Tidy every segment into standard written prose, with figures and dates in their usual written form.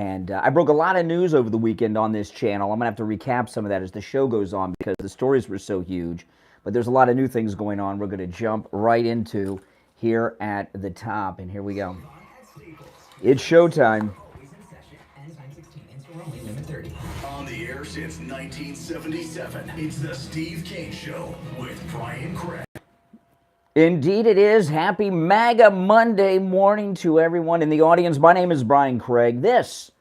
And I broke a lot of news over the weekend on this channel. I'm going to have to recap some of that as the show goes on because the stories were so huge. But there's a lot of new things going on we're going to jump right into here at the top. And here we go. It's showtime. On the air since 1977, it's the Steve King Show with Brian Craig. Indeed it is. Happy MAGA Monday morning to everyone in the audience. My name is Brian Craig. This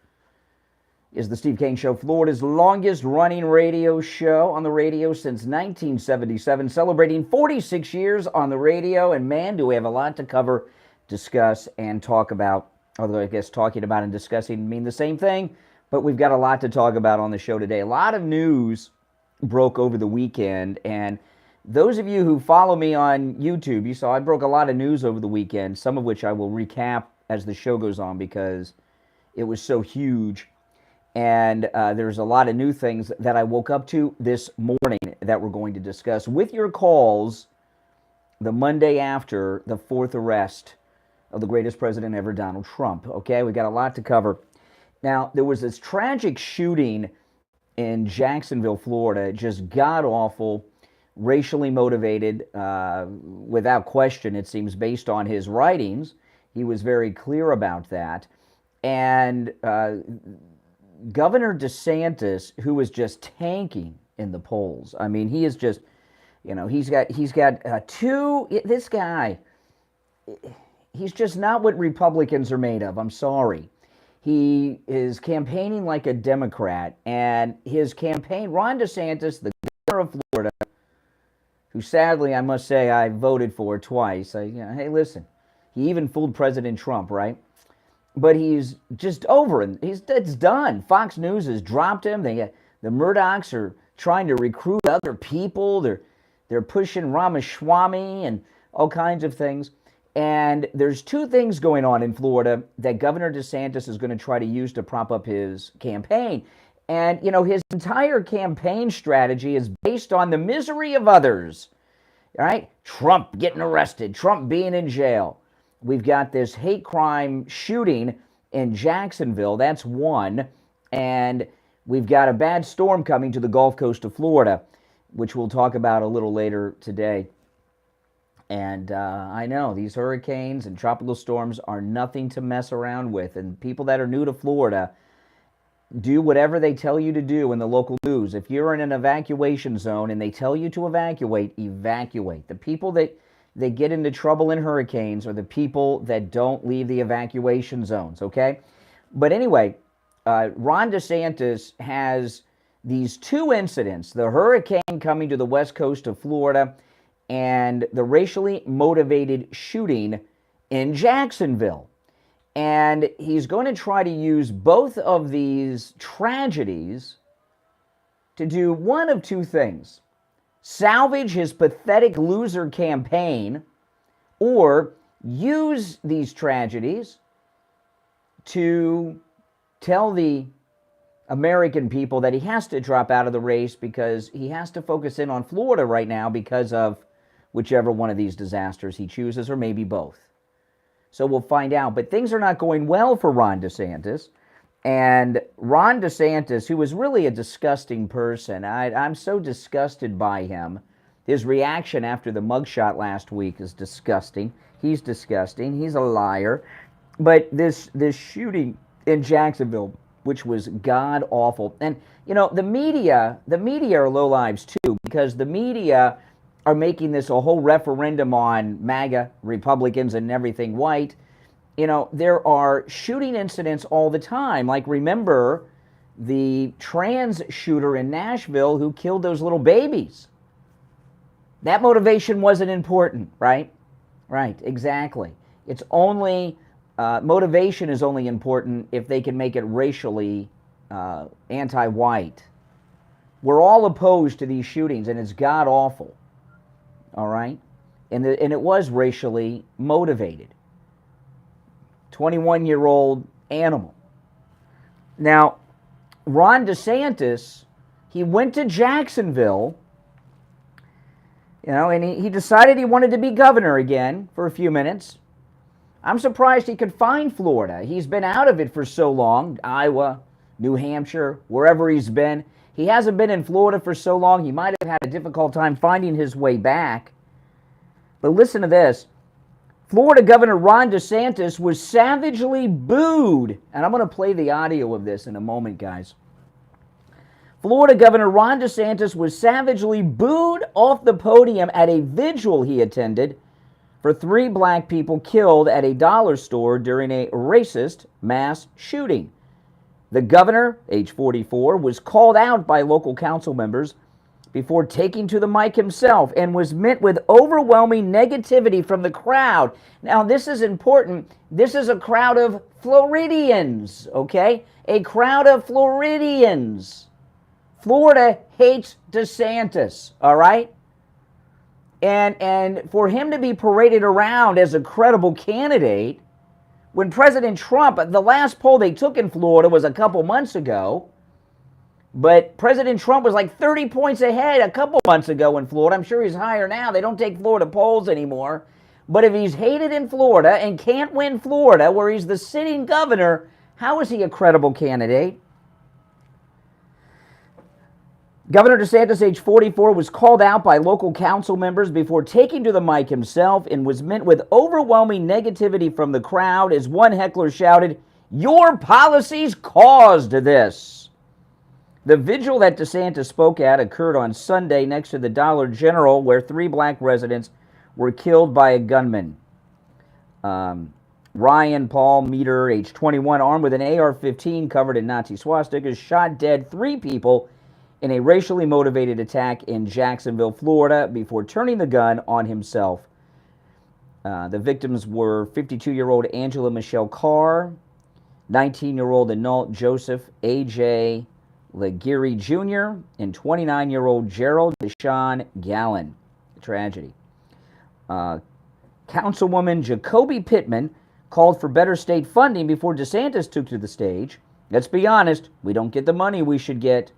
is the Steve King Show, Florida's longest running radio show on the radio since 1977, celebrating 46 years on the radio. And man, do we have a lot to cover, discuss, and talk about. Although I guess talking about and discussing mean the same thing, but we've got a lot to talk about on the show today. A lot of news broke over the weekend, and those of you who follow me on YouTube, you saw I broke a lot of news over the weekend, some of which I will recap as the show goes on because it was so huge. And there's a lot of new things that I woke up to this morning that we're going to discuss with your calls the Monday after the fourth arrest of the greatest president ever, Donald Trump. Okay, we got a lot to cover. Now, there was this tragic shooting in Jacksonville, Florida, just god-awful, racially motivated, without question, it seems, based on his writings. He was very clear about that. And Governor DeSantis, who was just tanking in the polls. I mean, he is just, you know, he's got this guy, he's just not what Republicans are made of. I'm sorry. He is campaigning like a Democrat, and his campaign, Ron DeSantis, the governor of Florida, who sadly, I must say, I voted for twice. Hey, listen, he even fooled President Trump, right? But he's just over it. It's done. Fox News has dropped him. The Murdochs are trying to recruit other people. They're pushing Ramaswamy and all kinds of things. And there's two things going on in Florida that Governor DeSantis is going to try to use to prop up his campaign. And, you know, his entire campaign strategy is based on the misery of others. All right? Trump getting arrested, Trump being in jail. We've got this hate crime shooting in Jacksonville. That's one. And we've got a bad storm coming to the Gulf Coast of Florida, which we'll talk about a little later today. And I know these hurricanes and tropical storms are nothing to mess around with. And people that are new to Florida, do whatever they tell you to do in the local news. If you're in an evacuation zone and they tell you to evacuate, evacuate. The people that get into trouble in hurricanes are the people that don't leave the evacuation zones, okay? But anyway, Ron DeSantis has these two incidents, the hurricane coming to the west coast of Florida and the racially motivated shooting in Jacksonville. And he's going to try to use both of these tragedies to do one of two things: salvage his pathetic loser campaign, or use these tragedies to tell the American people that he has to drop out of the race because he has to focus in on Florida right now because of whichever one of these disasters he chooses, or maybe both. So we'll find out. But things are not going well for Ron DeSantis. And Ron DeSantis, who is really a disgusting person, I'm so disgusted by him. His reaction after the mugshot last week is disgusting. He's disgusting. He's a liar. But this shooting in Jacksonville, which was god-awful. And, you know, the media are lowlives too, because the media are making this a whole referendum on MAGA, Republicans, and everything white. You know, there are shooting incidents all the time. Like, remember the trans shooter in Nashville who killed those little babies? That motivation wasn't important, right? Right, exactly. It's only, motivation is only important if they can make it racially anti-white. We're all opposed to these shootings, and it's god-awful. All right? And it was racially motivated. 21-year-old animal. Now, Ron DeSantis, he went to Jacksonville, you know, and he decided he wanted to be governor again for a few minutes. I'm surprised he could find Florida. He's been out of it for so long. Iowa, New Hampshire, wherever he's been. He hasn't been in Florida for so long, he might have had a difficult time finding his way back. But listen to this. Florida Governor Ron DeSantis was savagely booed. And I'm going to play the audio of this in a moment, guys. Florida Governor Ron DeSantis was savagely booed off the podium at a vigil he attended for 3 black people killed at a dollar store during a racist mass shooting. The governor, age 44, was called out by local council members before taking to the mic himself and was met with overwhelming negativity from the crowd. Now, this is important. This is a crowd of Floridians, okay? A crowd of Floridians. Florida hates DeSantis, all right? And for him to be paraded around as a credible candidate, when President Trump, the last poll they took in Florida was a couple months ago, but President Trump was like 30 points ahead a couple months ago in Florida. I'm sure he's higher now. They don't take Florida polls anymore. But if he's hated in Florida and can't win Florida, where he's the sitting governor, how is he a credible candidate? Governor DeSantis, age 44, was called out by local council members before taking to the mic himself and was met with overwhelming negativity from the crowd as one heckler shouted, "Your policies caused this." The vigil that DeSantis spoke at occurred on Sunday next to the Dollar General, where 3 black residents were killed by a gunman. Ryan Paul Meter, age 21, armed with an AR-15 covered in Nazi swastikas, shot dead 3 people in a racially motivated attack in Jacksonville, Florida, before turning the gun on himself. The victims were 52-year-old Angela Michelle Carr, 19-year-old adult Joseph A.J. Laguerre Jr., and 29-year-old Gerald Deshaun Gallen. A tragedy. Councilwoman Jacoby Pittman called for better state funding before DeSantis took to the stage. Let's be honest, we don't get the money we should get.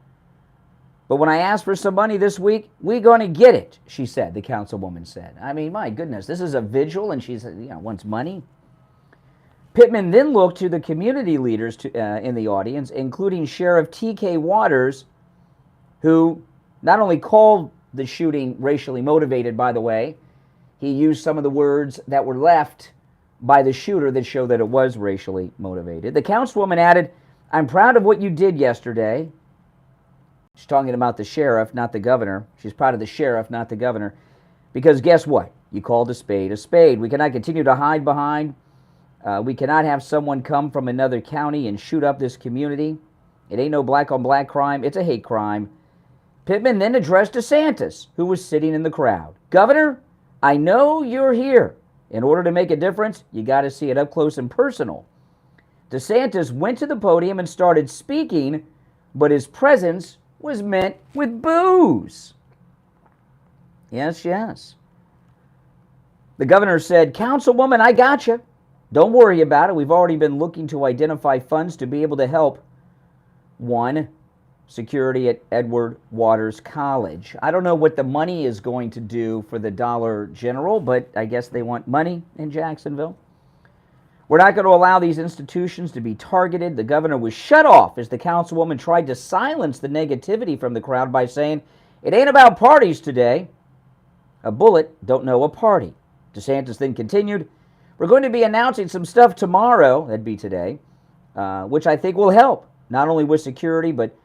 But when I asked for some money this week, we're going to get it, she said, the councilwoman said. I mean, my goodness, this is a vigil and she wants money. Pittman then looked to the community leaders in the audience, including Sheriff T.K. Waters, who not only called the shooting racially motivated, by the way, he used some of the words that were left by the shooter that show that it was racially motivated. The councilwoman added, "I'm proud of what you did yesterday." She's talking about the sheriff, not the governor. She's proud of the sheriff, not the governor. Because guess what? You called a spade a spade. We cannot continue to hide behind. We cannot have someone come from another county and shoot up this community. It ain't no black-on-black crime. It's a hate crime. Pittman then addressed DeSantis, who was sitting in the crowd. "Governor, I know you're here. In order to make a difference, you got to see it up close and personal." DeSantis went to the podium and started speaking, but his presence was met with boos. Yes, yes. The governor said, "Councilwoman, I got you. Don't worry about it. We've already been looking to identify funds to be able to help. 1, security at Edward Waters College." I don't know what the money is going to do for the Dollar General, but I guess they want money in Jacksonville. "We're not going to allow these institutions to be targeted." The governor was shut off as the councilwoman tried to silence the negativity from the crowd by saying, "It ain't about parties today. A bullet don't know a party." DeSantis then continued, "We're going to be announcing some stuff tomorrow," that'd be today, "which I think will help, not only with security, but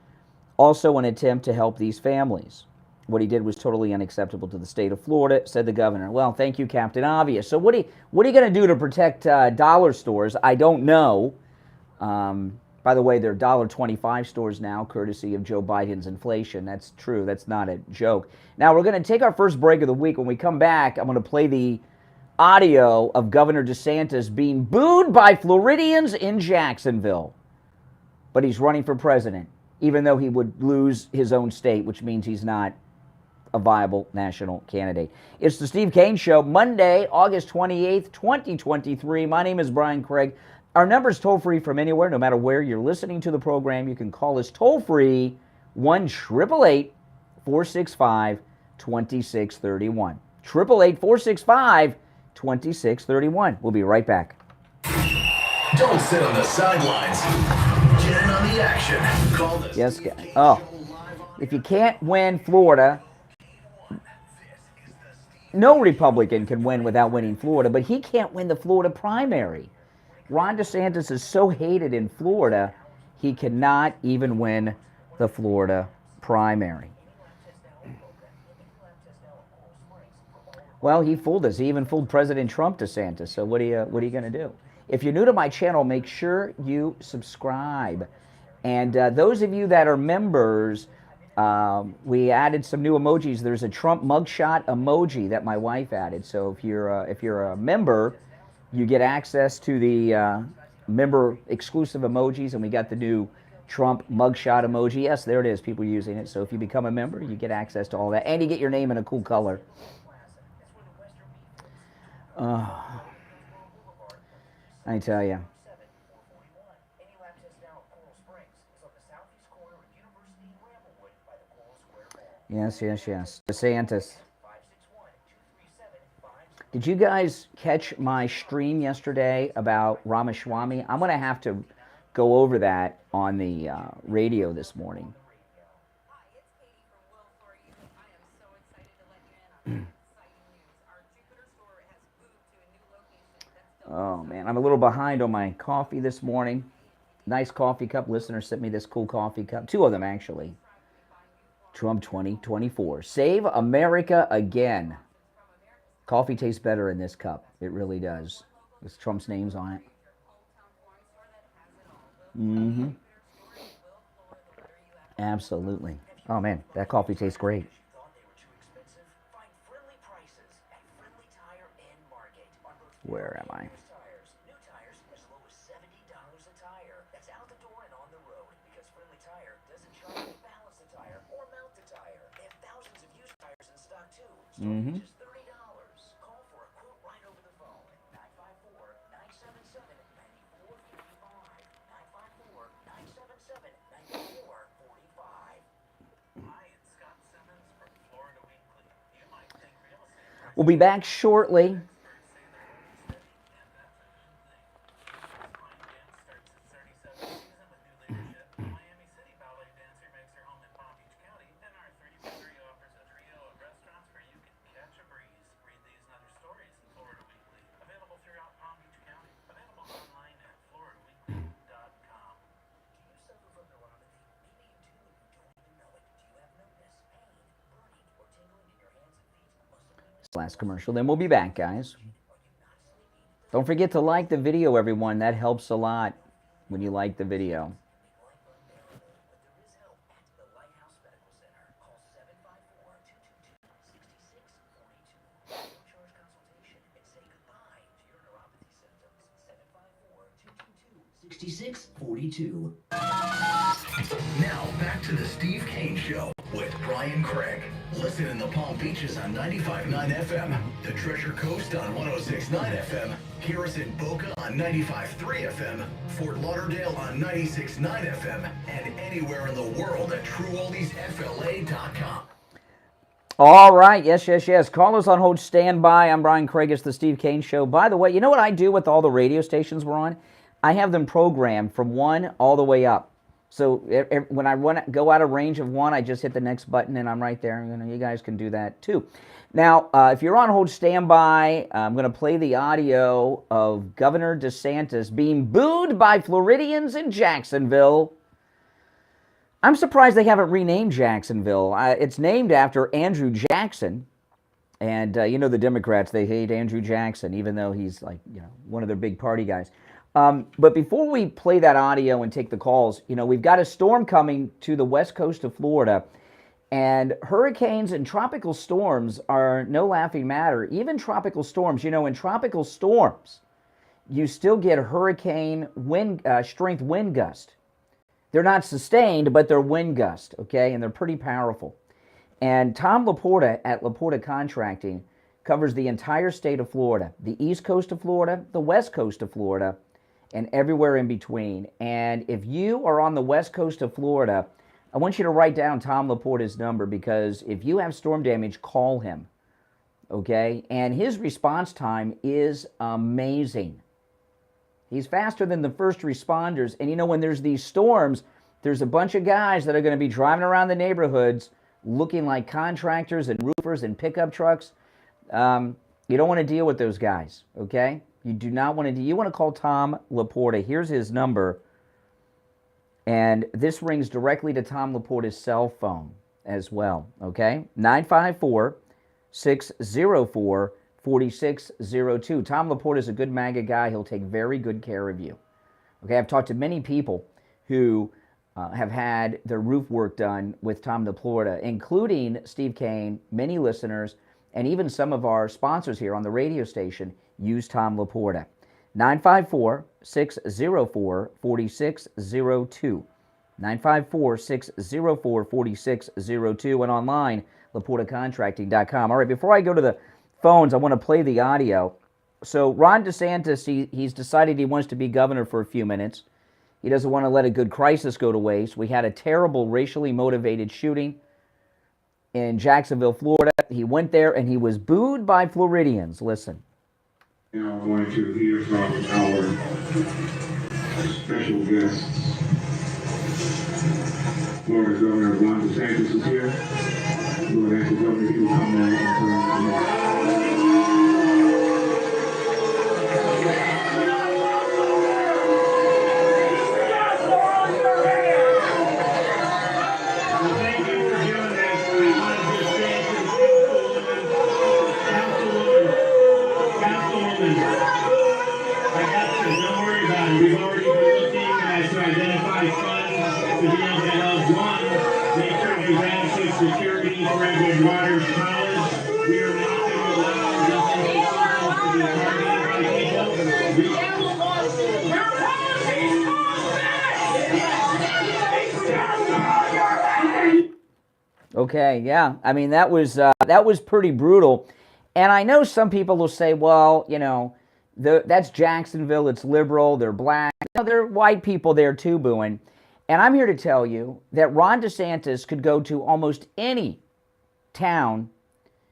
also an attempt to help these families. What he did was totally unacceptable to the state of Florida," said the governor. Well, thank you, Captain Obvious. So what are you going to do to protect dollar stores? I don't know. By the way, they're $1.25 stores now, courtesy of Joe Biden's inflation. That's true. That's not a joke. Now, we're going to take our first break of the week. When we come back, I'm going to play the audio of Governor DeSantis being booed by Floridians in Jacksonville. But he's running for president, even though he would lose his own state, which means he's not a viable national candidate. It's the Steve Kane Show, Monday, August 28th, 2023. My name is Brian Craig. Our number is toll-free from anywhere, no matter where you're listening to the program. You can call us toll-free, 1-888-465-2631. 888-465-2631. We'll be right back. Don't sit on the sidelines. Get in on the action. Call the Yes, Steve guy. King Oh, Show live on if you can't win Florida, no Republican can win without winning Florida, but he can't win the Florida primary. Ron DeSantis is so hated in Florida, he cannot even win the Florida primary. Well, he fooled us. He even fooled President Trump DeSantis. So what are you going to do? If you're new to my channel, make sure you subscribe. And those of you that are members, we added some new emojis. There's a Trump mugshot emoji that my wife added. So if you're a member, you get access to the member exclusive emojis, and we got the new Trump mugshot emoji. Yes, there it is. People using it. So if you become a member, you get access to all that, and you get your name in a cool color. I tell you. Yes. DeSantis. Did you guys catch my stream yesterday about Ramaswamy? I'm going to have to go over that on the radio this morning. Oh, man, I'm a little behind on my coffee this morning. Nice coffee cup. Listener sent me this cool coffee cup. Two of them, actually. Trump 2024. Save America again. Coffee tastes better in this cup. It really does. With Trump's names on it. Mm-hmm. Absolutely. Oh, man, that coffee tastes great. Where am I? Mm-hmm. Call for a quote right over the phone. 954-977-9445. 954-977-9445. We'll be back shortly. Last commercial, then we'll be back, guys. Don't forget to like the video, everyone. That helps a lot when you like the video. Now back to the Steve King Show with Brian Craig. Listen in the Palm Beaches on 95.9 FM, the Treasure Coast on 106.9 FM, hear us in Boca on 95.3 FM, Fort Lauderdale on 96.9 FM, and anywhere in the world at TrueOldiesFLA.com. All right, yes. Call us on hold, stand by. I'm Brian Craig. It's the Steve King Show. By the way, you know what I do with all the radio stations we're on? I have them programmed from 1 all the way up. So when I go out of range of 1, I just hit the next button and I'm right there. You guys can do that too. Now, if you're on hold, stand by. I'm going to play the audio of Governor DeSantis being booed by Floridians in Jacksonville. I'm surprised they haven't renamed Jacksonville. It's named after Andrew Jackson. And you know the Democrats, they hate Andrew Jackson, even though he's like, one of their big party guys. But before we play that audio and take the calls, we've got a storm coming to the west coast of Florida. And hurricanes and tropical storms are no laughing matter. Even tropical storms, in tropical storms, you still get hurricane strength wind gust. They're not sustained, but they're wind gust, okay? And they're pretty powerful. And Tom Laporta at Laporta Contracting covers the entire state of Florida, the east coast of Florida, the west coast of Florida, and everywhere in between. And if you are on the west coast of Florida, I want you to write down Tom Laporta's number, because if you have storm damage, call him, okay? And his response time is amazing. He's faster than the first responders. And you know, when there's these storms, there's a bunch of guys that are going to be driving around the neighborhoods looking like contractors and roofers and pickup trucks. You don't want to deal with those guys, okay? You do not want to. You want to call Tom Laporta. Here's his number. And this rings directly to Tom Laporta's cell phone as well, okay? 954-604-4602. Tom Laporta is a good MAGA guy. He'll take very good care of you. Okay, I've talked to many people who have had their roof work done with Tom Laporta, including Steve Kane, many listeners, and even some of our sponsors here on the radio station use Tom Laporta. 954-604-4602. 954-604-4602 and online, LaportaContracting.com. All right, before I go to the phones, I want to play the audio. So Ron DeSantis, he's decided he wants to be governor for a few minutes. He doesn't want to let a good crisis go to waste. We had a terrible racially motivated shooting in Jacksonville, Florida. He went there and he was booed by Floridians. Listen. Now I'm going to hear from our special guests. Florida Governor Ron DeSantis is here. We would ask the governor if he would come on and We've already been looking to identify funds to be able to help one, make sure there's adequate security for Edward Waters College. We are not going to allow these individuals to be targeted by people. Okay, yeah. I mean, that was pretty brutal. And I know some people will say, well, you know, that's Jacksonville, it's liberal, they're black. You know, there are white people there too booing. And I'm here to tell you that Ron DeSantis could go to almost any town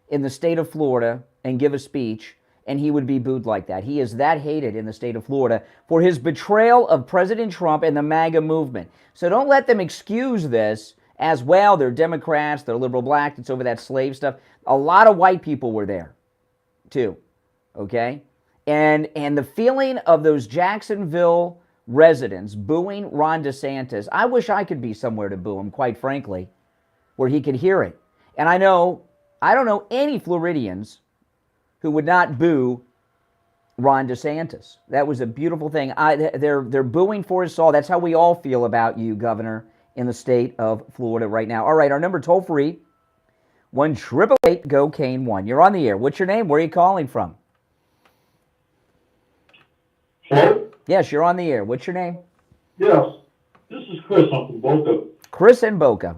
in the state of Florida and give a speech, and he would be booed like that. He is that hated in the state of Florida for his betrayal of President Trump and the MAGA movement. So don't let them excuse this as, well, they're Democrats, they're liberal black, it's over that slave stuff. A lot of white people were there too, okay? And the feeling of those Jacksonville residents booing Ron DeSantis, I wish I could be somewhere to boo him, quite frankly, where he could hear it. And I don't know any Floridians who would not boo Ron DeSantis. That was a beautiful thing. They're booing for his soul. That's how we all feel about you, Governor, in the state of Florida right now. All right, our number toll-free, 1-888-GO-CANE-1. You're on the air. What's your name? Where are you calling from? Hello? Yes, you're on the air. What's your name? Yes. This is Chris. I'm from Boca. Chris in Boca.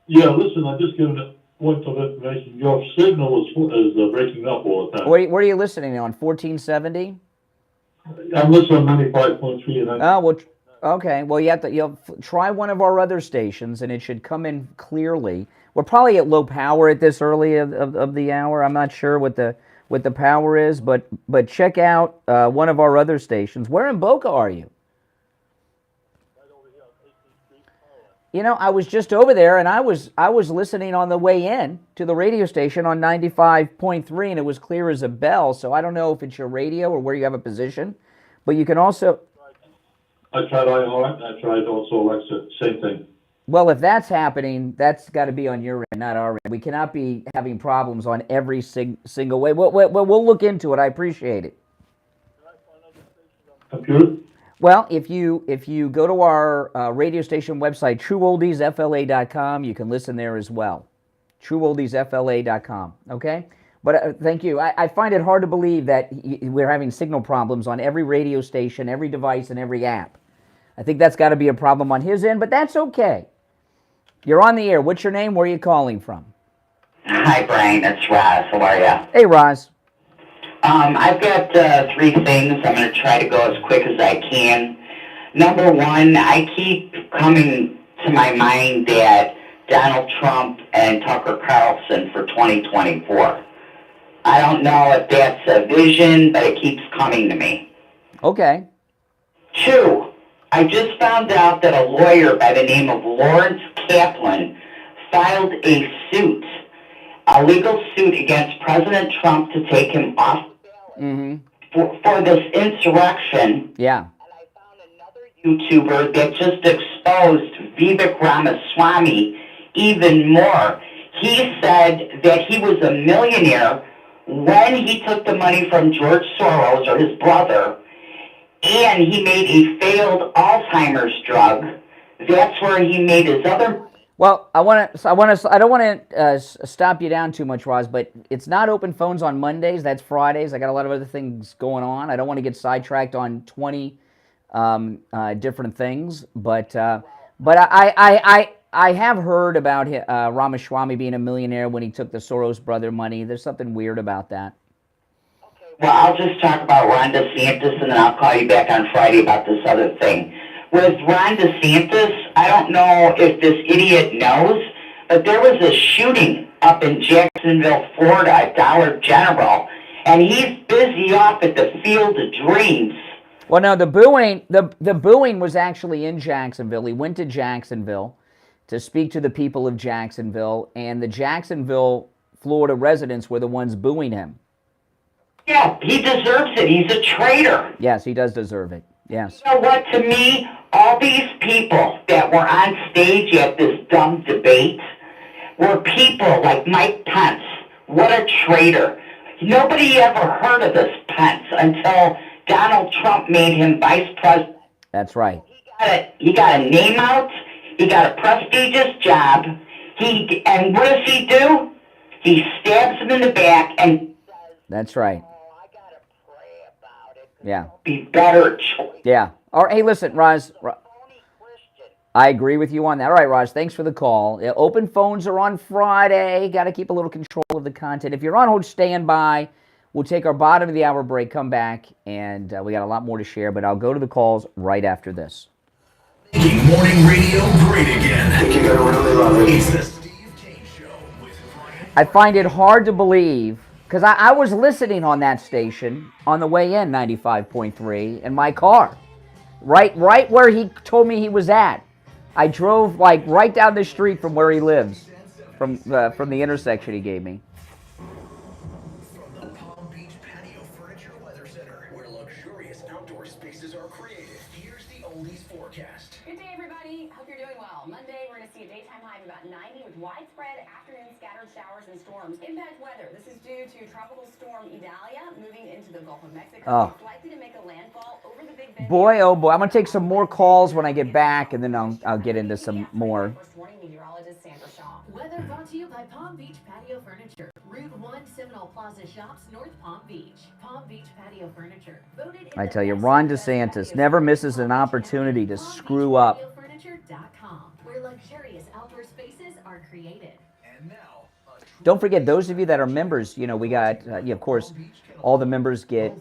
Yeah, listen, I just given a point of information. Your signal is breaking up all the time. Where are you listening on? 1470? I'm listening on 95.3. And Oh, well, okay. Well, you'll try one of our other stations, and it should come in clearly. We're probably at low power at this early of the hour. I'm not sure what the power is, but check out one of our other stations. Where in Boca are you? You know, I was just over there, and I was listening on the way in to the radio station on 95.3, and it was clear as a bell. So I don't know if it's your radio or where you have a position, but you can also. I tried iHeart. I tried also Alexa. Same thing. Well, if that's happening, that's got to be on your end, not our end. We cannot be having problems on every single way. We'll look into it. I appreciate it. Computer? Well, if you go to our radio station website, trueoldiesfla.com, you can listen there as well. trueoldiesfla.com, okay? But thank you. I find it hard to believe that we're having signal problems on every radio station, every device, and every app. I think that's got to be a problem on his end, but that's okay. You're on the air. What's your name? Where are you calling from? Hi, Brian. It's Roz. How are you? Hey, Roz. I've got 3 things. I'm going to try to go as quick as I can. Number one, I keep coming to my mind that Donald Trump and Tucker Carlson for 2024. I don't know if that's a vision, but it keeps coming to me. Okay. Two, I just found out that a lawyer by the name of Lawrence Kaplan filed a legal suit against President Trump to take him off for this insurrection. Yeah. YouTuber that just exposed Vivek Ramaswamy even more. He said that he was a millionaire when he took the money from George Soros or his brother, and he made a failed Alzheimer's drug. That's where he made his other. Well, I don't want to stop you down too much, Roz, but it's not open phones on Mondays. That's Fridays. I got a lot of other things going on. I don't want to get sidetracked on 20 different things, but I have heard about Ramaswamy being a millionaire when he took the Soros brother money. There's something weird about that. Well, I'll just talk about Ron DeSantis, and then I'll call you back on Friday about this other thing. With Ron DeSantis, I don't know if this idiot knows, but there was a shooting up in Jacksonville, Florida, at Dollar General, and he's busy off at the Field of Dreams. Well, no, the booing was actually in Jacksonville. He went to Jacksonville to speak to the people of Jacksonville, and the Jacksonville, Florida residents were the ones booing him. Yeah, he deserves it. He's a traitor. Yes, he does deserve it. Yes. You know what? To me, all these people that were on stage at this dumb debate were people like Mike Pence. What a traitor. Nobody ever heard of this Pence until Donald Trump made him vice president. That's right. He got a name out. He got a prestigious job. And what does he do? He stabs him in the back and. That's right. I gotta pray about it. Yeah. Be better choice. Yeah. All right. Hey, listen, Roz. I agree with you on that. All right, Roz. Thanks for the call. Open phones are on Friday. Got to keep a little control of the content. If you're on hold, stand by. We'll take our bottom of the hour break, come back, and we got a lot more to share, but I'll go to the calls right after this. Making morning radio great again. I think you're gonna really love it. It's the Steve Kane Show with Brian. I find it hard to believe, because I was listening on that station on the way in, 95.3, in my car, right where he told me he was at. I drove like right down the street from where he lives, from the intersection he gave me. From the Palm Beach Patio Furniture Weather Center, where luxurious outdoor spaces are created, here's the oldies forecast. Good day, everybody. Hope you're doing well. Monday, we're going to see a daytime high of about 90 with widespread afternoon scattered showers and storms. Impact weather. This is due to Tropical Storm Idalia moving into the Gulf of Mexico. Oh. It's likely to make a landfall over the Big Bend. Boy, oh boy, I'm going to take some more calls when I get back, and then I'll get into some more. First warning meteorologist Sandra Shaw. Weather brought to you by Palm Beach Patio Furniture. Route 1 Seminole Plaza Shops, North Palm Beach. Palm Beach Patio Furniture. Voted in I the tell you, best Ron best DeSantis patio never furniture. misses an opportunity to Palm Beach screw up. PatioFurniture.com, where luxurious outdoor spaces are created. And now, Don't forget, those of you that are members, we got, of course, all the members get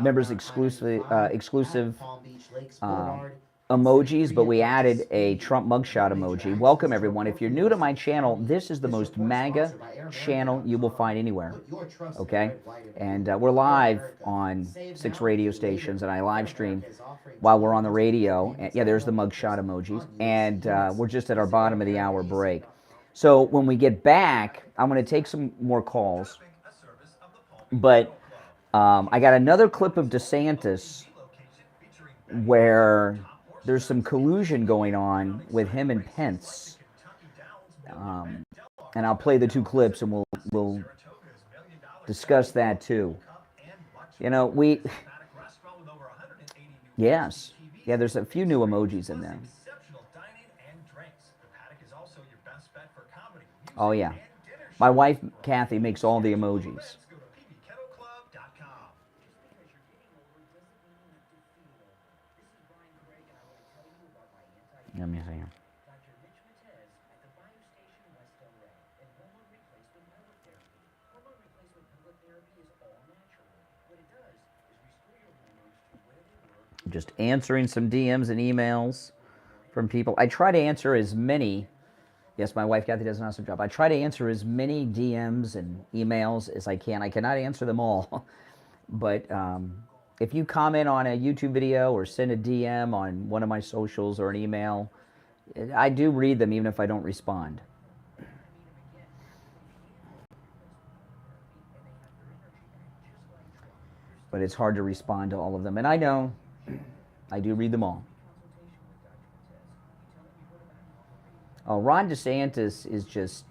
members exclusive emojis, but we added a Trump mugshot emoji. Welcome, everyone. If you're new to my channel, this is the most MAGA channel you will find anywhere, okay? And we're live on 6 radio stations, and I live stream while we're on the radio. And, yeah, there's the mugshot emojis. And we're just at our bottom of the hour break. So when we get back, I'm going to take some more calls. But I got another clip of DeSantis where there's some collusion going on with him and Pence. And I'll play the 2 clips and we'll discuss that too. Yes. Yeah, there's a few new emojis in there. Oh, yeah. My wife, Kathy, makes all the emojis. Let me see here. Just answering some DMs and emails from people. I try to answer as many. Yes, my wife, Kathy, does an awesome job. I try to answer as many DMs and emails as I can. I cannot answer them all. But If you comment on a YouTube video or send a DM on one of my socials or an email, I do read them even if I don't respond. But it's hard to respond to all of them. And I know, I do read them all. Oh, Ron DeSantis is just,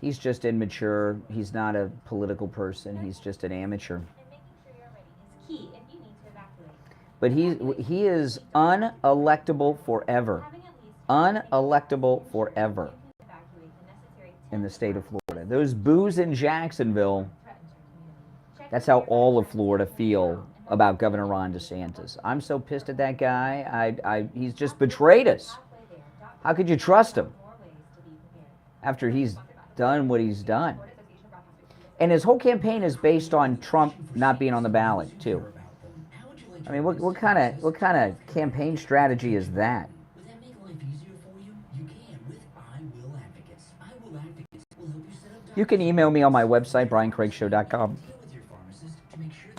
he's just immature. He's not a political person. He's just an amateur. But he is unelectable forever. Unelectable forever in the state of Florida. Those boos in Jacksonville, that's how all of Florida feel about Governor Ron DeSantis. I'm so pissed at that guy. He's just betrayed us. How could you trust him after he's done what he's done? And his whole campaign is based on Trump not being on the ballot, too. I mean, what kind of campaign strategy is that? Would that make life easier for you? You can with I Will Advocates. I Will Advocates will help you set up. You can email me on my website, briancraigshow.com.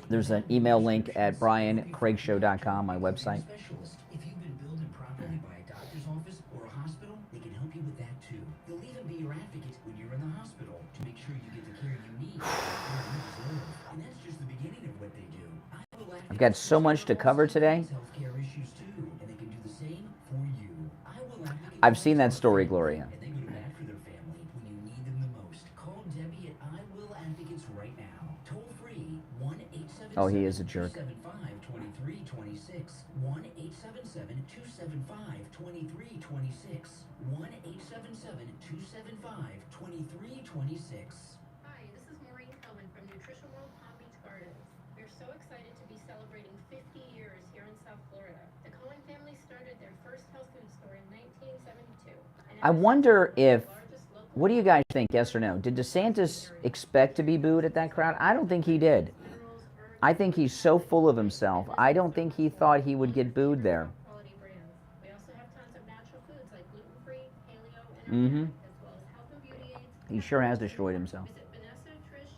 There's an email link at briancraigshow.com, my website. If you've been billed improperly by a doctor's office or a hospital, they can help you with that too. They'll even be your advocate when you're in the hospital to make sure you get the care you need. And that's just the beginning of what they do. I've got so much to cover today. Healthcare issues too, and they can do the same for you. I've seen that story, Gloria. And they go to bat for their family when you need them the most. Call Debbie at I Will Advocates right now. Toll free 1-877. Oh, he is a jerk. 275-2326. 1-877-275-2326. 1-877-275-2326. Hi, this is Maureen Cohen from Nutrition World Palm Beach Gardens. We're so excited to be celebrating 50 years here in South Florida. The Cohen family started their first health food store in 1972. I wonder if, what do you guys think, yes or no? Did DeSantis expect to be booed at that crowd? I don't think he did. I think he's so full of himself. I don't think he thought he would get booed there. We also have tons of natural foods like gluten-free, paleo, and organic, as well as health and beauty aids. He sure has destroyed himself. Visit Vanessa, Trish,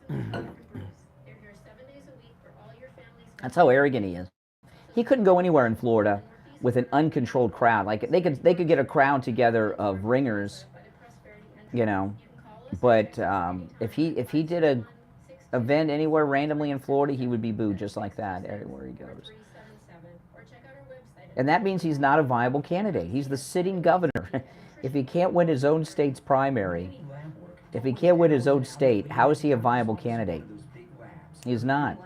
Vincent, and Bruce. They're here 7 days a week for all your family's. That's how arrogant he is. He couldn't go anywhere in Florida with an uncontrolled crowd. Like they could get a crowd together of ringers, you know. But if he did a event anywhere randomly in Florida, he would be booed just like that everywhere he goes. And that means he's not a viable candidate. He's the sitting governor. If he can't win his own state's primary, if he can't win his own state, how is he a viable candidate? He's not.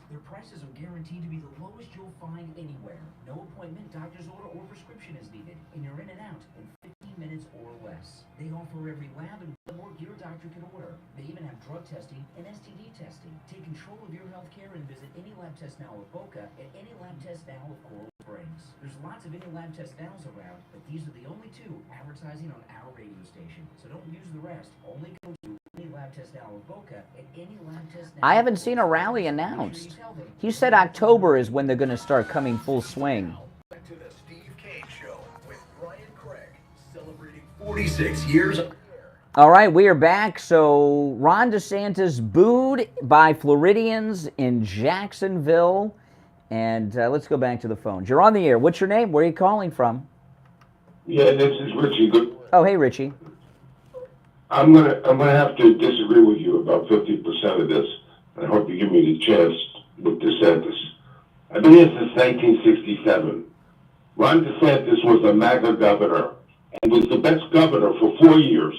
Their prices are guaranteed to be the lowest you'll find anywhere. No appointment, doctor's order, or prescription is needed, and you're in and out in 15 minutes or less. They offer every lab and blood work your doctor can order. They even have drug testing and STD testing. Take control of your health care and visit Any Lab Test Now of Boca at Any Lab Test Now of Coral Springs. There's lots of Any Lab Test Nows around, but these are the only two advertising on our radio station. So don't use the rest. Only go to Any Lab Test Now of Boca at Any Lab Test Now. I haven't seen a rally announced. He said October is when they're going to start coming full swing. Back to the Steve Kane Show with Brian Craig, celebrating 46 years. All right, we are back. So Ron DeSantis booed by Floridians in Jacksonville. And let's go back to the phones. You're on the air. What's your name? Where are you calling from? Yeah, this is Richie. Good. Oh, hey, Richie. I'm gonna have to disagree with you about 50% of this. I hope you give me the chance with DeSantis. I've been here since 1967. Ron DeSantis was a MAGA governor and was the best governor for 4 years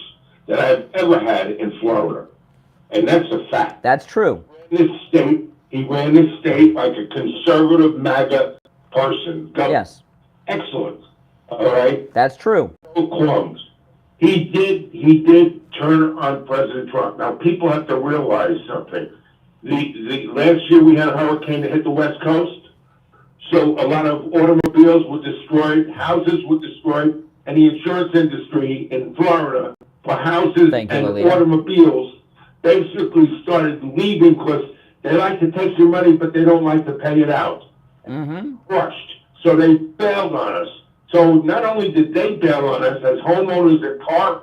that I've ever had in Florida. And that's a fact. That's true. He ran this state like a conservative MAGA person. Yes. Excellent. All right? That's true. No qualms. He did turn on President Trump. Now, people have to realize something. The last year we had a hurricane that hit the West Coast, so a lot of automobiles were destroyed, houses were destroyed, and the insurance industry in Florida for houses and automobiles basically started leaving because they like to take your money, but they don't like to pay it out. Crushed. So they bailed on us. So not only did they bail on us as homeowners and car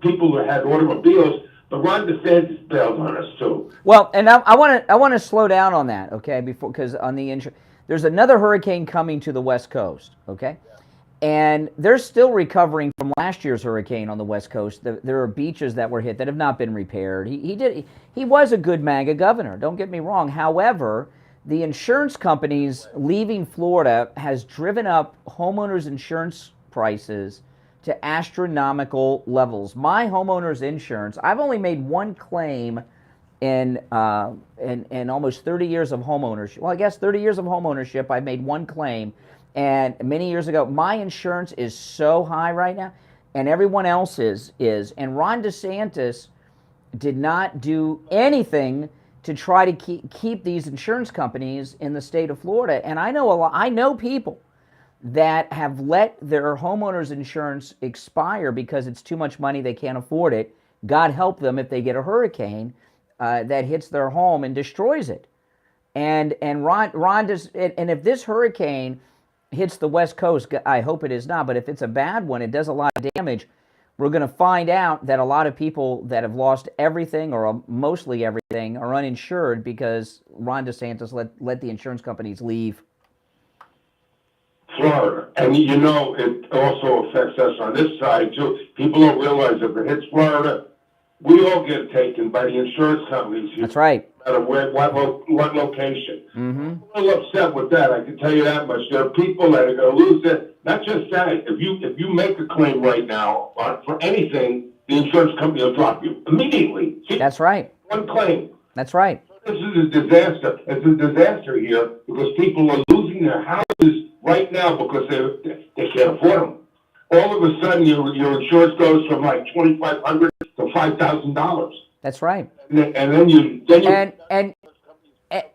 people that had automobiles, But Ron DeSantis bailed on us too. Well, and I want to slow down on that, okay? Because on the there's another hurricane coming to the West Coast, okay? And they're still recovering from last year's hurricane on the West Coast. There are beaches that were hit that have not been repaired. He was a good MAGA governor, don't get me wrong. However, the insurance companies leaving Florida has driven up homeowners insurance prices to astronomical levels. My homeowner's insurance, I've only made one claim in almost 30 years of homeownership. Well, I guess 30 years of homeownership, I made one claim. And many years ago, my insurance is so high right now, and everyone else's is. And Ron DeSantis did not do anything to try to keep these insurance companies in the state of Florida. And I know people that have let their homeowners insurance expire because it's too much money, they can't afford it. God help them if they get a hurricane that hits their home and destroys it. And if this hurricane hits the West Coast, I hope it is not, but if it's a bad one, it does a lot of damage. We're going to find out that a lot of people that have lost everything or mostly everything are uninsured because Ron DeSantis let the insurance companies leave. Florida. And you know, it also affects us on this side too. People don't realize if it hits Florida, we all get taken by the insurance companies. That's right. No matter what location. Mm-hmm. I'm a little upset with that. I can tell you that much. There are people that are going to lose it. Not just that. If you make a claim right now for anything, the insurance company will drop you immediately. That's right. One claim. That's right. This is a disaster. It's a disaster here because people are losing their houses right now because they can't afford them. All of a sudden, your insurance goes from like $2,500 to $5,000. That's right. And then you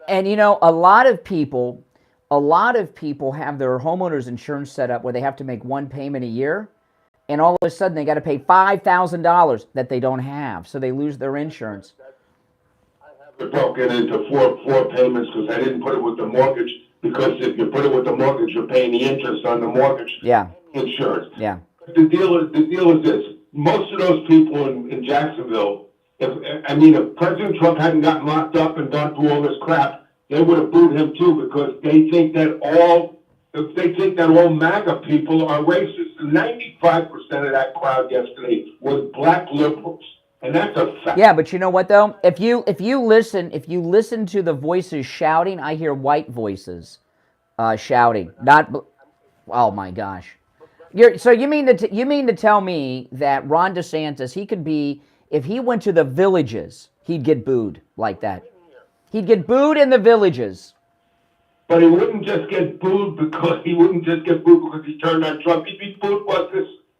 and you know, a lot of people have their homeowners insurance set up where they have to make one payment a year, and all of a sudden they got to pay $5,000 that they don't have, so they lose their insurance. I have it broken into four payments because I didn't put it with the mortgage. Because if you put it with the mortgage, you're paying the interest on the mortgage. Yeah. Insurance. Yeah. The deal is this: most of those people in Jacksonville, if President Trump hadn't gotten locked up and gone through all this crap, they would have booed him too because they think that all MAGA people are racist. And 95% of that crowd yesterday was black liberals, and that's a fact. Yeah, but you know what though? If you listen to the voices shouting, I hear white voices shouting. Oh my gosh. You mean to tell me that Ron DeSantis, he could be, if he went to the villages, he'd get booed like that? He'd get booed in the villages. But he wouldn't just get booed because he turned on Trump. He'd be booed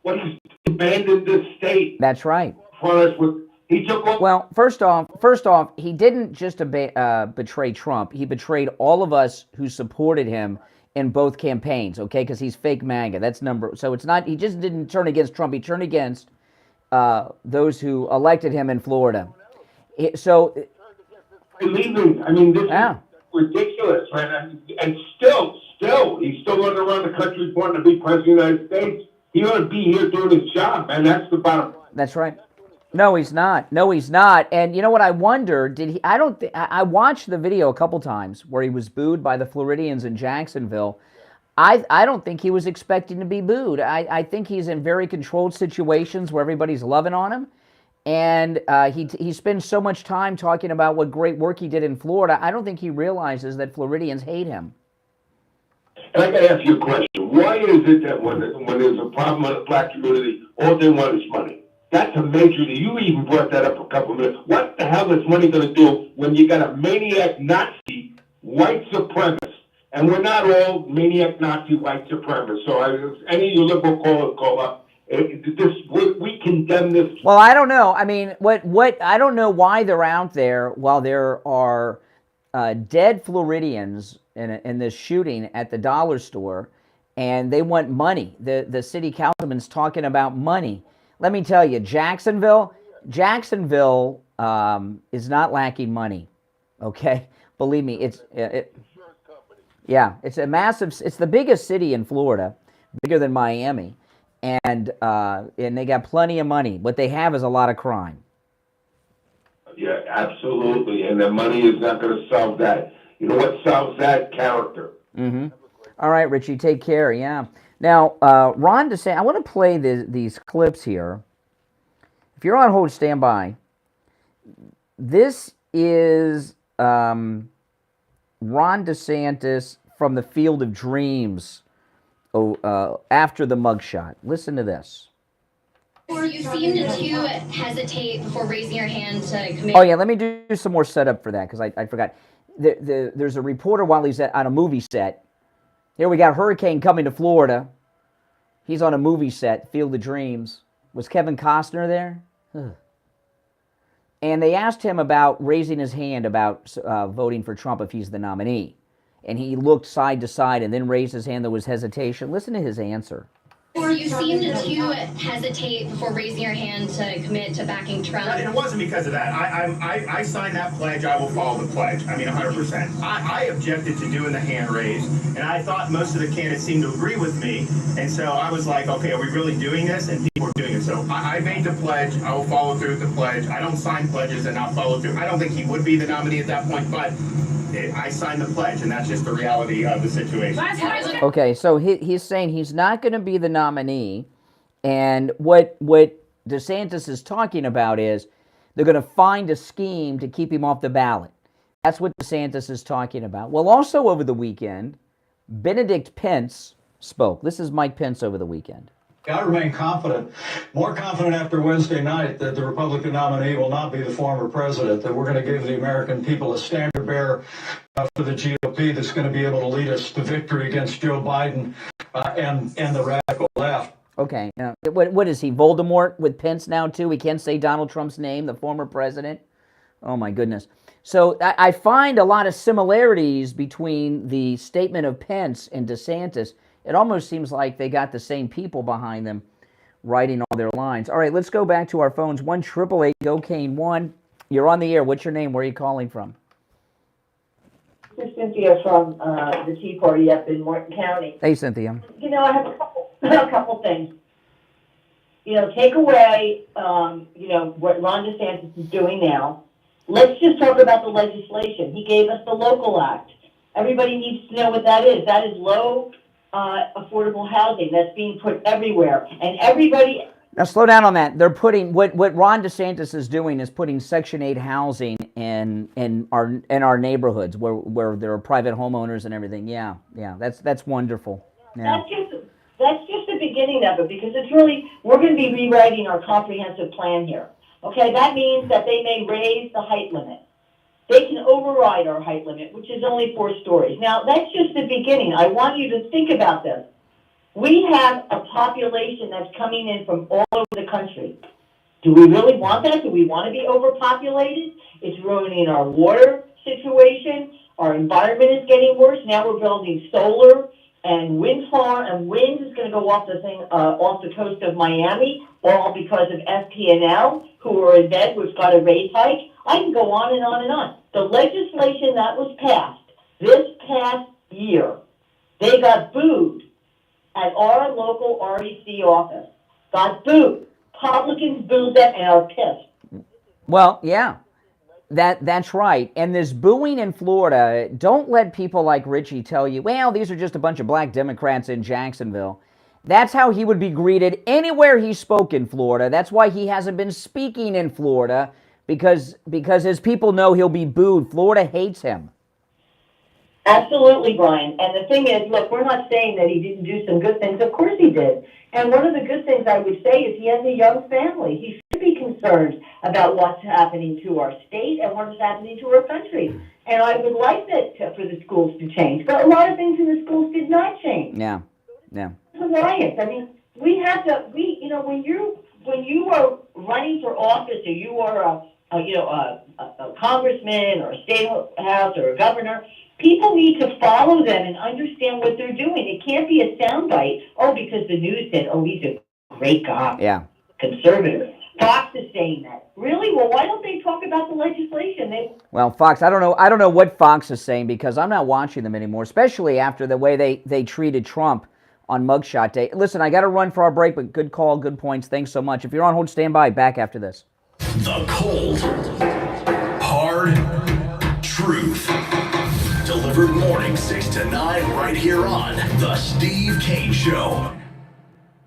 when he abandoned this state. That's right. Well, first off, he didn't just betray Trump. He betrayed all of us who supported him in both campaigns, okay? Because he's fake MAGA. So it's not, he just didn't turn against Trump. He turned against those who elected him in Florida. So, leaving. I mean, this is ridiculous, right? And still, he's still running around the country wanting to be president of the United States. He ought to be here doing his job, man. That's the bottom line. That's right. No, he's not. And you know what? I wonder, I watched the video a couple times where he was booed by the Floridians in Jacksonville. I don't think he was expecting to be booed. I think he's in very controlled situations where everybody's loving on him. And he spends so much time talking about what great work he did in Florida. I don't think he realizes that Floridians hate him. And I got to ask you a question. Why is it that when there's a problem in the black community, all they want is money? That's a major deal. You even brought that up a couple of minutes. What the hell is money going to do when you got a maniac Nazi white supremacist? And we're not all maniac Nazi white supremacists. So any of you liberal callers call up. We condemn this. Well, I don't know. I mean, I don't know why they're out there while there are dead Floridians in this shooting at the dollar store, and they want money. The city councilman's talking about money. Let me tell you, Jacksonville is not lacking money. Okay, believe me, it's a massive. It's the biggest city in Florida, bigger than Miami, and they got plenty of money. What they have is a lot of crime. Absolutely, and the money is not going to solve that. You know what solves that? Character. Mm-hmm. All right, Richie, take care. Yeah. Now, Ron DeSantis, I want to play these clips here. If you're on hold, stand by. This is Ron DeSantis from the Field of Dreams after the mugshot. Listen to this. Or you seemed to hesitate before raising your hand to commit. Oh, yeah, let me do some more setup for that because I forgot. There's a reporter while he's on a movie set. Here we got hurricane coming to Florida. He's on a movie set, Field of Dreams. Was Kevin Costner there? Ugh. And they asked him about raising his hand about voting for Trump if he's the nominee. And he looked side to side and then raised his hand. There was hesitation. Listen to his answer. Or you seemed to hesitate before raising your hand to commit to backing Trump. And it wasn't because of that. I signed that pledge. I will follow the pledge. I mean, 100%. I objected to doing the hand raise, and I thought most of the candidates seemed to agree with me. And so I was like, okay, are we really doing this? And people were doing it. So I made the pledge. I will follow through with the pledge. I don't sign pledges and not follow through. I don't think he would be the nominee at that point, but I signed the pledge, and that's just the reality of the situation. Okay, so he's saying he's not going to be the nominee, and what DeSantis is talking about is they're going to find a scheme to keep him off the ballot. That's what DeSantis is talking about. Well, also over the weekend, Benedict Pence spoke. This is Mike Pence over the weekend. I remain confident, more confident after Wednesday night, that the Republican nominee will not be the former president, that we're going to give the American people a standard bearer for the GOP that's going to be able to lead us to victory against Joe Biden and the radical left. Okay, what is he, Voldemort with Pence now too? We can't say Donald Trump's name, the former president? Oh my goodness. So I find a lot of similarities between the statement of Pence and DeSantis. It almost seems like they got the same people behind them writing all their lines. All right, let's go back to our phones. 1-888-GO-CANE-1. You're on the air. What's your name? Where are you calling from? This is Cynthia from the Tea Party up in Morton County. Hey, Cynthia. You know, I have a couple things. You know, take away, what Ron DeSantis is doing now. Let's just talk about the legislation. He gave us the Local Act. Everybody needs to know what that is. That is low affordable housing that's being put everywhere, and everybody. Now slow down on that. They're putting what Ron DeSantis is doing is putting Section 8 housing in our neighborhoods where there are private homeowners and everything. Yeah, that's wonderful. Yeah. That's just the beginning of it, because it's really, we're going to be rewriting our comprehensive plan here. Okay, that means that they may raise the height limit. They can override our height limit, which is only 4 stories. Now, that's just the beginning. I want you to think about this. We have a population that's coming in from all over the country. Do we really want that? Do we want to be overpopulated? It's ruining our water situation. Our environment is getting worse. Now we're building solar and wind farm, and wind is going to go off off the coast of Miami, all because of FP&L, who are in bed, which got a rate hike. I can go on and on and on. The legislation that was passed this past year, they got booed at our local REC office. Got booed. Republicans booed them and are pissed. Well, yeah. That's right. And this booing in Florida, don't let people like Richie tell you, well, these are just a bunch of black Democrats in Jacksonville. That's how he would be greeted anywhere he spoke in Florida. That's why he hasn't been speaking in Florida, because his people know he'll be booed. Florida hates him. Absolutely, Brian. And the thing is, look, we're not saying that he didn't do some good things. Of course he did. And one of the good things I would say is he has a young family. He should be concerned about what's happening to our state and what's happening to our country. And I would like that for the schools to change. But a lot of things in the schools did not change. Yeah. It's a riot. I mean, when you are running for office, or you are a congressman or a state house or a governor, people need to follow them and understand what they're doing. It can't be a soundbite. Oh, because the news said, oh, he's a great guy. Yeah. Conservative. Fox is saying that. Really? Well, why don't they talk about the legislation? Well, Fox, I don't know what Fox is saying, because I'm not watching them anymore, especially after the way they treated Trump on Mugshot Day. Listen, I got to run for our break, but good call, good points. Thanks so much. If you're on hold, stand by. Back after this. The Cold Delivered morning 6 to 9 right here on The Steve Kane Show.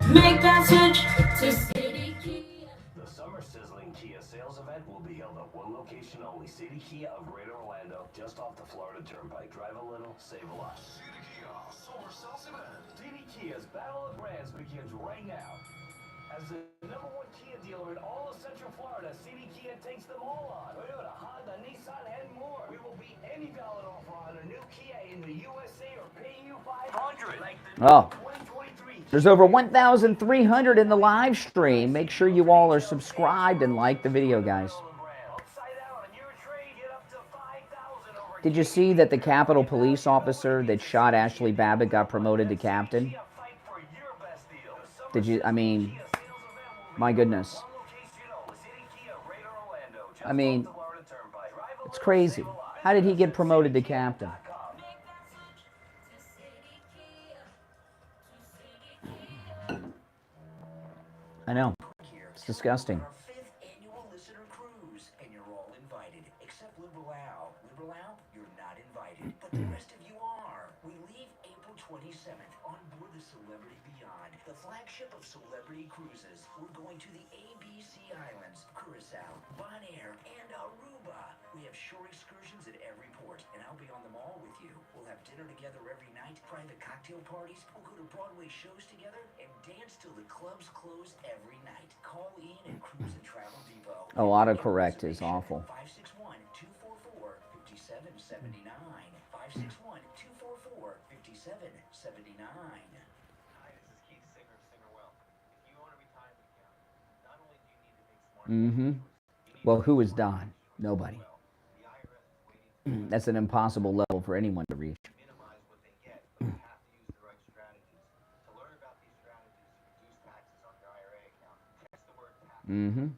Make that switch to City Kia. The summer sizzling Kia sales event will be held at one location only, City Kia of Greater Orlando, just off the Florida Turnpike. Drive a little, save a lot. City Kia Summer Sales Event. City Kia's Battle of Brands begins right now. As the #1 Kia dealer in all of Central Florida, City Kia takes them all on. Toyota, Honda, Nissan, and more. We will beat any ballot offer on a new Kia in the USA or pay you $500. Like the Oh. 2023. There's over 1,300 in the live stream. Make sure you all are subscribed and like the video, guys. Did you see that the Capitol police officer that shot Ashley Babbitt got promoted to captain? Did you, I mean, my goodness. I mean, it's crazy. How did he get promoted to captain? I know. It's disgusting. Our 5th annual listener cruise, and you're all invited, except Liberal Al. Liberal Al, you're not invited, but the rest of you are. We leave April 27th on board the Celebrity Beyond, the flagship of celebrity cruises. We're going to the ABC Islands, Curacao, Bonaire, and Aruba. We have shore excursions at every port, and I'll be on them all with you. We'll have dinner together every night, private cocktail parties, we'll go to Broadway shows together, and dance till the clubs close every night. Call Ian at Cruise and Travel Depot. Oh, autocorrect is awful. 561-244-5779. 561-244-5779. Mm-hmm. Well, who is Don? Nobody. That's an impossible level for anyone to reach. Mm-hmm.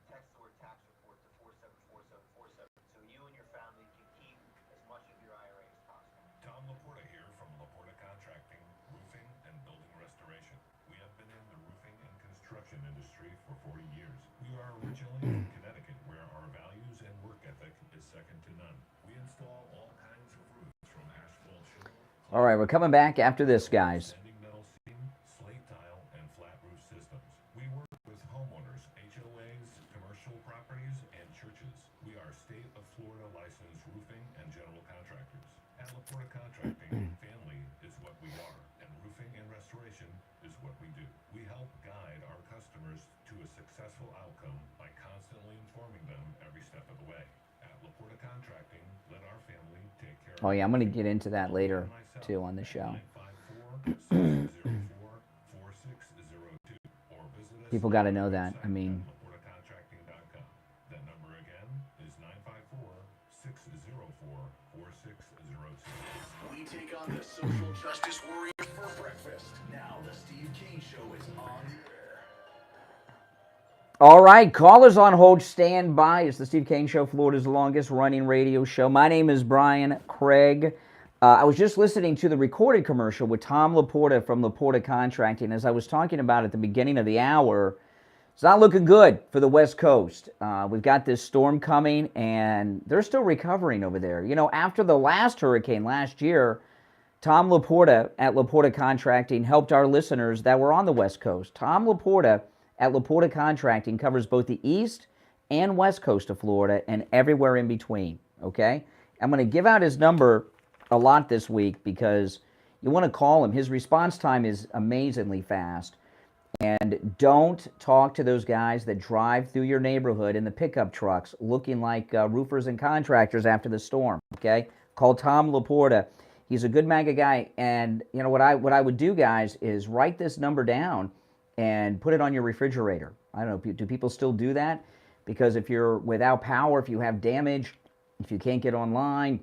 Text the word tax report to 474747 so you and your family can keep as much of your IRA as possible. Tom Laporta here from Laporta Contracting, Roofing and Building Restoration. We have been in the roofing and construction industry for 40 years. We are originally from Connecticut, where our values and work ethic is second to none. We install all kinds of roofs from asphalt shingle. All right, we're coming back after this, guys. Metal seam, slate tile, and flat roof systems. We work with homeowners, HOAs, commercial properties, and churches. We are state of Florida licensed roofing and general contractors. At Laporta Contracting, family is what we are, and roofing and restoration is what we do. We help guide our customers to a successful outcome by constantly informing them every step of the way. At Laporta Contracting, let our family take care of. Oh yeah, I'm going to get into that later too on the show. People got to know that. I mean, That number again is 954-604-4602. We take on the social justice warriors for breakfast. Now the Steve Kane Show is on the air. all right, callers on hold, stand by. It's the Steve Kane Show, Florida's longest running radio show. My name is Brian Craig. I was just listening to the recorded commercial with Tom Laporta from Laporta Contracting. As I was talking about at the beginning of the hour, it's not looking good for the West Coast. We've got this storm coming, and they're still recovering over there. You know, after the last hurricane last year, Tom Laporta at Laporta Contracting helped our listeners that were on the West Coast. Tom Laporta at Laporta Contracting covers both the East and West Coast of Florida and everywhere in between, okay? I'm going to give out his number a lot this week because you want to call him. His response time is amazingly fast. And don't talk to those guys that drive through your neighborhood in the pickup trucks looking like roofers and contractors after the storm, okay? Call Tom Laporta. He's a good MAGA guy. And you know what I would do, guys, is write this number down and put it on your refrigerator. I don't know, do people still do that? Because if you're without power, if you have damage, if you can't get online,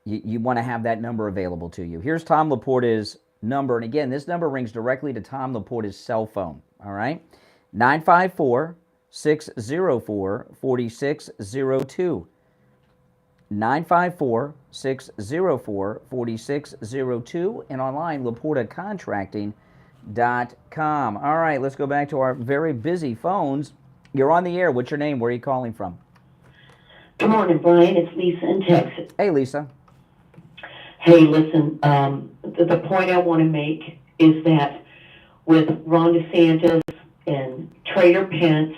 you want to have that number available to you. Here's Tom Laporta's number. And again, this number rings directly to Tom Laporta's cell phone. All right? 954-604-4602. 954-604-4602. And online, LaportaContracting.com. All right, let's go back to our very busy phones. You're on the air. What's your name? Where are you calling from? Good morning, Brian. It's Lisa in Texas. Hey, Lisa. Hey, listen, the point I want to make is that with Ron DeSantis and Trader Pence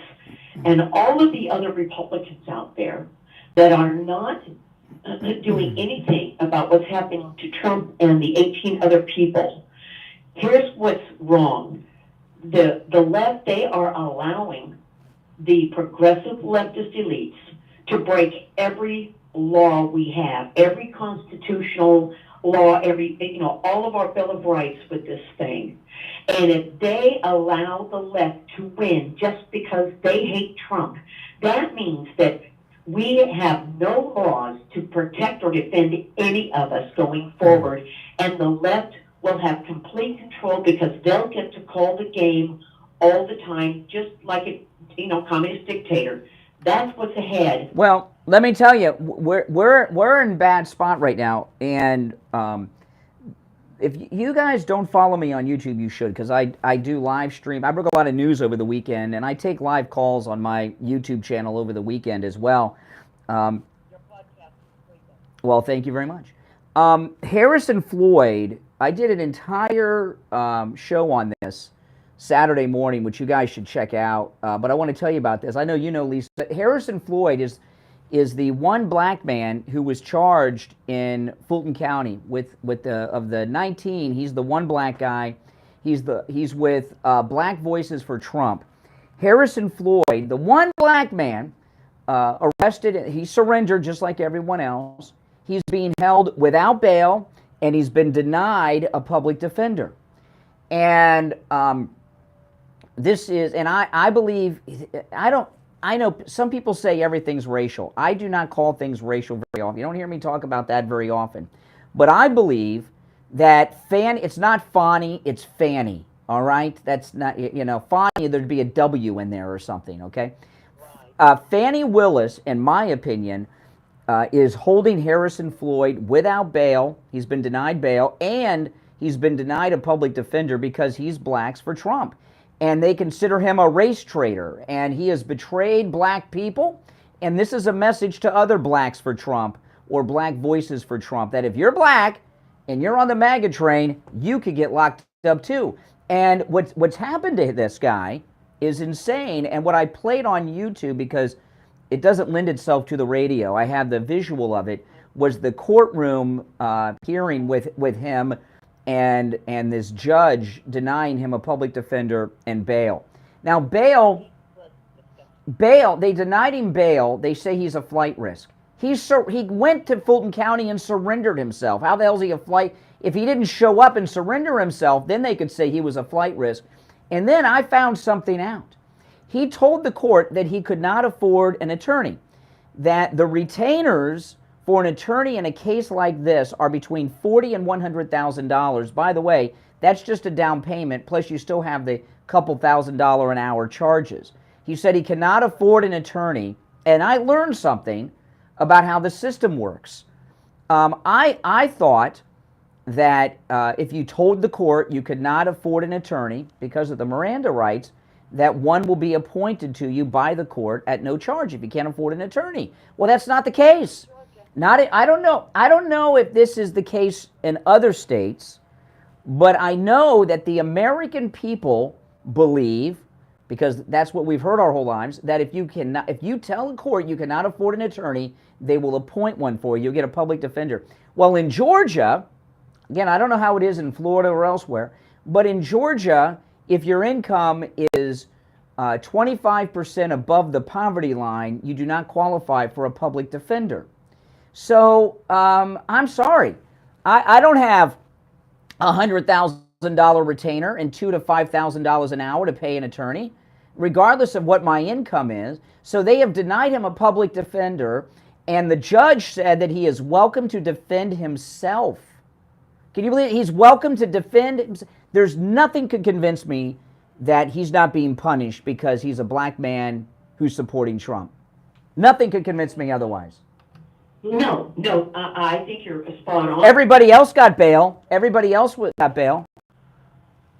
and all of the other Republicans out there that are not doing anything about what's happening to Trump and the 18 other people, here's what's wrong. The left, they are allowing the progressive leftist elites to break every law we have, every constitutional law, all of our Bill of Rights with this thing. And if they allow the left to win just because they hate Trump, that means that we have no laws to protect or defend any of us going forward, and the left will have complete control because they'll get to call the game all the time, just like a communist dictator. That's what's ahead. Well, let me tell you, we're in a bad spot right now, and if you guys don't follow me on YouTube, you should, because I do live stream. I broke a lot of news over the weekend, and I take live calls on my YouTube channel over the weekend as well. Well, thank you very much. Harrison Floyd, I did an entire show on this Saturday morning, which you guys should check out. But I want to tell you about this. I know you know, Lisa. Harrison Floyd is the one black man who was charged in Fulton County with of the 19. He's the one black guy. He's with Black Voices for Trump. Harrison Floyd, the one black man arrested. He surrendered just like everyone else. He's being held without bail, and he's been denied a public defender. And this is, and I believe, I know some people say everything's racial. I do not call things racial very often. You don't hear me talk about that very often. But I believe that it's not Fannie, it's Fanny, all right? That's not, Fannie, there'd be a W in there or something, okay? Fannie Willis, in my opinion, is holding Harrison Floyd without bail. He's been denied bail, and he's been denied a public defender because he's blacks for Trump. And they consider him a race traitor, and he has betrayed black people. And this is a message to other blacks for Trump or Black Voices for Trump, that if you're black and you're on the MAGA train, you could get locked up too. And what's happened to this guy is insane. And what I played on YouTube, because it doesn't lend itself to the radio, I have the visual of it, was the courtroom hearing with him and this judge denying him a public defender and bail. Now, bail, they denied him bail. They say he's a flight risk. He went to Fulton County and surrendered himself. How the hell is he a flight? If he didn't show up and surrender himself, then they could say he was a flight risk. And then I found something out. He told the court that he could not afford an attorney, that the retainers for an attorney in a case like this are between $40,000 and $100,000. By the way, that's just a down payment, plus you still have the couple $1,000 an hour charges. He said he cannot afford an attorney, and I learned something about how the system works. I thought that if you told the court you could not afford an attorney because of the Miranda rights, that one will be appointed to you by the court at no charge if you can't afford an attorney. Well, that's not the case. I don't know. I don't know if this is the case in other states, but I know that the American people believe, because that's what we've heard our whole lives, that if you tell a court you cannot afford an attorney, they will appoint one for you. You'll get a public defender. Well, in Georgia, again, I don't know how it is in Florida or elsewhere, but in Georgia, if your income is 25% above the poverty line, you do not qualify for a public defender. So I'm sorry, I don't have a $100,000 retainer and $2,000 to $5,000 an hour to pay an attorney, regardless of what my income is. So they have denied him a public defender, and the judge said that he is welcome to defend himself. Can you believe it? He's welcome to defend himself. There's nothing could convince me that he's not being punished because he's a black man who's supporting Trump. Nothing could convince me otherwise. No, I think you're spot on. Everybody else got bail. Everybody else got bail.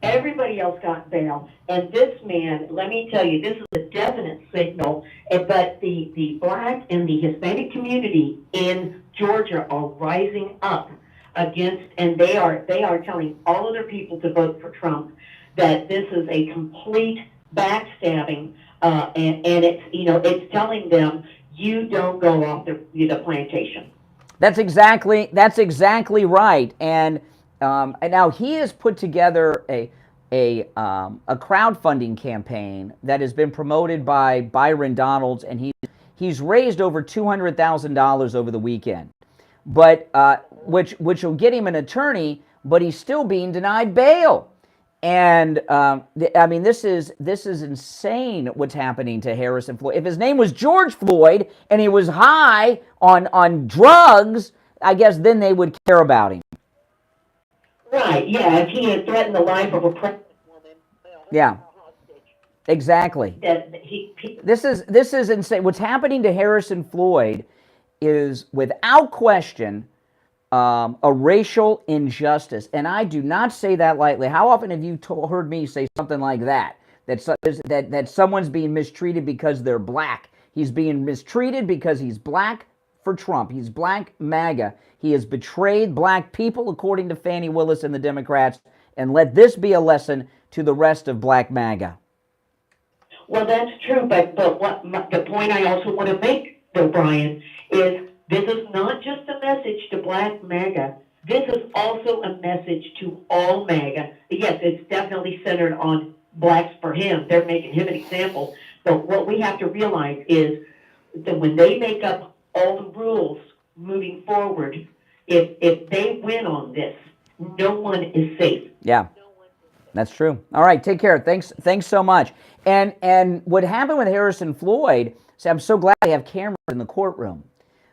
Everybody else got bail. And this man, let me tell you, this is a definite signal. But the black and the Hispanic community in Georgia are rising up against, and they are telling all of their people to vote for Trump, that this is a complete backstabbing, and it's, it's telling them, you don't go off the plantation. That's exactly right. And now he has put together a crowdfunding campaign that has been promoted by Byron Donalds, and he's raised over $200,000 over the weekend, but which will get him an attorney, but he's still being denied bail. And I mean, this is insane what's happening to Harrison Floyd. If his name was George Floyd and he was high on drugs, I guess then they would care about him. Right, yeah, if he had threatened the life of a pregnant woman. Yeah, exactly. This is insane. What's happening to Harrison Floyd is, without question, a racial injustice, and I do not say that lightly. How often have you heard me say something like that? That someone's being mistreated because they're black. He's being mistreated because he's black for Trump. He's black MAGA. He has betrayed black people, according to Fani Willis and the Democrats. And let this be a lesson to the rest of black MAGA. Well, that's true, but the point I also want to make, though, Brian, is this is not just a message to black MAGA. This is also a message to all MAGA. Yes, it's definitely centered on blacks for him. They're making him an example. But what we have to realize is that when they make up all the rules moving forward, if they win on this, no one is safe. Yeah, that's true. All right, take care. Thanks so much. And what happened with Harrison Floyd, see, I'm so glad they have cameras in the courtroom,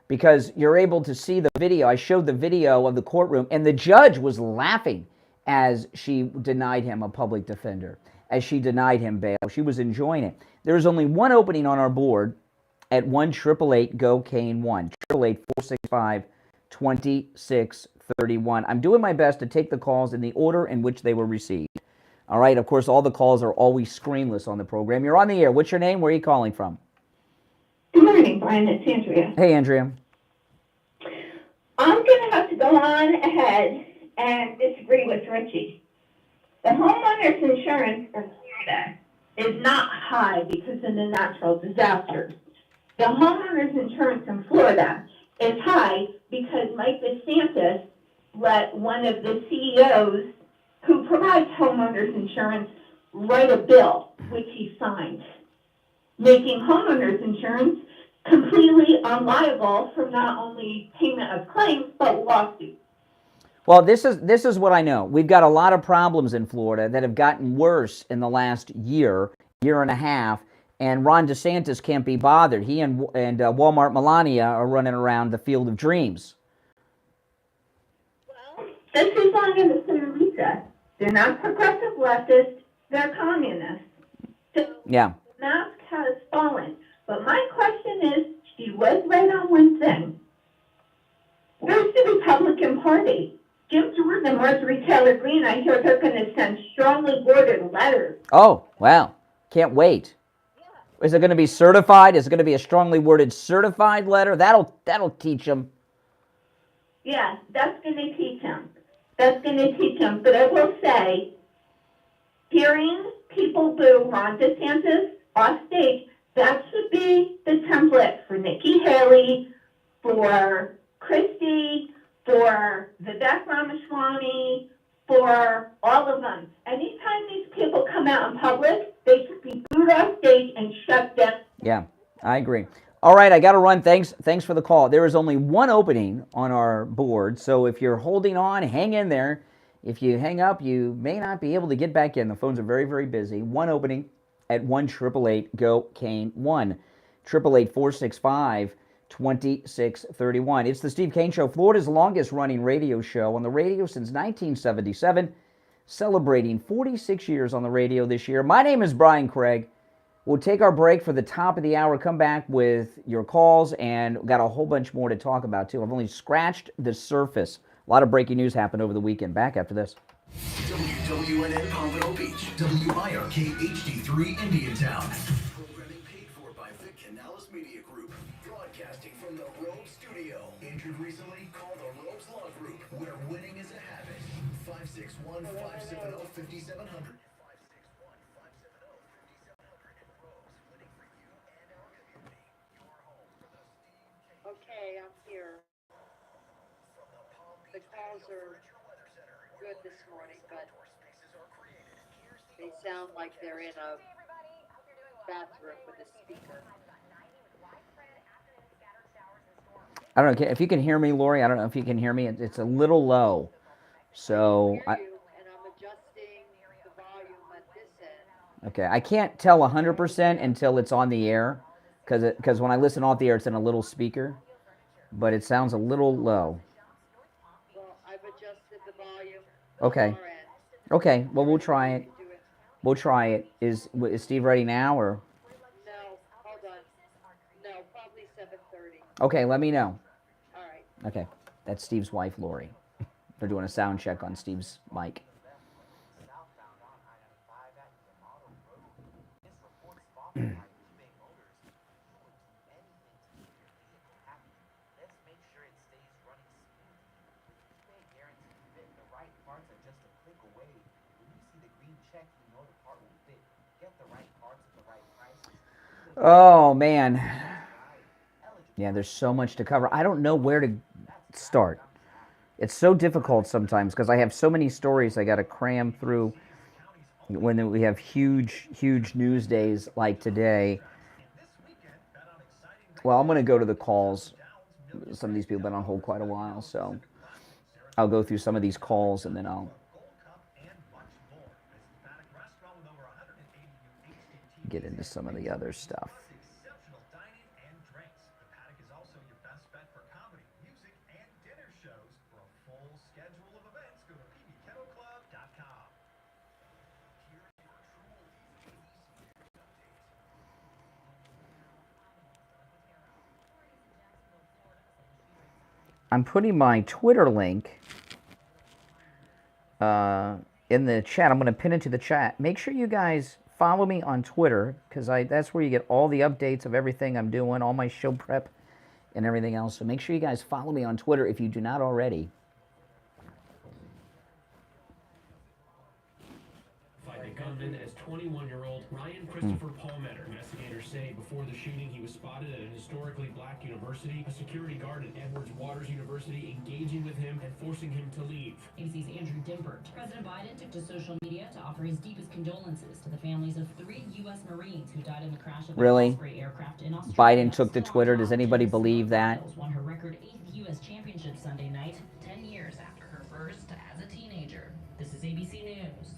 because you're able to see the video. I showed the video of the courtroom, and the judge was laughing as she denied him a public defender, as she denied him bail. She was enjoying it. There's only one opening on our board at 1-888-GO-CANE-1, 888-465-2631. I'm doing my best to take the calls in the order in which they were received. All right, of course, all the calls are always screenless on the program. You're on the air. What's your name? Where are you calling from? Good morning, Brian. It's Andrea. Hey, Andrea. I'm going to have to go on ahead and disagree with Richie. The homeowner's insurance in Florida is not high because of the natural disasters. The homeowner's insurance in Florida is high because Mike DeSantis let one of the CEOs who provides homeowners insurance write a bill, which he signed, making homeowners insurance completely unliable from not only payment of claims, but lawsuits. Well, this is what I know. We've got a lot of problems in Florida that have gotten worse in the last year and a half, and Ron DeSantis can't be bothered. He and Walmart Melania are running around the field of dreams. Well, this is on in the Lisa. They're not progressive leftists, they're communists. So yeah. The mask has fallen. But my question is, she was right on one thing. There's the Republican Party. Jim Jordan and Marjorie Taylor Greene, I hear they're going to send strongly worded letters. Oh, wow. Can't wait. Yeah. Is it going to be certified? Is it going to be a strongly worded certified letter? That'll teach them. Yeah, that's going to teach them. That's going to teach them. But I will say, hearing people boo Ron DeSantis off stage, that should be the template for Nikki Haley, for Christie, for Vivek Ramaswamy, for all of them. Anytime these people come out in public, they should be booed off stage and shut down. Yeah, I agree. All right, I got to run. Thanks for the call. There is only one opening on our board, so if you're holding on, hang in there. If you hang up, you may not be able to get back in. The phones are very, very busy. One opening at 1-888-GO-CANE-1, 888-465-2631. It's the Steve Kane Show, Florida's longest-running radio show, on the radio since 1977, celebrating 46 years on the radio this year. My name is Brian Craig. We'll take our break for the top of the hour, come back with your calls, and got a whole bunch more to talk about, too. I've only scratched the surface. A lot of breaking news happened over the weekend. Back after this. WNN Pompano Beach, WIRK HD3 Indiantown. Programming paid for by Vic Canales Media Group. Broadcasting from the Rogue Studio. Injured recently? Call the Rogues Law Group, where winning is a habit. 561-570-5700. Okay, I'm here. The calls are good this morning, but they sound like they're in a bathroom with a speaker. I don't know if you can hear me, Lori. I don't know if you can hear me. It's a little low. So okay, I can't tell 100% until it's on the air, because when I listen off the air, it's in a little speaker, but it sounds a little low. Well, I've adjusted the volume. Okay. Okay. Well, we'll try it. We'll try it. Is Steve ready now, or? No, hold on. No, probably 7:30. Okay, let me know. All right. Okay, that's Steve's wife, Lori. They're doing a sound check on Steve's mic. Oh, man. Yeah, there's so much to cover. I don't know where to start. It's so difficult sometimes because I have so many stories I got to cram through when we have huge, huge news days like today. Well, I'm going to go to the calls. Some of these people have been on hold quite a while, so I'll go through some of these calls and then I'll get into some of the other stuff. I'm putting my Twitter link in the chat. I'm going to pin it to the chat. Make sure you guys follow me on Twitter, because that's where you get all the updates of everything I'm doing, all my show prep and everything else. So make sure you guys follow me on Twitter if you do not already. The gunman as 21-year-old Ryan Christopher Palmetter. Investigators say before the shooting he was spotted at an historically black university, a security guard at Edwards Waters University engaging with him and forcing him to leave. ABC's Andrew Dimpert. President Biden took to social media to offer his deepest condolences to the families of 3 U.S. Marines who died in the crash of Really? an Osprey aircraft in Australia. Biden took to Twitter. Does anybody believe that? Won her record 8th U.S. championship Sunday night, 10 years after her first as a teenager. This is ABC News.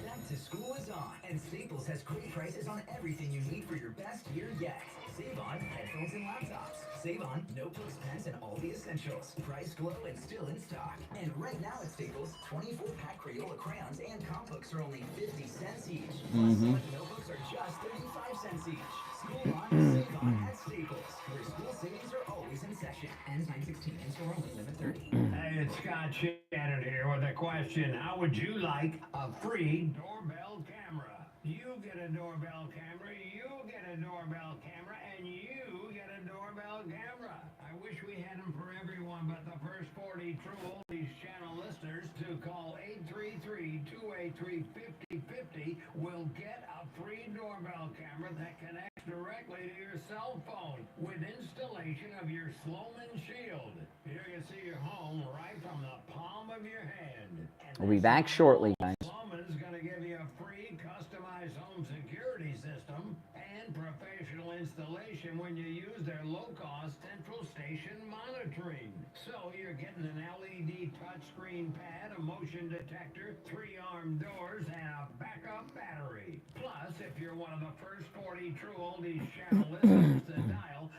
Back to school is on, and Staples has great prices on everything you need for your best year yet. Save on headphones and laptops. Save on notebooks, pens, and all the essentials. Price low and still in stock. And right now at Staples, 24-pack Crayola crayons and comp books are only 50 cents each. Plus, select notebooks are just 35 cents each. School on, save on at Staples, where school savings are always in session. Ends 9/16, in-store only, limit 30. Hey, it's Scott Shannon here with a question. How would you like a free doorbell camera? You get a doorbell camera, you get a doorbell camera, and you get a doorbell camera. I wish we had them for everyone, but the first 40 true oldies channel listeners to call 833-283-5050 will get a free doorbell camera that connects directly to your cell phone with installation of your Sloman Shield. Here you see your home right from the palm of your hand. We'll be back shortly, guys. Sloman's going to give you a free customized home security system and professional installation when you use their low-cost central station monitoring. So you're getting an LED touchscreen pad, a motion detector, 3-arm doors, and a backup battery. Plus, if you're one of the first 40 true oldies channel listeners to dial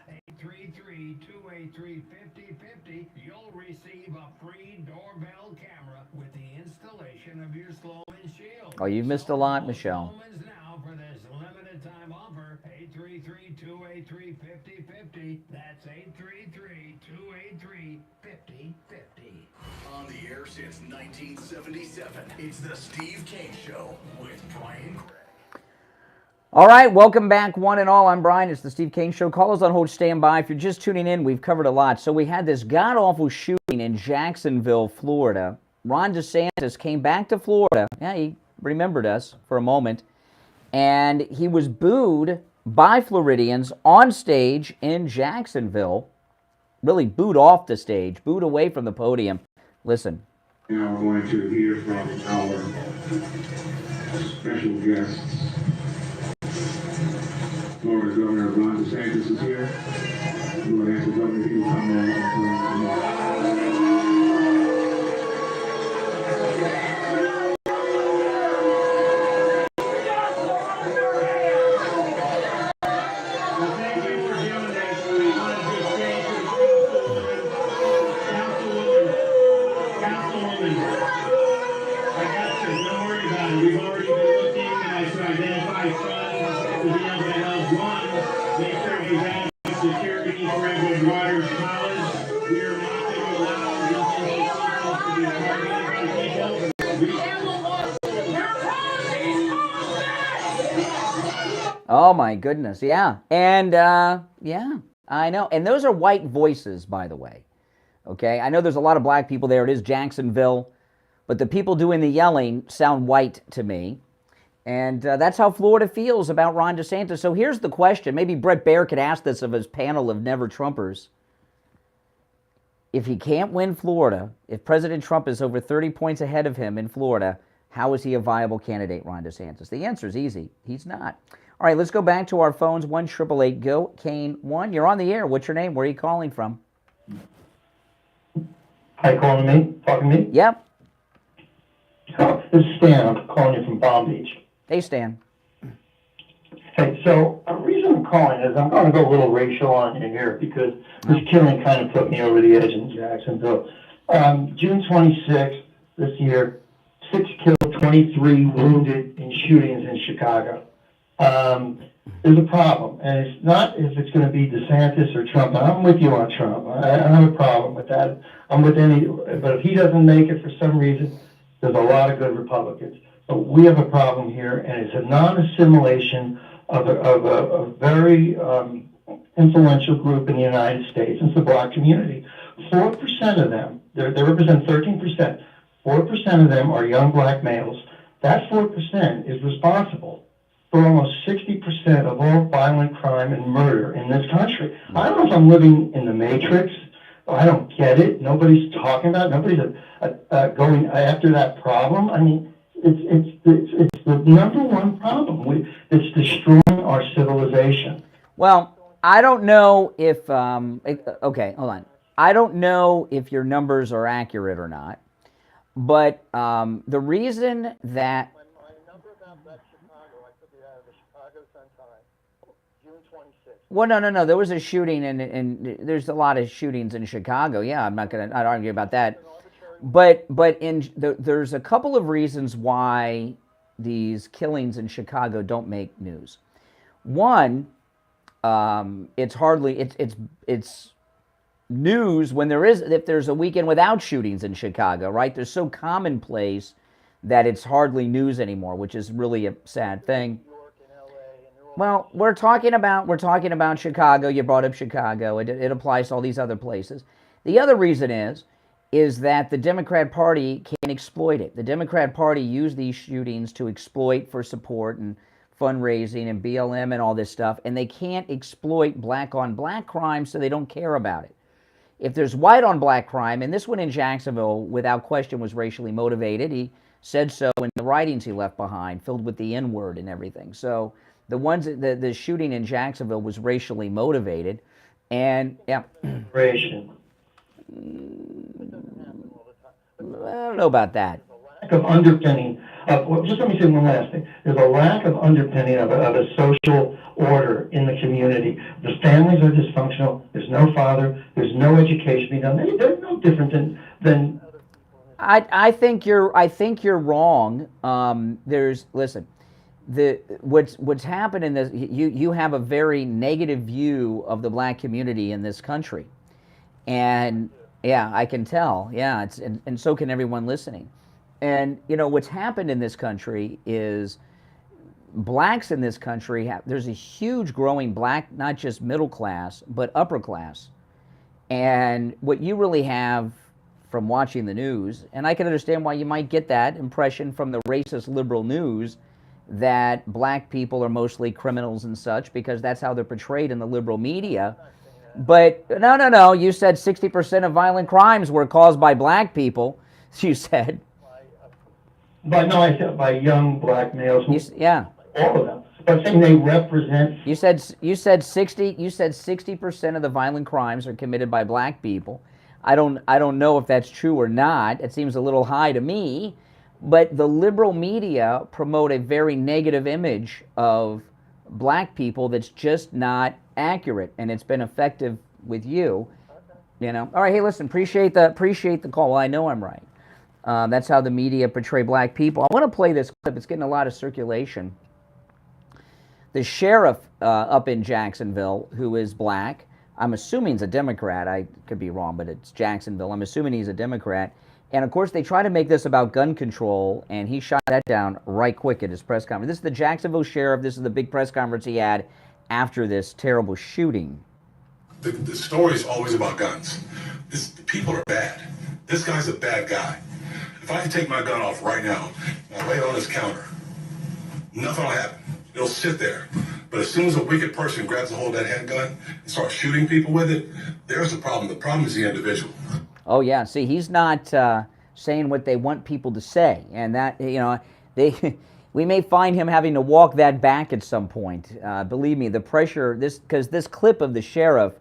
833-283-5050, you'll receive a free doorbell camera with the installation of your Sloman Shield. Oh, you've missed a lot, Michelle. Sloman's now for this limited time offer, 833-283-5050. That's 833-283-5050. on the air since 1977. It's the Steve King Show with Brian Craig. All right, welcome back, one and all. I'm Brian. It's the Steve King Show. Call us on hold, stand by. If you're just tuning in, we've covered a lot. So we had this god-awful shooting in Jacksonville, Florida. Ron DeSantis came back to Florida. Yeah, he remembered us for a moment. And he was booed by Floridians on stage in Jacksonville. Really booed off the stage, booed away from the podium. Listen. Now we're going to hear from our special guests. Florida Governor Ron DeSantis is here. We would ask the governor if he would come on and we've already been looking to identify funds to be able to help one, make sure we have security for Edward Waters College. We are not going to allow these institutions to be targeted by people. Oh my goodness, yeah. And yeah, I know. And those are white voices, by the way. Okay, I know there's a lot of black people there. It is Jacksonville. But the people doing the yelling sound white to me. And that's how Florida feels about Ron DeSantis. So here's the question. Maybe Brett Baer could ask this of his panel of never-Trumpers. If he can't win Florida, if President Trump is over 30 points ahead of him in Florida, how is he a viable candidate, Ron DeSantis? The answer is easy. He's not. All right, let's go back to our phones. 1-888-GO-CANE-1. You're on the air. What's your name? Where are you calling from? Hi, calling me? Talking to me? Yep. This is Stan. I'm calling you from Palm Beach. Hey, Stan. Hey, so the reason I'm calling is I'm going to go a little racial on you here because this killing kind of put me over the edge in Jacksonville. June 26th this year, 6 killed, 23 wounded in shootings in Chicago. There's a problem, and it's not if it's going to be DeSantis or Trump. I'm with you on Trump. I don't have a problem with that. I'm with any, but if he doesn't make it for some reason, there's a lot of good Republicans. But we have a problem here, and it's a non-assimilation of a very influential group in the United States. It's the black community. 4% of them, they represent 13%. 4% of them are young black males. That 4% is responsible for almost 60% of all violent crime and murder in this country. I don't know if I'm living in the Matrix. I don't get it. Nobody's talking about it. Nobody's going after that problem. I mean, it's the number one problem. It's destroying our civilization. Well, I don't know if, okay, hold on. I don't know if your numbers are accurate or not, but the reason that... Well, no. There was a shooting, and there's a lot of shootings in Chicago. Yeah, I'm not argue about that. But there's a couple of reasons why these killings in Chicago don't make news. One, it's news when if there's a weekend without shootings in Chicago, right? They're so commonplace that it's hardly news anymore, which is really a sad thing. Well, we're talking about Chicago. You brought up Chicago. It applies to all these other places. The other reason is that the Democrat Party can exploit it. The Democrat Party used these shootings to exploit for support and fundraising and BLM and all this stuff, and they can't exploit black-on-black crime, so they don't care about it. If there's white-on-black crime, and this one in Jacksonville, without question, was racially motivated. He said so in the writings he left behind, filled with the N-word and everything. So the shooting in Jacksonville was racially motivated, and yeah. Ration. I don't know about that. Lack of underpinning of, just let me say one last thing. There's a lack of underpinning of a social order in the community. The families are dysfunctional. There's no father. There's no education being done. They're no different than. I think you're wrong. Listen. What's happened in this, you have a very negative view of the black community in this country, and Yeah, I can tell. Yeah, and so can everyone listening. And you know what's happened in this country is blacks in this country there's a huge growing black, not just middle class, but upper class. And what you really have from watching the news, and I can understand why you might get that impression from the racist liberal news that black people are mostly criminals and such, because that's how they're portrayed in the liberal media. But no, you said 60% of violent crimes were caused by black people, you said. But no, I said by young black males. Yeah. All of them. I'm saying they represent. You said 60% of the violent crimes are committed by black people. I don't know if that's true or not. It seems a little high to me. But the liberal media promote a very negative image of black people that's just not accurate, and it's been effective with you. You know. All right. Hey, listen. Appreciate the call. Well, I know I'm right. That's how the media portray black people. I want to play this clip. It's getting a lot of circulation. The sheriff up in Jacksonville, who is black, I'm assuming he's a Democrat. I could be wrong, but it's Jacksonville. I'm assuming he's a Democrat. And, of course, they try to make this about gun control, and he shot that down right quick at his press conference. This is the Jacksonville sheriff. This is the big press conference he had after this terrible shooting. The story is always about guns. People are bad. This guy's a bad guy. If I can take my gun off right now, and lay it on his counter, nothing will happen. It'll sit there. But as soon as a wicked person grabs a hold of that handgun and starts shooting people with it, there's the problem. The problem is the individual. Oh, yeah. See, he's not saying what they want people to say. And that, you know, we may find him having to walk that back at some point. Believe me, the pressure, because this clip of the sheriff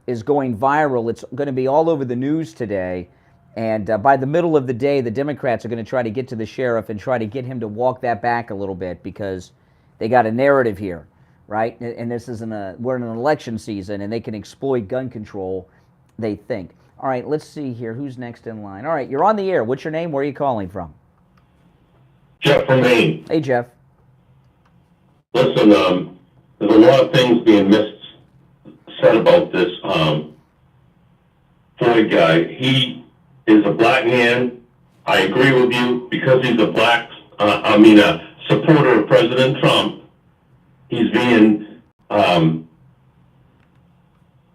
is going viral. It's going to be all over the news today. And by the middle of the day, the Democrats are going to try to get to the sheriff and try to get him to walk that back a little bit, because they got a narrative here, right? And this isn't we're in an election season, and they can exploit gun control, they think. All right, let's see here. Who's next in line? All right, you're on the air. What's your name? Where are you calling from? Jeff from Maine. Hey, Jeff. Listen, there's a lot of things being said about this Floyd guy. He is a black man. I agree with you, because he's a supporter of President Trump. He's being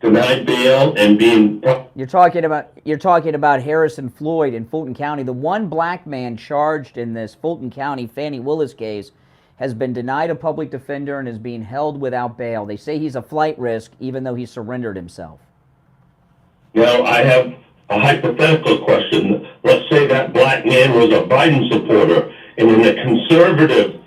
denied bail and being. You're talking about Harrison Floyd in Fulton County. The one black man charged in this Fulton County Fannie Willis case has been denied a public defender and is being held without bail. They say he's a flight risk, even though he surrendered himself. Now, I have a hypothetical question. Let's say that black man was a Biden supporter, and in the conservative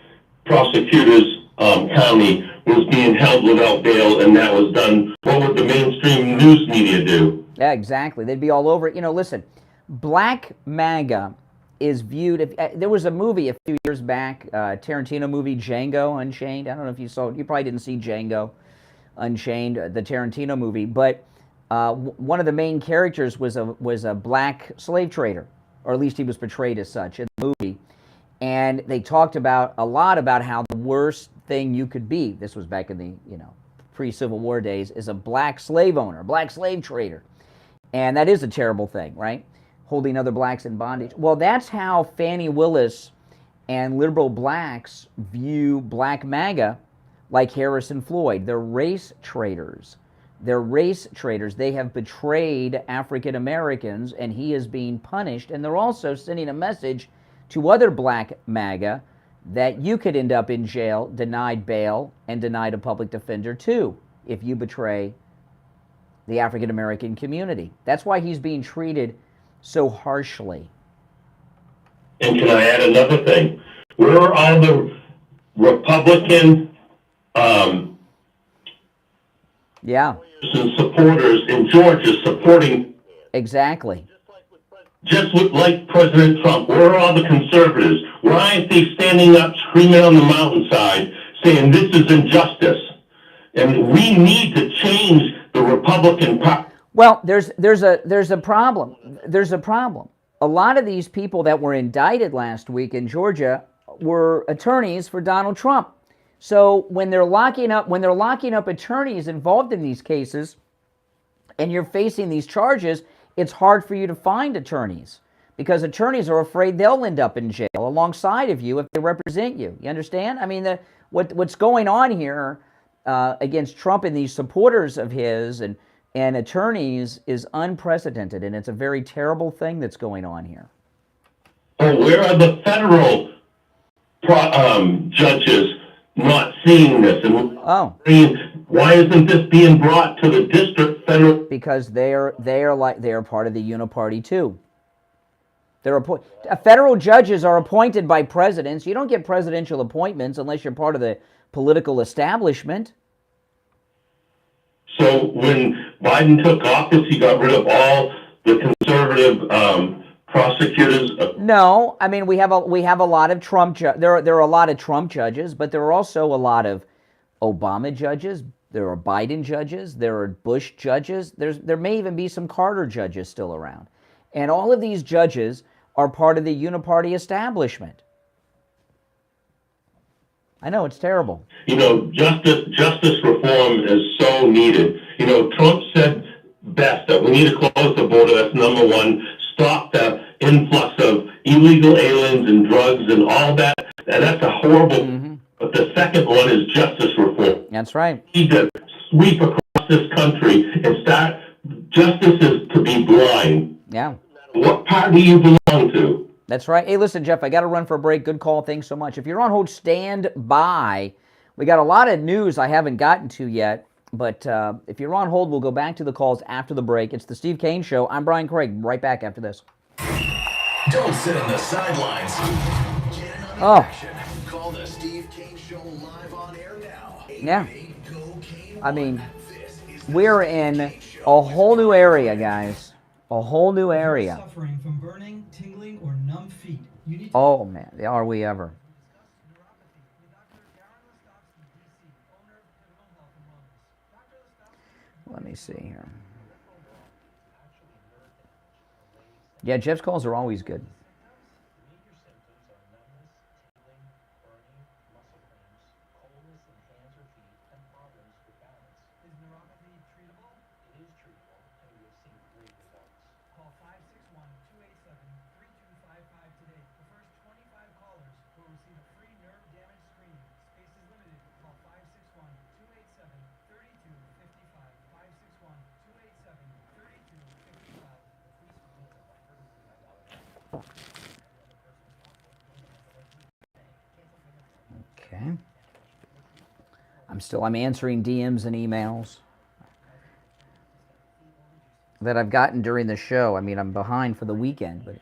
prosecutor's county was being held without bail, and that was done. What would the mainstream news media do? Yeah, exactly. They'd be all over it. You know, listen, Black MAGA is viewed. There was a movie a few years back, Tarantino movie, Django Unchained. I don't know if you saw it. You probably didn't see Django Unchained, the Tarantino movie, but one of the main characters was a black slave trader, or at least he was portrayed as such in the movie. And they talked a lot about how the worst thing you could be, this was back in the pre-Civil War days, is a black slave owner, a black slave trader. And that is a terrible thing, right? Holding other blacks in bondage. Well, that's how Fannie Willis and liberal blacks view Black MAGA, like Harrison Floyd. They're race traitors. They're race traitors. They have betrayed African Americans, and he is being punished. And they're also sending a message to other Black MAGA that you could end up in jail, denied bail, and denied a public defender too, if you betray the African American community. That's why he's being treated so harshly. And can I add another thing? Where are all the Republican and supporters in Georgia supporting? Exactly. Just like President Trump, where are all the conservatives? Why aren't they standing up, screaming on the mountainside, saying this is injustice? And we need to change the Republican Party. Well, there's a problem. There's a problem. A lot of these people that were indicted last week in Georgia were attorneys for Donald Trump. So when they're locking up attorneys involved in these cases, and you're facing these charges, it's hard for you to find attorneys because attorneys are afraid they'll end up in jail alongside of you if they represent you. You understand? I mean, what's going on here against Trump and these supporters of his and attorneys is unprecedented, and it's a very terrible thing that's going on here. Oh, where are the federal judges not seeing this? And why isn't this being brought to the district federal? Because they are part of the uniparty too. Federal judges are appointed by presidents. You don't get presidential appointments unless you're part of the political establishment. So when Biden took office, he got rid of all the conservative prosecutors. No, I mean we have a lot of Trump. There are a lot of Trump judges, but there are also a lot of Obama judges. There are Biden judges. There are Bush judges. There may even be some Carter judges still around, and all of these judges are part of the uniparty establishment. I know it's terrible. You know, justice reform is so needed. You know, Trump said best that we need to close the border. That's number one. Stop the influx of illegal aliens and drugs and all that. And that's a horrible. But the second one is justice reform. That's right. We need to sweep across this country and start. Justice is to be blind. Yeah. What party you belong to? That's right. Hey, listen, Jeff, I got to run for a break. Good call. Thanks so much. If you're on hold, stand by. We got a lot of news I haven't gotten to yet, but if you're on hold, we'll go back to the calls after the break. It's the Steve Kane Show. I'm Brian Craig. Right back after this. Don't sit on the sidelines. Get in on the action. Call the Steve Kane Show live on air now. Yeah. I mean, we're in a whole new area, guys. A whole new area. Suffering from burning, tingling, or numb feet. You need to Oh, man. Are we ever? Let me see here. Yeah, Jeff's calls are always good. Okay. I'm answering DMs and emails that I've gotten during the show. I mean, I'm behind for the weekend, but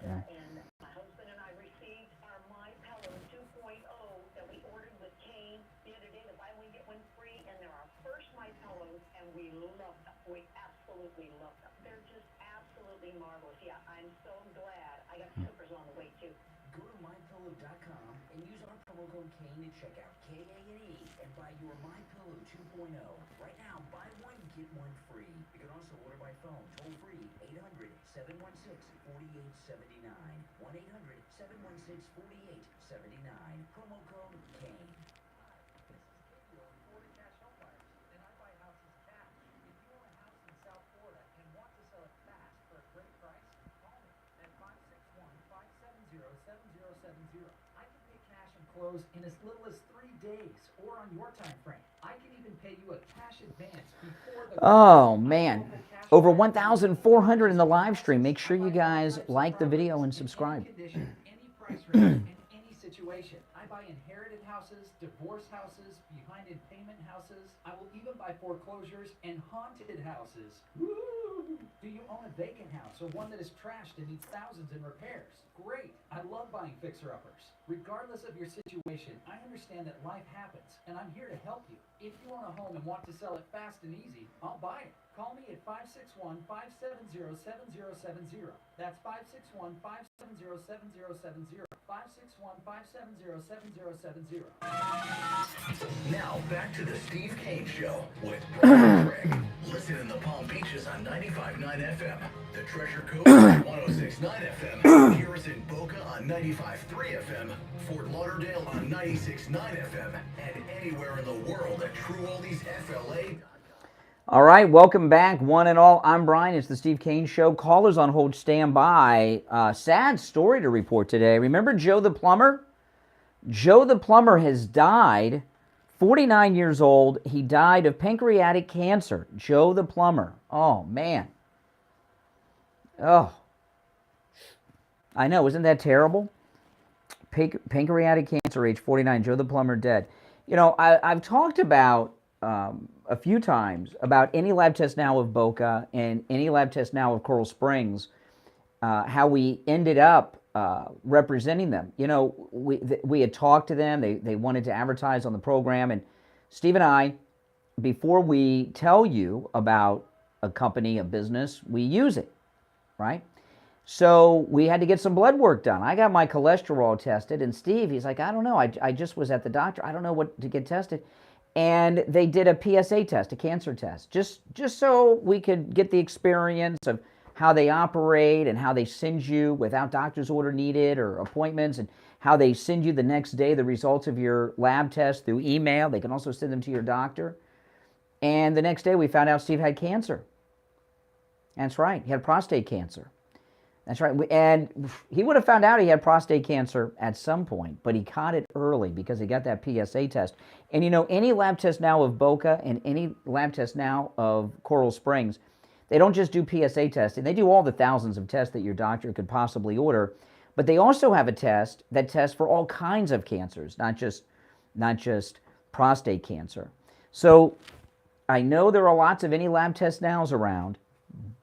in as little as 3 days or on your time frame. I can even pay you a cash advance before the oh man, over 1,400 in the live stream. Make sure you guys like the video and subscribe. Any price range in any situation. I buy inherited houses, divorce houses, behind in payment houses. I will even buy foreclosures and haunted houses. Woo! Do you own a vacant house or one that is trashed and needs thousands in repairs? Great. I love buying fixer-uppers. Regardless of your situation, I understand that life happens, and I'm here to help you. If you own a home and want to sell it fast and easy, I'll buy it. Call me at 561-570-7070. That's 561-570-7070. 561-570-7070. Now back to the Steve Kane Show with Brian Craig. Listen in the Palm Beaches on 95.9 FM, the Treasure Coast on 106.9 FM, hear us in Boca on 95.3 FM, Fort Lauderdale on 96.9 FM, and anywhere in the world at True Oldies FLA. All right, welcome back, one and all. I'm Brian. It's the Steve Kane Show. Callers on hold, stand by. Sad story to report today. Remember Joe the plumber? Joe the plumber has died, 49 years old. He died of pancreatic cancer. Joe the plumber. Oh, man. Oh. I know, isn't that terrible? Pancreatic cancer, age 49, Joe the plumber dead. You know, I've talked about a few times about any lab test now of Boca and any lab test now of Coral Springs, how we ended up representing them. You know, we had talked to them. They wanted to advertise on the program. And Steve and I, before we tell you about a company, a business, we use it, right? So we had to get some blood work done. I got my cholesterol tested, and Steve, he's like, I don't know. I just was at the doctor. I don't know what to get tested. And they did a PSA test, a cancer test, just so we could get the experience of how they operate and how they send you without doctor's order needed or appointments, and how they send you the next day the results of your lab test through email. They can also send them to your doctor. And the next day we found out Steve had cancer. That's right. He had prostate cancer. That's right. And he would have found out he had prostate cancer at some point, but he caught it early because he got that PSA test. And you know, any lab test now of Boca and any lab test now of Coral Springs, they don't just do PSA testing. They do all the thousands of tests that your doctor could possibly order, but they also have a test that tests for all kinds of cancers, not just prostate cancer. So I know there are lots of any lab test nows around,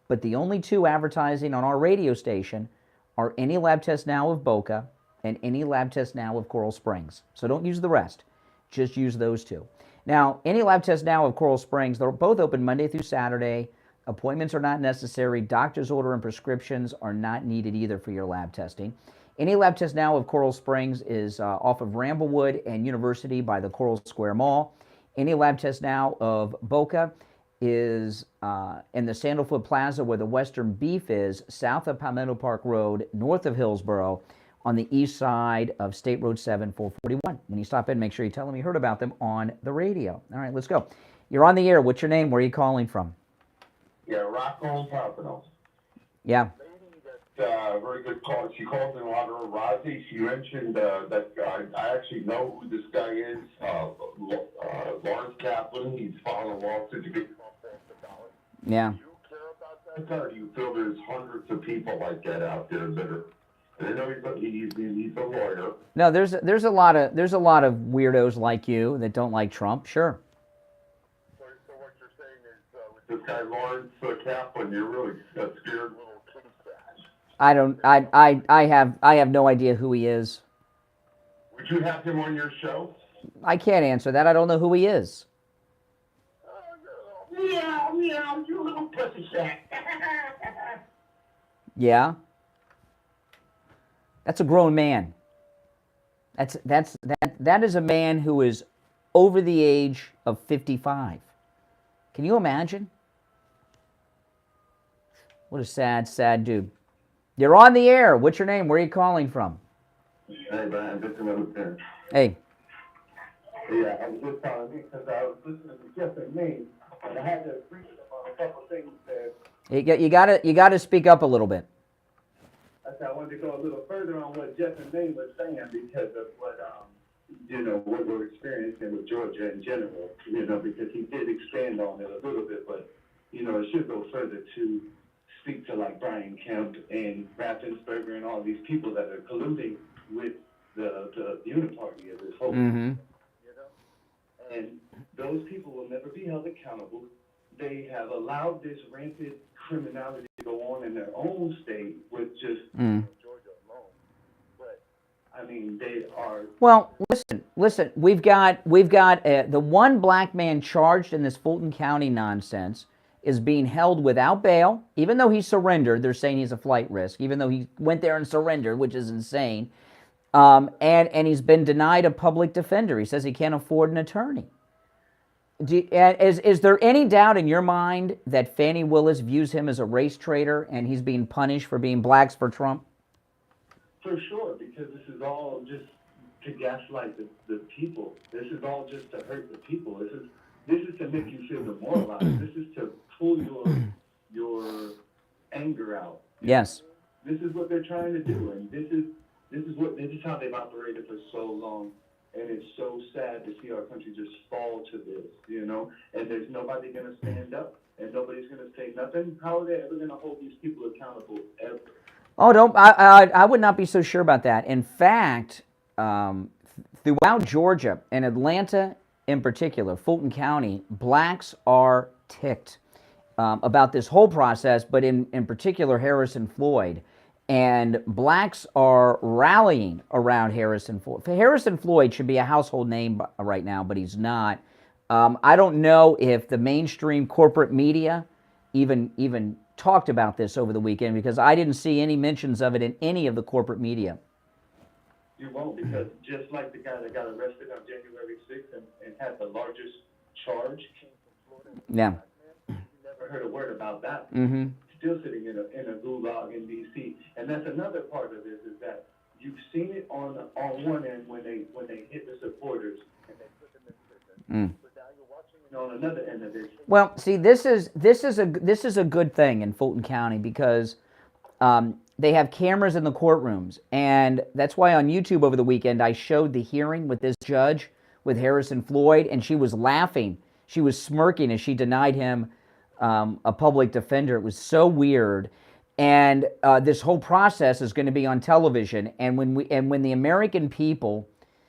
but the only two advertising on our radio station are any lab test now of Boca and any lab test now of Coral Springs. So don't use the rest. Just use those two. Now, any lab test now of Coral Springs, they're both open Monday through Saturday. Appointments are not necessary. Doctor's order and prescriptions are not needed either for your lab testing. Any lab test now of Coral Springs is off of Ramblewood and University by the Coral Square Mall. Any lab test now of Boca is in the Sandalfoot Plaza where the Western Beef is, south of Palmetto Park Road, north of Hillsborough, on the east side of State Road 7, 441. When you stop in, make sure you tell them you heard about them on the radio. All right, let's go. You're on the air. What's your name? Where are you calling from? Yeah, Rocco Pompano. Yeah. Very good call. She called in a lot of Razi. She mentioned that I actually know who this guy is, Lawrence Kaplan. He's filing a lawsuit to get off the ballot. Yeah. Do you care about that, or do you feel there's hundreds of people like that out there that are? And I know he's a lawyer. No, there's a lot of weirdos like you that don't like Trump. Sure. So what you're saying is with this guy Lawrence Kaplan, you're really a scared little kid. I have no idea who he is. Would you have him on your show? I can't answer that. I don't know who he is. Yeah, you little pussy sack. Yeah. That's a grown man. That is a man who is over the age of 55. Can you imagine? What a sad dude. You're on the air. What's your name? Where are you calling from? Hey, Brian, just another thing. Hey. Yeah, I was just calling you because I was listening to Jeff and me, and I had to agree with him on a couple things that... You gotta speak up a little bit. I wanted to go a little further on what Jeff and May was saying because of what we're experiencing with Georgia in general, because he did expand on it a little bit, but, it should go further to speak to like Brian Kemp and Raffensperger and all these people that are colluding with the uniparty of this whole Mm-hmm. And those people will never be held accountable. They have allowed this rampant criminality to go on in their own state with just Georgia alone. But I mean, they are. Well, listen. We've got the one black man charged in this Fulton County nonsense is being held without bail, even though he surrendered. They're saying he's a flight risk, even though he went there and surrendered, which is insane. And he's been denied a public defender. He says he can't afford an attorney. Is there any doubt in your mind that Fani Willis views him as a race traitor and he's being punished for being blacks for Trump? For sure, because this is all just to gaslight the people. This is all just to hurt the people. This is to make you feel demoralized. This is to pull your anger out. Yes. This is what they're trying to do, and this is how they've operated for so long. And it's so sad to see our country just fall to this, you know. And there's nobody going to stand up, and nobody's going to say nothing. How are they ever going to hold these people accountable ever? Oh, don't. I would not be so sure about that. In fact, throughout Georgia and Atlanta in particular, Fulton County, blacks are ticked about this whole process, but in particular Harrison Floyd. And blacks are rallying around Harrison Floyd. Harrison Floyd should be a household name right now, but he's not. I don't know if the mainstream corporate media even talked about this over the weekend, because I didn't see any mentions of it in any of the corporate media. You won't, because just like the guy that got arrested on January 6th and had the largest charge came from Florida. Yeah. You never heard a word about that. Mm-hmm. Still sitting in a gulag in D.C. And that's another part of this, is that you've seen it on one end when they hit the supporters and they put them in prison. But now you're watching it on another end of this. Well, see, this is a good thing in Fulton County, because they have cameras in the courtrooms, and that's why on YouTube over the weekend I showed the hearing with this judge with Harrison Floyd, and she was laughing, she was smirking as she denied him a public defender. It was so weird. And this whole process is going to be on television. And when the American people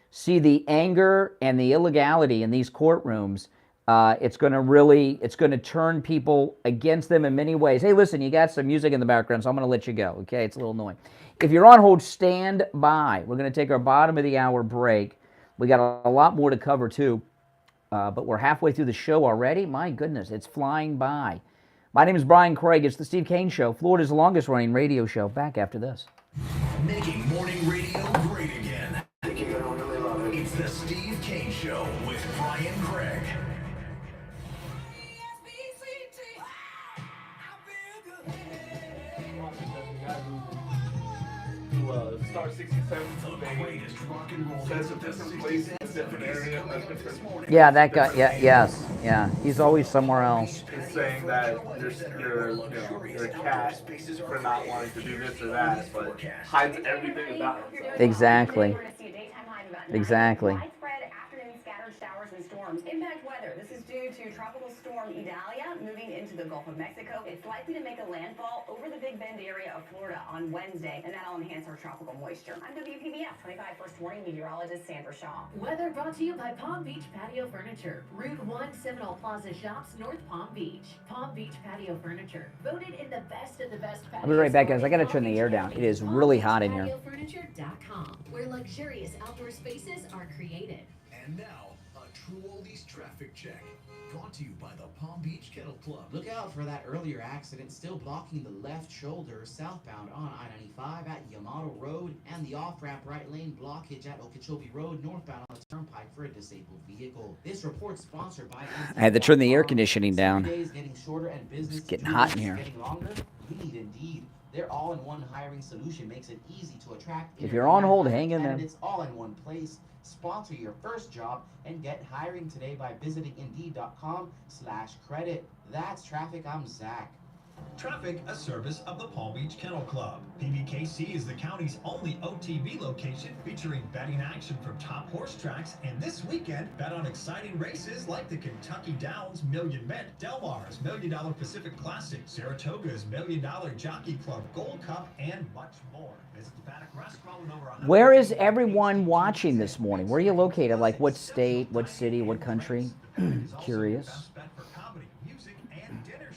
see the anger and the illegality in these courtrooms, it's going to turn people against them in many ways. Hey, listen, you got some music in the background, so I'm going to let you go. Okay, it's a little annoying. If you're on hold, stand by. We're going to take our bottom of the hour break. We got a lot more to cover too. But we're halfway through the show already. My goodness, it's flying by. My name is Brian Craig. It's the Steve Kane Show, Florida's longest running radio show. Back after this. Making morning radio great again. It's the Steve Kane Show with Brian Craig. Star 67, they says a different place, a different area, a different... Yeah, that guy, yeah. He's always somewhere else. It's saying that you're a cat for not wanting to do this or that, but hides everything about himself. Exactly. Exactly. Showers and storms impact weather. This is due to Tropical Storm Idalia moving into the Gulf of Mexico. It's likely to make a landfall over the Big Bend area of Florida on Wednesday, and that'll enhance our tropical moisture. I'm WPBF 25 First Warning meteorologist Sandra Shaw. Weather brought to you by Palm Beach Patio Furniture. Route 1 Seminole Plaza Shops, North Palm Beach. Palm Beach Patio Furniture. Voted in the best of the best patio. I'll be right back, guys. I got to turn the air down. It is really hot in here. PalmBeachPatioFurniture.com, where luxurious outdoor spaces are created. And now, a True Oldies traffic check. Brought to you by the Palm Beach Kennel Club. Look out for that earlier accident still blocking the left shoulder southbound on I-95 at Yamato Road, and the off-ramp right lane blockage at Okeechobee Road northbound on the turnpike for a disabled vehicle. This report sponsored by... I had to turn the air conditioning down. Getting shorter and business It's getting hot in here. getting longer? Lead Indeed. Their all-in-one hiring solution makes it easy to attract... If you're on hold, hang in there. It's all in one place. Sponsor your first job and get hiring today by visiting Indeed.com/credit. That's traffic. I'm Zach. Traffic, a service of the Palm Beach Kennel Club. PBKC is the county's only OTB location featuring betting action from top horse tracks, and this weekend, bet on exciting races like the Kentucky Downs Million Mint, Del Mar's $1 Million Pacific Classic, Saratoga's $1 Million Jockey Club Gold Cup, and much more. Visit the Paddock Restaurant with over 100. Where is everyone watching this morning? Where are you located? Like what state, what city, what country? Curious.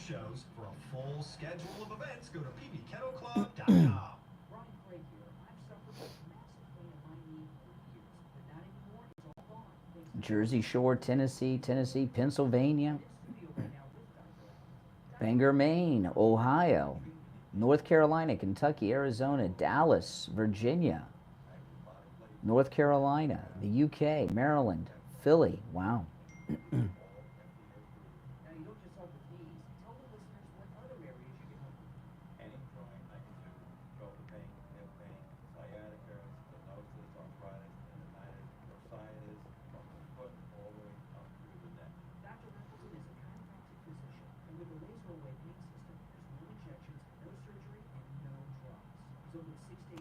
Shows for a full schedule of events, go to pbkennelclub.com. Jersey Shore, Tennessee, Pennsylvania, Bangor, Maine, Ohio, North Carolina, Kentucky, Arizona, Dallas, Virginia, North Carolina, the UK, Maryland, Philly. Wow.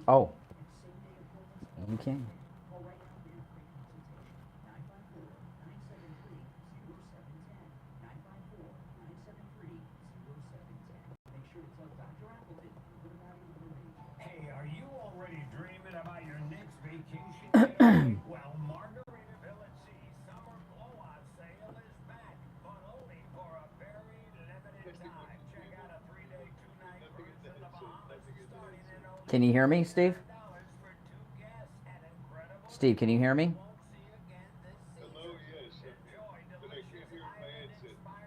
Oh. You can. Hey, are you already dreaming about your next vacation? Well, Margaritaville at Sea summer blowout sale is back, but only for a very limited time. Check out a 3-day, 2-night cruise in the Bahamas starting in only Can you hear me, Steve? for 2 guests at incredible. Steve, can you hear me?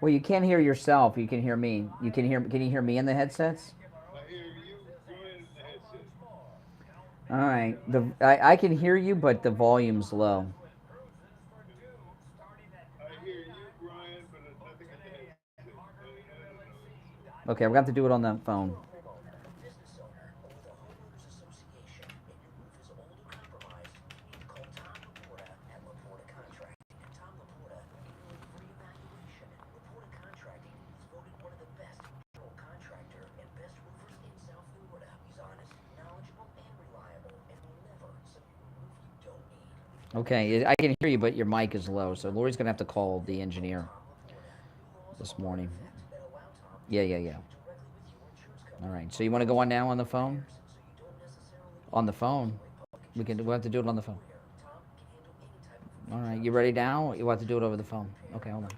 Well, you can't hear yourself. You can hear me. Can you hear me in the headsets? All right. I can hear you, but the volume's low. Okay, we're going to have to do it on the phone. Okay, I can hear you, but your mic is low, so Lori's going to have to call the engineer this morning. Yeah. All right, so you want to go on now on the phone? On the phone? We'll have to do it on the phone. All right, you ready now? You want to do it over the phone? Okay, hold on.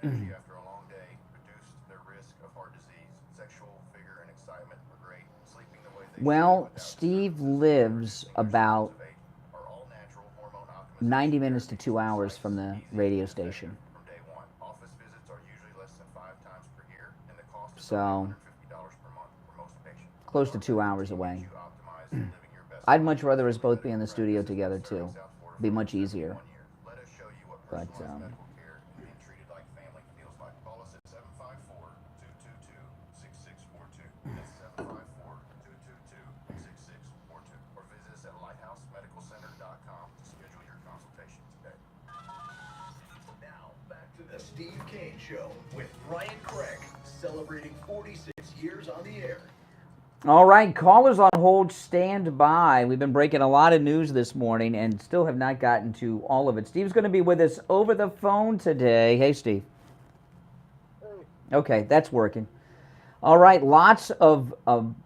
After a long day, reduced their risk of heart disease, sexual vigor and excitement were great, sleeping the way they Well, Steve lives about 90 minutes to 2 hours from the radio station. from day one. Office visits are usually less than 5 times per year, and the cost is So, $150 per month for most patients. close to 2 hours away. I'd much rather us both be in the studio together, too. Be much easier. But, Call us at 754-222-6642. That's 754-222-6642. Or visit us at lighthousemedicalcenter.com to schedule your consultation today. Now, back to the Steve Kane Show with Brian Craig, celebrating 46 years on the air. all right, callers on hold, stand by. We've been breaking a lot of news this morning and still have not gotten to all of it. Steve's going to be with us over the phone today. Hey, Steve. Okay, that's working. All right, lots of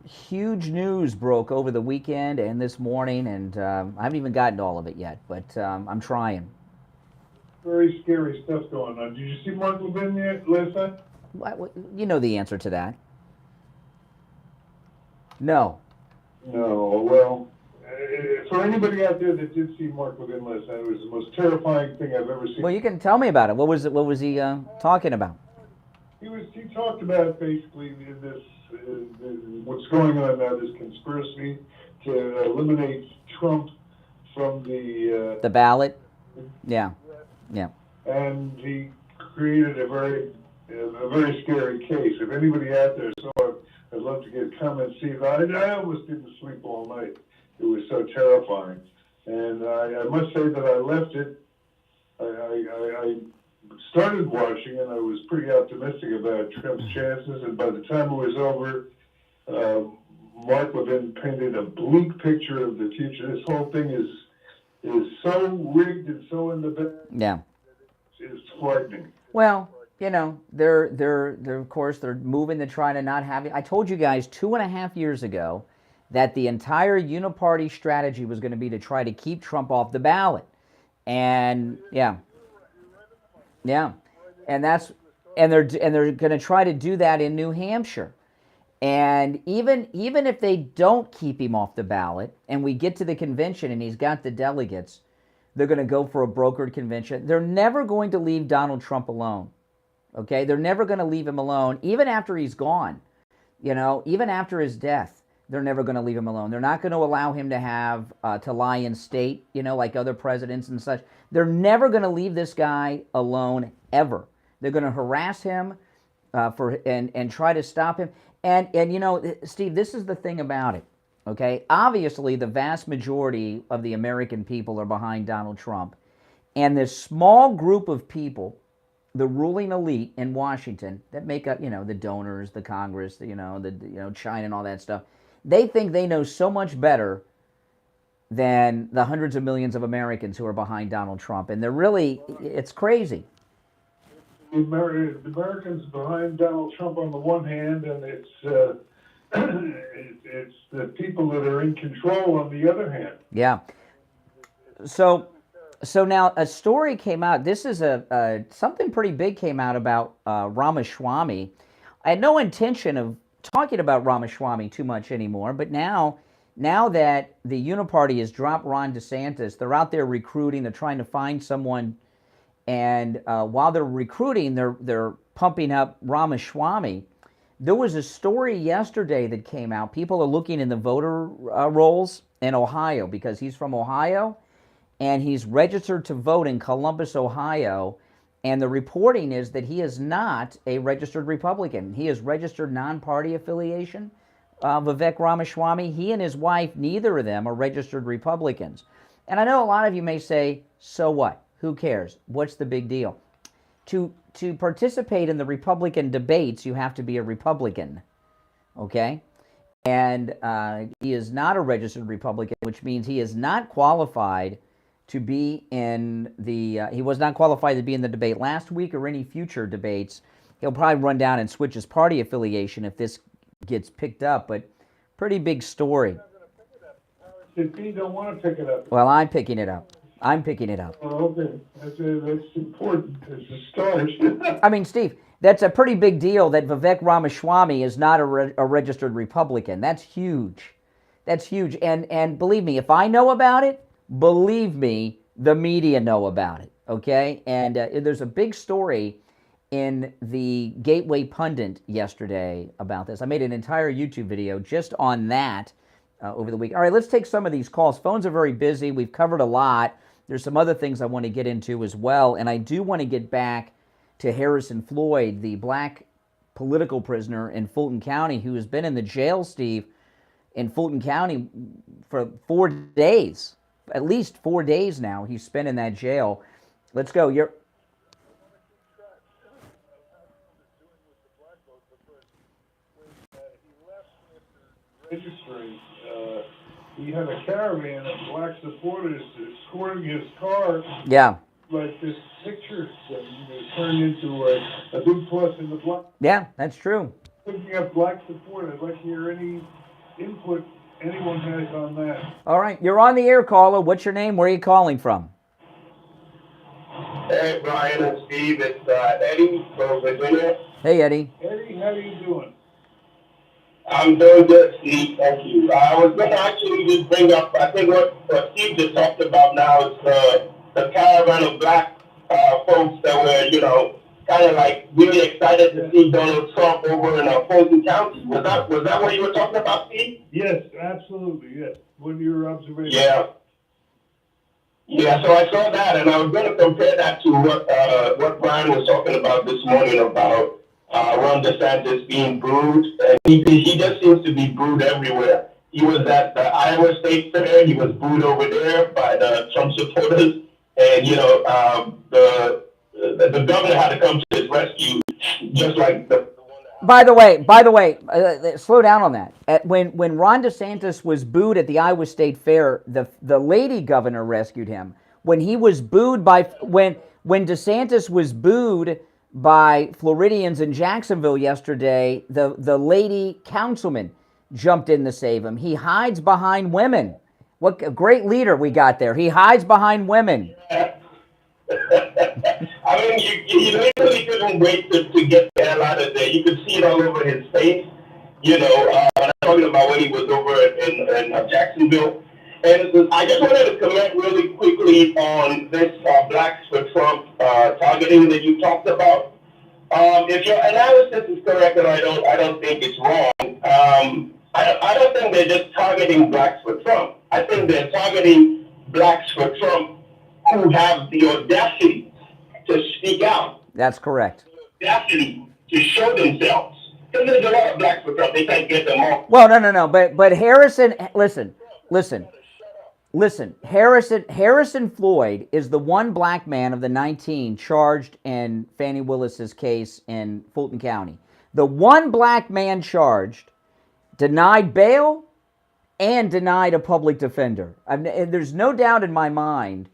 huge news broke over the weekend and this morning, and I haven't even gotten to all of it yet, but I'm trying. Very scary stuff going on. Did you see Mark Levin yet last night? You know the answer to that. No. No, well, for anybody out there that did see Mark Levin last night, it was the most terrifying thing I've ever seen. Well, you can tell me about it. What was he talking about? He talked about basically this what's going on now, this conspiracy to eliminate Trump from the ballot. Yeah. And he created a very scary case. If anybody out there saw it, I'd love to get comments. See, I almost didn't sleep all night. It was so terrifying, and I must say that I left it. I started watching, and I was pretty optimistic about Trump's chances. And by the time it was over, Mark Levin painted a bleak picture of the future. This whole thing is so rigged and so in the back. Yeah. It's frightening. Well, you know, they're of course they're moving to try to not have it. I told you guys 2.5 years ago that the entire uniparty strategy was going to be to try to keep Trump off the ballot, and yeah. they're going to try to do that in New Hampshire. And even if they don't keep him off the ballot and we get to the convention and he's got the delegates, they're going to go for a brokered convention. They're never going to leave Donald Trump alone. Okay? They're never going to leave him alone, even after he's gone. You know, even after his death, they're never going to leave him alone. They're not going to allow him to have to lie in state, you know, like other presidents and such. They're never going to leave this guy alone ever. They're going to harass him and try to stop him. And you know, Steve, this is the thing about it, okay? Obviously, the vast majority of the American people are behind Donald Trump. And this small group of people, the ruling elite in Washington that make up, you know, the donors, the Congress, China and all that stuff, they think they know so much better than the hundreds of millions of Americans who are behind Donald Trump. And they're really, it's crazy. The Americans behind Donald Trump on the one hand, and it's the people that are in control on the other hand. Yeah. So now a story came out. This is something pretty big came out about Ramaswamy. I had no intention of talking about Ramaswamy too much anymore, but now that the Uniparty has dropped Ron DeSantis, they're out there recruiting. They're trying to find someone. And while they're recruiting, they're pumping up Ramaswamy. There was a story yesterday that came out. People are looking in the voter rolls in Ohio because he's from Ohio, and he's registered to vote in Columbus, Ohio. And the reporting is that he is not a registered Republican. He is registered non-party affiliation, Vivek Ramaswamy. He and his wife, neither of them are registered Republicans. And I know a lot of you may say, so what? Who cares? What's the big deal? To participate in the Republican debates, you have to be a Republican, okay? And he is not a registered Republican, which means he is not qualified to be in the, he was not qualified to be in the debate last week or any future debates. He'll probably run down and switch his party affiliation if this gets picked up, but pretty big story. If he don't want to pick it up. Well, I'm picking it up. I'm picking it up. Oh, okay. That's important as a start. I mean, Steve, that's a pretty big deal that Vivek Ramaswamy is not a registered Republican. That's huge. That's huge. And believe me, if I know about it, believe me, the media know about it, okay? And there's a big story in the Gateway Pundit yesterday about this. I made an entire YouTube video just on that over the week. All right, let's take some of these calls. Phones are very busy. We've covered a lot. There's some other things I want to get into as well, and I do want to get back to Harrison Floyd, the black political prisoner in Fulton County who has been in the jail, Steve, in Fulton County for 4 days. At least 4 days now he's spent in that jail. Let's go. Registering, he had a caravan of black supporters escorting his car. Yeah. Like this picture turned into a big plus in the black. Yeah, that's true. Picking up black support, I'd like to hear any input anyone has on that. All right, you're on the air, caller. What's your name? Where are you calling from? Hey, Brian and Steve. It's Eddie from Virginia. Hey, Eddie. Eddie, how are you doing? I'm doing good, Steve. Thank you. I was going to actually just bring up, I think what Steve just talked about now is the caravan of black folks that were, kind of like really excited to see Donald Trump over in Fulton County. Was that what you were talking about, Steve? Yes, absolutely, yes. What are your observations? Yeah, so I saw that, and I was going to compare that to what Brian was talking about this morning about Ron DeSantis being booed. And he just seems to be booed everywhere. He was at the Iowa State Fair. He was booed over there by the Trump supporters. And, the governor had to come to his rescue, just like the By the way, slow down on that. When Ron DeSantis was booed at the Iowa State Fair, the lady governor rescued him. When he was booed when DeSantis was booed by Floridians in Jacksonville yesterday, the lady councilman jumped in to save him. He hides behind women. What a great leader we got there. He hides behind women. I I mean, you literally couldn't wait to get the hell out of there. You could see it all over his face. I'm talking about when he was over in Jacksonville. And I just wanted to comment really quickly on this Blacks for Trump targeting that you talked about. If your analysis is correct, and I don't think it's wrong, I don't think they're just targeting Blacks for Trump. I think they're targeting Blacks for Trump who have the audacity to speak out. That's correct. The audacity to show themselves. Because there's a lot of Blacks for Trump. They can't get them off. Well, no. But Harrison, listen. Harrison Floyd is the one black man of the 19 charged in Fannie Willis's case in Fulton County. The one black man charged denied bail and denied a public defender. There's no doubt in my mind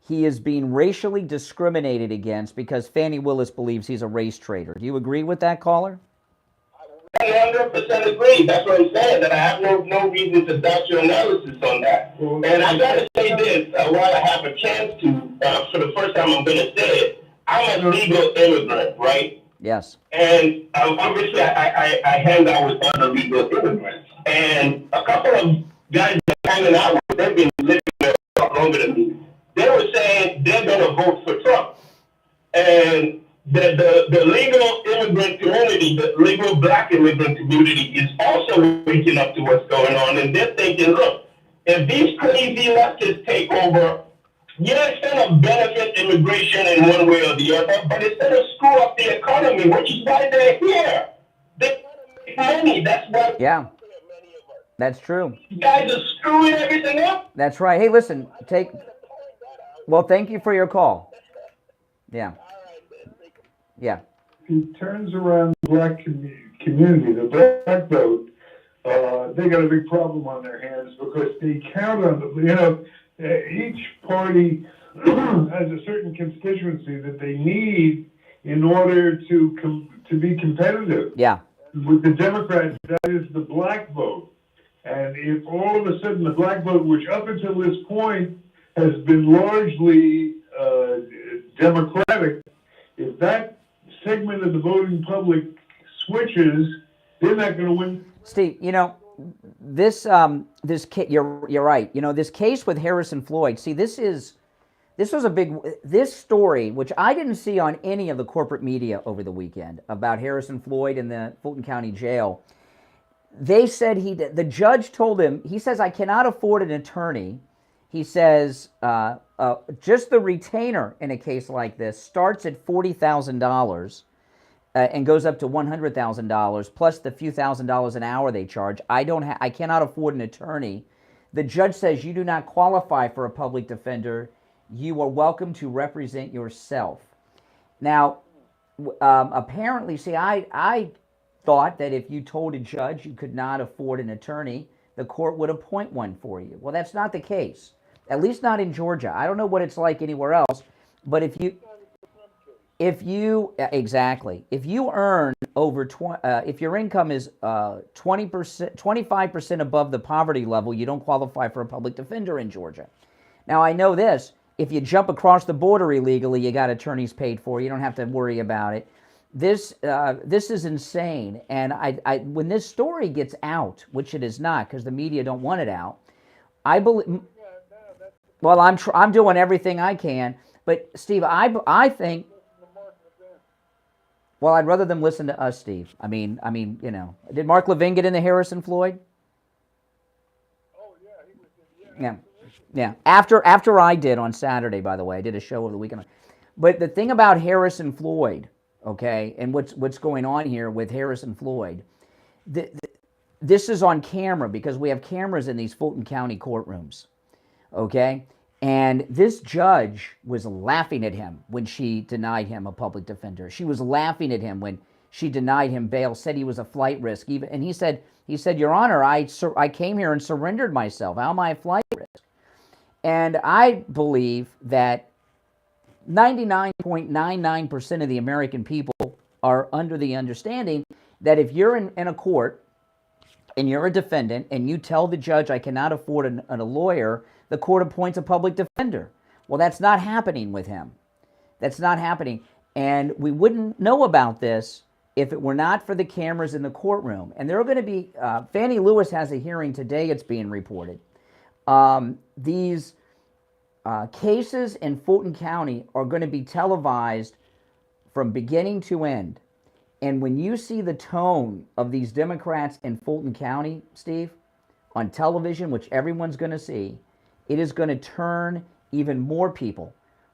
he is being racially discriminated against because Fannie Willis believes he's a race traitor. Do you agree with that, caller? I 100% agree. That's what I'm saying, that I have no reason to doubt your analysis on that. And I got to say this, while I have a chance to, for the first time I'm going to say it, I'm a legal immigrant, right? Yes. And obviously I hang out with other legal immigrants. And a couple of guys that I'm hanging out with, they've been living there a lot longer than me. They were saying they're going to vote for Trump. And the legal immigrant community, the legal black immigrant community is also waking up to what's going on. And they're thinking, look, if these crazy leftists take over, yeah, it's going to benefit immigration in one way or the other, but it's going to screw up the economy, which is why they're here. They want to make money. That's why. Yeah. That's true. You guys are screwing everything up. That's right. Hey, listen, well, thank you for your call. Yeah. Yeah. It turns around the black community, the black vote. They got a big problem on their hands because they count on them. Each party has a certain constituency that they need in order to be competitive. Yeah. With the Democrats, that is the black vote. And if all of a sudden the black vote, which up until this point has been largely Democratic, if that segment of the voting public switches, they're not going to win. Steve, this you're right. This case with Harrison Floyd. See, this was a big story, which I didn't see on any of the corporate media over the weekend about Harrison Floyd in the Fulton County jail. They said the judge told him, he says, I cannot afford an attorney. He says, just the retainer in a case like this starts at $40,000 and goes up to $100,000 plus the few $1,000s an hour they charge. I cannot afford an attorney. The judge says you do not qualify for a public defender. You are welcome to represent yourself. Now, apparently, see, I thought that if you told a judge you could not afford an attorney, the court would appoint one for you. Well, that's not the case. At least not in Georgia. I don't know what it's like anywhere else, but if you earn over if your income is 25% above the poverty level, you don't qualify for a public defender in Georgia. Now, I know this. If you jump across the border illegally, you got attorneys paid for. You don't have to worry about it. This is insane. And when this story gets out, which it is not, because the media don't want it out, I believe. Well, I'm doing everything I can, but Steve, I think. Well, I'd rather them listen to us, Steve. I mean, did Mark Levin get into Harrison Floyd? Oh yeah, yeah. After I did on Saturday, by the way, I did a show over the weekend. But the thing about Harrison Floyd, okay, and what's going on here with Harrison Floyd, this is on camera because we have cameras in these Fulton County courtrooms. Okay? And this judge was laughing at him when she denied him a public defender. She was laughing at him when she denied him bail, said he was a flight risk. And he said, Your Honor, I came here and surrendered myself. How am I a flight risk? And I believe that 99.99% of the American people are under the understanding that if you're in a court and you're a defendant and you tell the judge I cannot afford a lawyer, the court appoints a public defender. Well, that's not happening with him. That's not happening. And we wouldn't know about this if it were not for the cameras in the courtroom. And there are going to be, Fannie Lewis has a hearing today, it's being reported. These cases in Fulton County are going to be televised from beginning to end. And when you see the tone of these Democrats in Fulton County, Steve, on television, which everyone's going to see, it is going to turn even more people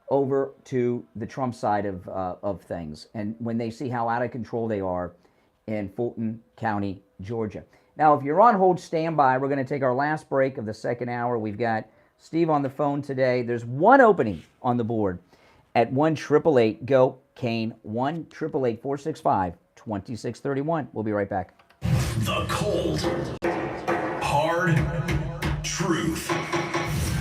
over to the Trump side of things. And when they see how out of control they are in Fulton County, Georgia. Now, if you're on hold, stand by. We're going to take our last break of the second hour. We've got Steve on the phone today. There's one opening on the board at 1-888-GO-CANE, 1-888-465-2631. We'll be right back. The cold, hard truth.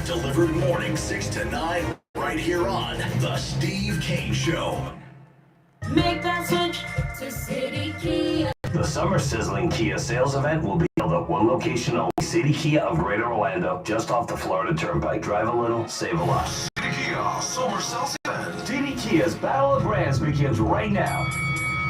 Delivered morning 6 to 9 right here on The Steve Kane Show. Make that switch to City Kia. The summer sizzling Kia sales event will be held at one location only, City Kia of Greater Orlando, just off the Florida Turnpike. Drive a little, save a lot. City Kia Summer Sales Event. City Kia's Battle of Brands begins right now.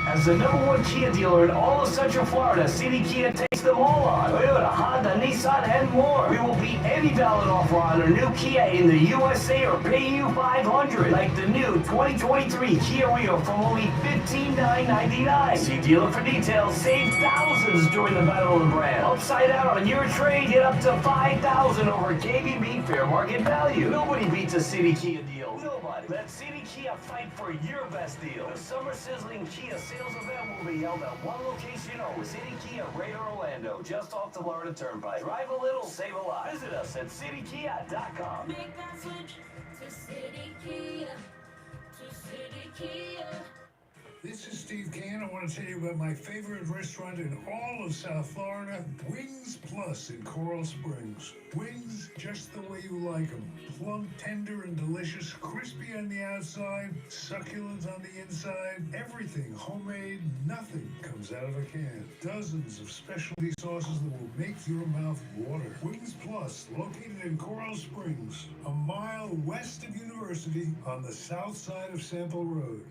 As the #1 Kia dealer in all of Central Florida, City Kia takes them all on. Toyota, Honda, Nissan, and more. We will beat any ballot offer on a new Kia in the USA or pay you $500. Like the new 2023 Kia Rio from only $15,999. See dealer for details. Save thousands during the Battle of the Brand. Upside out on your trade, get up to $5,000 over KBB fair market value. Nobody beats a City Kia deal. Nobody. Let City Kia fight for your best deal. The summer sizzling Kia sales event will be held at one location only, City Kia Greater Orlando, just off the Florida Turnpike. Drive a little, save a lot. Visit us at citykia.com. Make that switch to City Kia. To City Kia. This is Steve Kane. I want to tell you about my favorite restaurant in all of South Florida, Wings Plus in Coral Springs. Wings just the way you like them. Plump, tender, and delicious, crispy on the outside, succulent on the inside. Everything homemade, nothing comes out of a can. Dozens of specialty sauces that will make your mouth water. Wings Plus, located in Coral Springs, a mile west of University on the south side of Sample Road.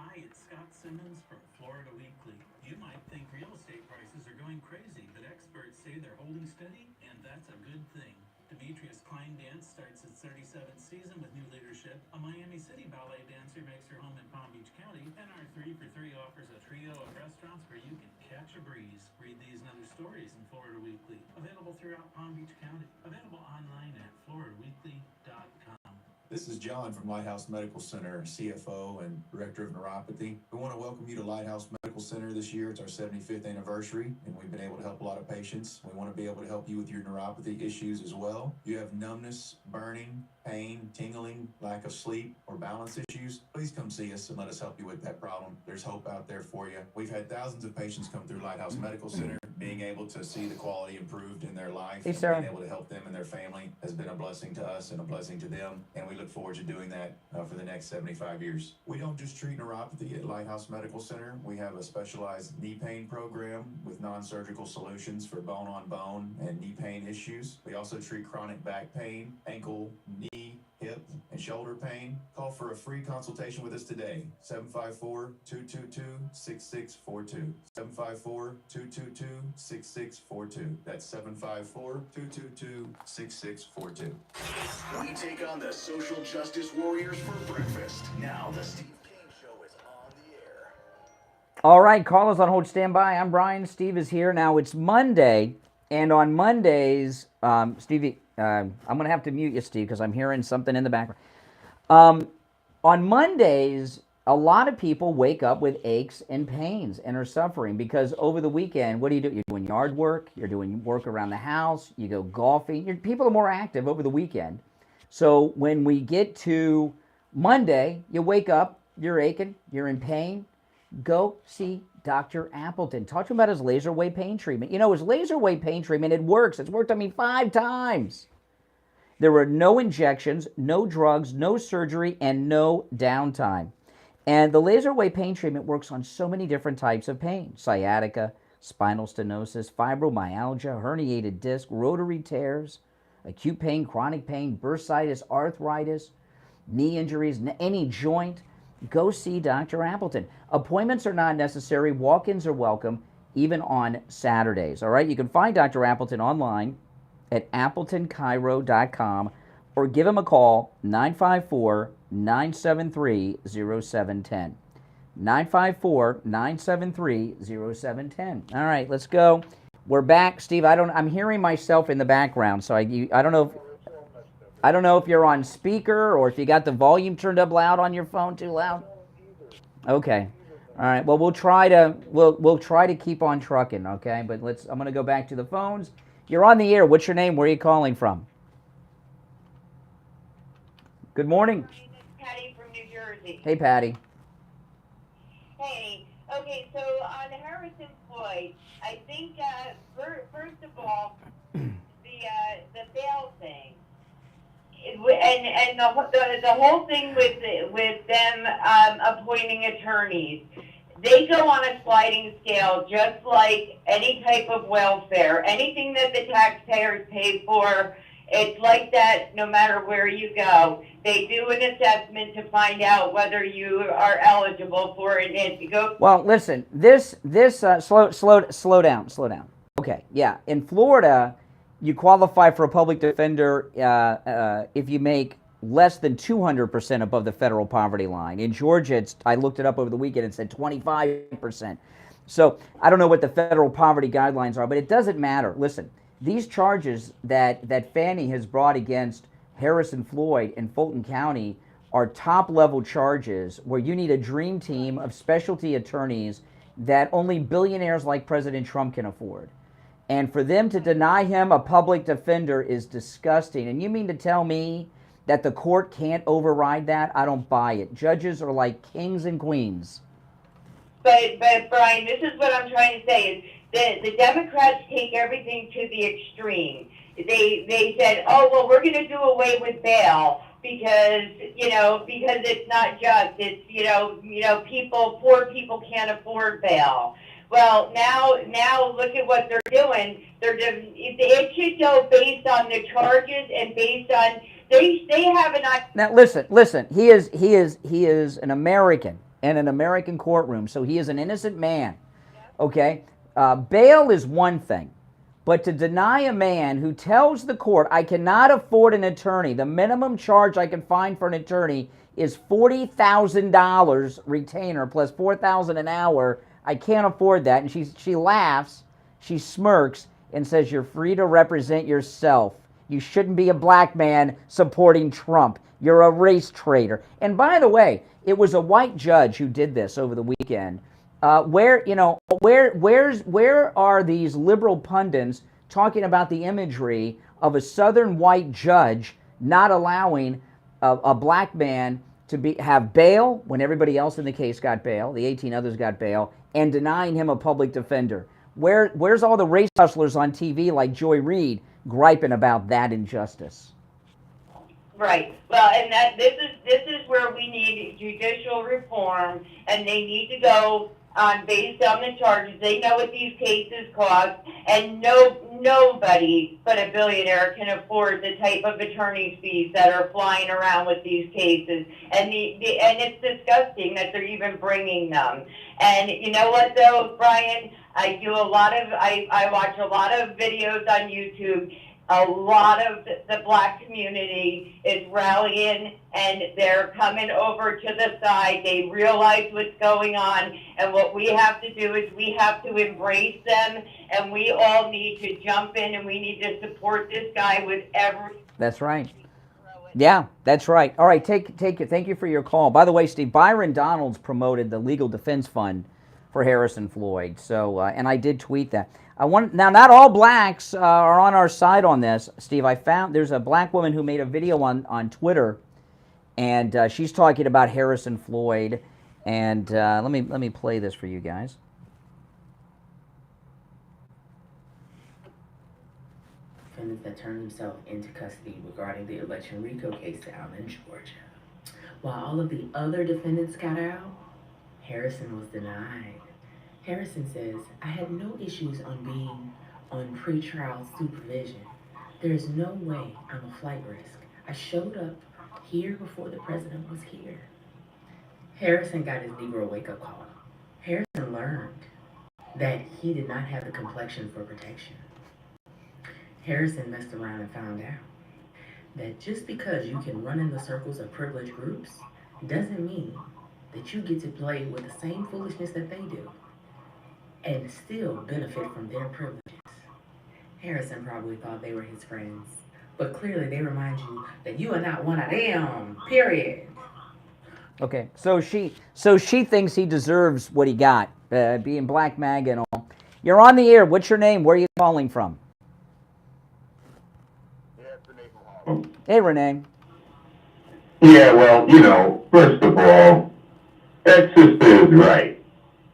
Hi, it's Scott Simmons from Florida Weekly. You might think real estate prices are going crazy, but experts say they're holding steady, and that's a good thing. Demetrius Klein Dance starts its 37th season with new leadership. A Miami City ballet dancer makes her home in Palm Beach County, and our 3-for-3 offers a trio of restaurants where you can catch a breeze. Read these and other stories in Florida Weekly. Available throughout Palm Beach County. Available online at floridaweekly.com. This is John from Lighthouse Medical Center, CFO and Director of Neuropathy. We want to welcome you to Lighthouse Medical Center this year. It's our 75th anniversary, and we've been able to help a lot of patients. We want to be able to help you with your neuropathy issues as well. You have numbness, burning, pain, tingling, lack of sleep, or balance issues, please come see us and let us help you with that problem. There's hope out there for you. We've had thousands of patients come through Lighthouse Medical Center. Being able to see the quality improved in their life and being able to help them and their family has been a blessing to us and a blessing to them, and we look forward to doing that for the next 75 years. We don't just treat neuropathy at Lighthouse Medical Center. We have a specialized knee pain program with non-surgical solutions for bone-on-bone and knee pain issues. We also treat chronic back pain, ankle, knee, hip, and shoulder pain. Call for a free consultation with us today. 754-222-6642. 754-222-6642. That's 754-222-6642. We take on the social justice warriors for breakfast. Now the Steve Kane Show is on the air. All right, call us on hold, stand by. I'm Brian. Steve is here. Now it's Monday, and on Mondays, Stevie, I'm going to have to mute you, Steve, because I'm hearing something in the background. On Mondays, a lot of people wake up with aches and pains and are suffering because over the weekend, what do? You're doing yard work, you're doing work around the house, you go golfing. People are more active over the weekend. So when we get to Monday, you wake up, you're aching, you're in pain, go see Dr. Appleton. Talk to him about his laser wave pain treatment. You know, his laser wave pain treatment, it works. It's worked on me 5 times. There were no injections, no drugs, no surgery, and no downtime. And the laser wave pain treatment works on so many different types of pain: sciatica, spinal stenosis, fibromyalgia, herniated disc, rotary tears, acute pain, chronic pain, bursitis, arthritis. knee injuries, any joint, go see Dr. Appleton. Appointments are not necessary. Walk-ins are welcome, even on Saturdays. All right, you can find Dr. Appleton online at appletonchiro.com or give him a call, 954-973-0710. 954-973-0710. All right, let's go. We're back, Steve. I'm hearing myself in the background, so I don't know if you're on speaker or if you got the volume turned up loud on your phone, too loud. Okay. All right. Well, we'll try to keep on trucking, okay? But I'm going to go back to the phones. You're on the air. What's your name? Where are you calling from? Good morning. Patty from New Jersey. Hey, Patty. Hey. Okay, so on Harrison Floyd, I think first of all, the bail thing, and the whole thing with them appointing attorneys, they go on a sliding scale, just like any type of welfare. Anything that the taxpayers pay for, it's like that no matter where you go. They do an assessment to find out whether you are eligible for it. And if you go. Well, listen, slow down. Okay, yeah. In Florida, you qualify for a public defender if you make less than 200% above the federal poverty line. In Georgia, I looked it up over the weekend, it said 25%. So I don't know what the federal poverty guidelines are, but it doesn't matter. Listen, these charges that Fannie has brought against Harrison Floyd in Fulton County are top-level charges where you need a dream team of specialty attorneys that only billionaires like President Trump can afford. And for them to deny him a public defender is disgusting. And you mean to tell me that the court can't override that? I don't buy it. Judges are like kings and queens. But Brian, this is what I'm trying to say is the Democrats take everything to the extreme. They said, oh, well, we're going to do away with bail because it's not just. It's, poor people can't afford bail. Well, now look at what they're doing. It should go based on the charges and based on they have an. Now listen. He is an American in an American courtroom, so he is an innocent man. Okay, bail is one thing, but to deny a man who tells the court, I cannot afford an attorney, the minimum charge I can find for an attorney is $40,000 retainer plus $4,000 an hour. I can't afford that. And she laughs, she smirks, and says, you're free to represent yourself. You shouldn't be a black man supporting Trump. You're a race traitor. And by the way, it was a white judge who did this over the weekend. Where are these liberal pundits talking about the imagery of a southern white judge not allowing a black man to have bail when everybody else in the case got bail, the 18 others got bail, and denying him a public defender? Where's all the race hustlers on TV like Joy Reid griping about that injustice? Right. Well, and this is where we need judicial reform, and they need to go based on the charges. They know what these cases cost, and nobody but a billionaire can afford the type of attorney's fees that are flying around with these cases. And and it's disgusting that they're even bringing them. And you know what, though, Brian? I watch a lot of videos on YouTube. A lot of the black community is rallying, and they're coming over to the side. They realize what's going on, and what we have to do is we have to embrace them, and we all need to jump in, and we need to support this guy with every. That's right. Yeah, that's right. All right, take it. Thank you for your call. By the way, Steve, Byron Donalds promoted the Legal Defense Fund for Harrison Floyd. So, and I did tweet that. Now, not all blacks are on our side on this, Steve. I found there's a black woman who made a video on Twitter, and she's talking about Harrison Floyd. And let me play this for you guys. Defendants that turned themselves into custody regarding the election RICO case out in Georgia. While all of the other defendants got out, Harrison was denied. Harrison says, I had no issues on being on pretrial supervision. There is no way I'm a flight risk. I showed up here before the president was here. Harrison got his Negro wake-up call. Harrison learned that he did not have the complexion for protection. Harrison messed around and found out that just because you can run in the circles of privileged groups doesn't mean that you get to play with the same foolishness that they do and still benefit from their privileges. Harrison probably thought they were his friends, but clearly they remind you that you are not one of them, period. Okay, so she thinks he deserves what he got, being Black MAGA and all. You're on the air. What's your name? Where are you calling from? Hey, Renee. Yeah, well, you know, first of all, that sister is right.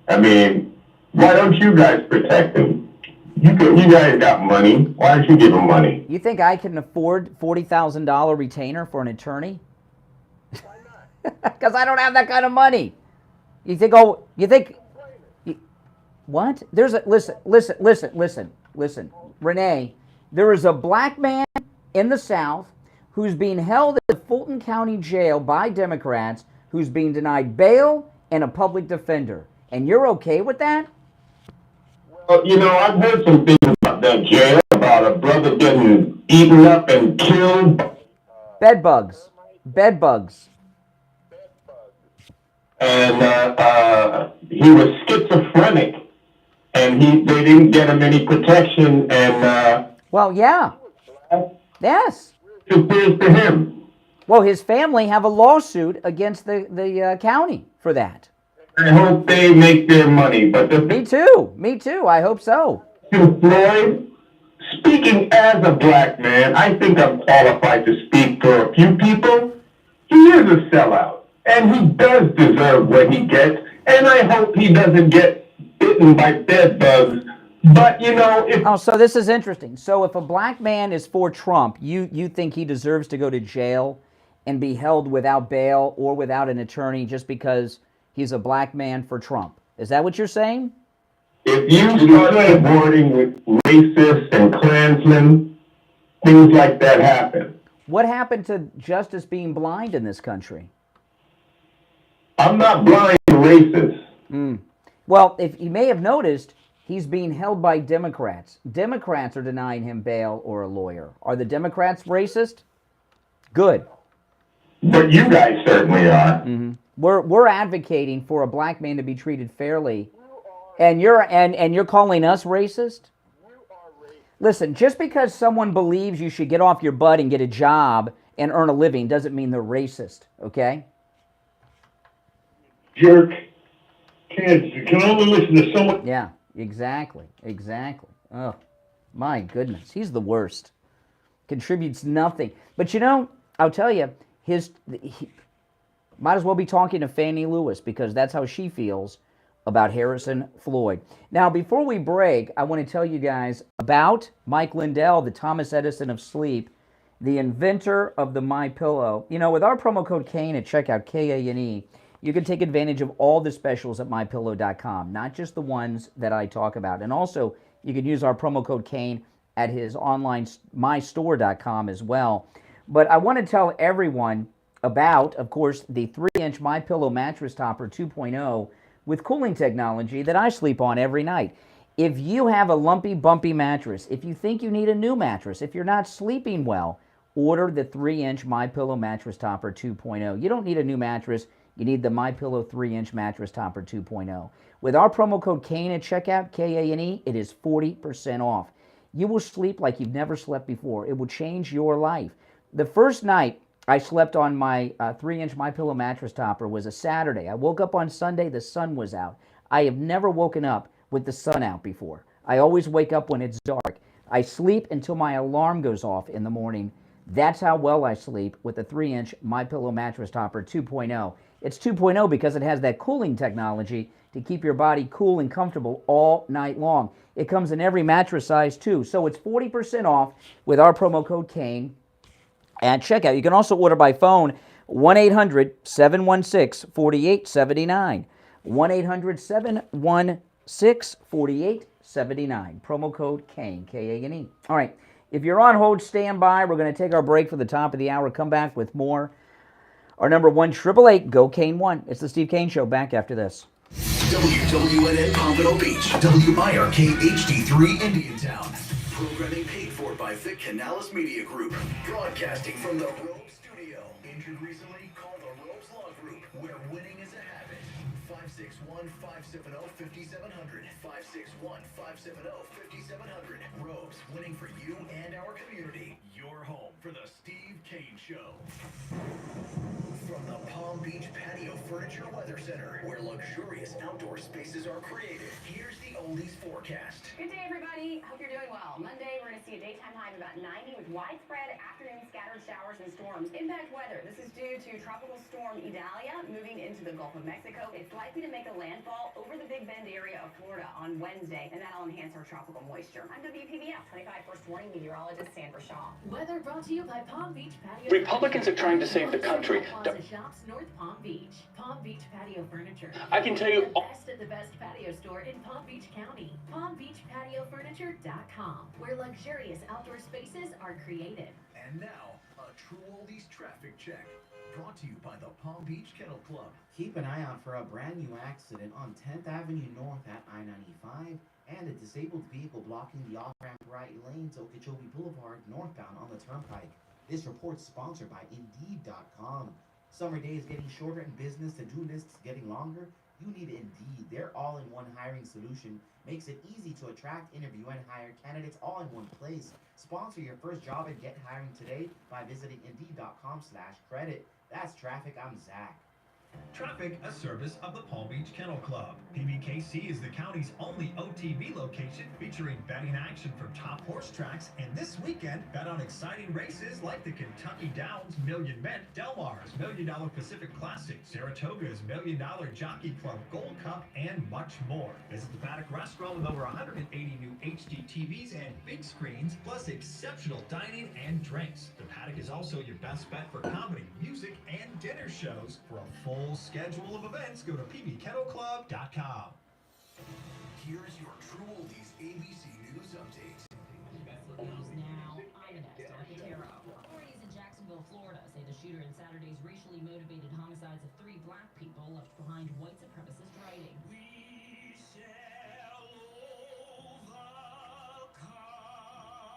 I mean, why don't you guys protect him? You guys got money. Why don't you give him money? You think I can afford $40,000 retainer for an attorney? Why not? Because I don't have that kind of money. You think? What? There's a listen, Renee. There is a black man in the South who's being held at the Fulton County jail by Democrats, who's being denied bail and a public defender. And you're okay with that? Well, you know, I've heard some things about that jail, about a brother getting eaten up and killed. Bed bugs. And he was schizophrenic, and they didn't get him any protection, and... well, yeah. Yes. It appears to him. Well, his family have a lawsuit against the county for that. I hope they make their money, but... Me too. I hope so. Floyd, speaking as a black man, I think I'm qualified to speak for a few people. He is a sellout, and he does deserve what he gets, and I hope he doesn't get bitten by bed bugs. But, you know, if... Oh, so this is interesting. So if a black man is for Trump, you think he deserves to go to jail and be held without bail or without an attorney just because he's a black man for Trump. Is that what you're saying? If you start supporting with racists and Klansmen, things like that happen. What happened to justice being blind in this country? I'm not blind to racists. Well, if you may have noticed, he's being held by Democrats. Democrats are denying him bail or a lawyer. Are the Democrats racist? Good. But you guys certainly are. We're advocating for a black man to be treated fairly, and you're calling us racist? Listen, just because someone believes you should get off your butt and get a job and earn a living doesn't mean they're racist, okay? Jerk. Can only listen to someone. Yeah, exactly. Oh, my goodness, he's the worst. Contributes nothing. But you know, I'll tell you, he might as well be talking to Fannie Lewis because that's how she feels about Harrison Floyd. Now, before we break, I want to tell you guys about Mike Lindell, the Thomas Edison of sleep, the inventor of the MyPillow. You know, with our promo code Kane at checkout, K-A-N-E, you can take advantage of all the specials at MyPillow.com, not just the ones that I talk about. And also, you can use our promo code Kane at his online mystore.com as well. But I want to tell everyone about, of course, the 3-inch MyPillow mattress topper 2.0 with cooling technology that I sleep on every night. If you have a lumpy, bumpy mattress, if you think you need a new mattress, if you're not sleeping well, order the 3-inch MyPillow mattress topper 2.0. You don't need a new mattress. You need the MyPillow 3-inch mattress topper 2.0. With our promo code Kane at checkout, K-A-N-E, it is 40% off. You will sleep like you've never slept before. It will change your life. The first night I slept on my 3-inch MyPillow mattress topper was a Saturday. I woke up on Sunday, the sun was out. I have never woken up with the sun out before. I always wake up when it's dark. I sleep until my alarm goes off in the morning. That's how well I sleep with the 3-inch MyPillow mattress topper 2.0. It's 2.0 because it has that cooling technology to keep your body cool and comfortable all night long. It comes in every mattress size too, so it's 40% off with our promo code Kane at checkout. You can also order by phone, 1-800-716-4879. 1-800-716-4879. Promo code Kane, K-A-N-E. All right, if you're on hold, stand by. We're going to take our break for the top of the hour, come back with more Our number 1-888-GO-CANE-1. It's the Steve Kane Show. Back after this. WWNN Pompano Beach, WIRK HD3 Indiantown. Programming paid for by Vic Canales Media Group. Broadcasting from the Robe Studio. Injured recently? Call the Robes Law Group, where winning is a habit. 561-570-5700. 561-570-5700. Robes, winning for you and our community. Your home for the Steve Kane Show. From the Palm Beach Patio Furniture Weather Center, where luxurious outdoor spaces are created, here's the oldies forecast. Good day, everybody. Hope you're doing well. Monday, we're going to see a daytime high of about 90 with widespread afternoon scattered showers and storms. Impact weather. This is due to Tropical Storm Idalia moving into the Gulf of Mexico. It's likely to make a landfall over the Big Bend area of Florida on Wednesday, and that'll enhance our tropical moisture. I'm WPBF 25 First Warning Meteorologist Sandra Shaw. Weather brought to you by Palm Beach Patio. Republicans are trying to save the country. Shops, North Palm Beach. Palm Beach Patio Furniture. I can tell you The best at the best patio store in Palm Beach County. PalmBeachPatioFurniture.com, where luxurious outdoor spaces are created. And now, a true oldies traffic check. Brought to you by the Palm Beach Kennel Club. Keep an eye out for a brand new accident on 10th Avenue North at I-95 and a disabled vehicle blocking the off-ramp right lane to Okeechobee Boulevard northbound on the Turnpike. This report sponsored by Indeed.com. Summer days getting shorter and business to-do lists getting longer? You need Indeed. Their all-in-one hiring solution makes it easy to attract, interview, and hire candidates all in one place. Sponsor your first job and get hiring today by visiting Indeed.com/credit. That's traffic. I'm Zach. Traffic, a service of the Palm Beach Kennel Club. PBKC is the county's only OTB location featuring betting action from top horse tracks, and this weekend, bet on exciting races like the Kentucky Downs Million Bet, Del Mar's $1 Million Pacific Classic, Saratoga's $1 Million Jockey Club Gold Cup, and much more. Visit the Paddock Restaurant with over 180 new HD TVs and big screens, plus exceptional dining and drinks. The Paddock is also your best bet for comedy, music, and dinner shows. For a full schedule of events, go to pbkennelclub.com. Here's your true oldies ABC News Update. News now, I'm Inez Arcatero. Authorities in Jacksonville, Florida say the shooter in Saturday's racially motivated homicides of 3 black people left behind white supremacist writing.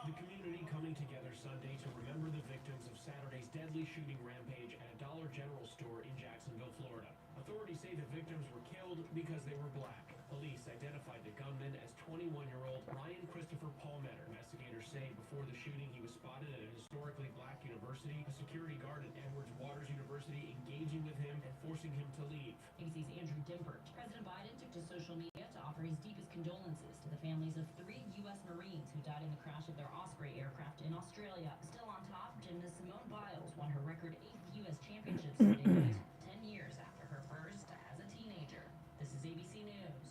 The community coming together Sunday to remember the victims of Saturday's deadly shooting rampage at a Dollar General store in Jacksonville, Florida. Authorities say the victims were killed because they were black. Police identified the gunman as 21-year-old Ryan Christopher Palmetter. Investigators say before the shooting he was spotted at a historically black university, a security guard at Edwards Waters University engaging with him and forcing him to leave. ABC's Andrew Dimpert. President Biden took to social media to offer his deepest condolences to the families of 3 U.S. Marines who died in the crash of their Osprey aircraft in Australia. Still on top, gymnast Simone Biles won her record 8th U.S. championship Sunday night, 10 years after her first as a teenager. This is ABC News.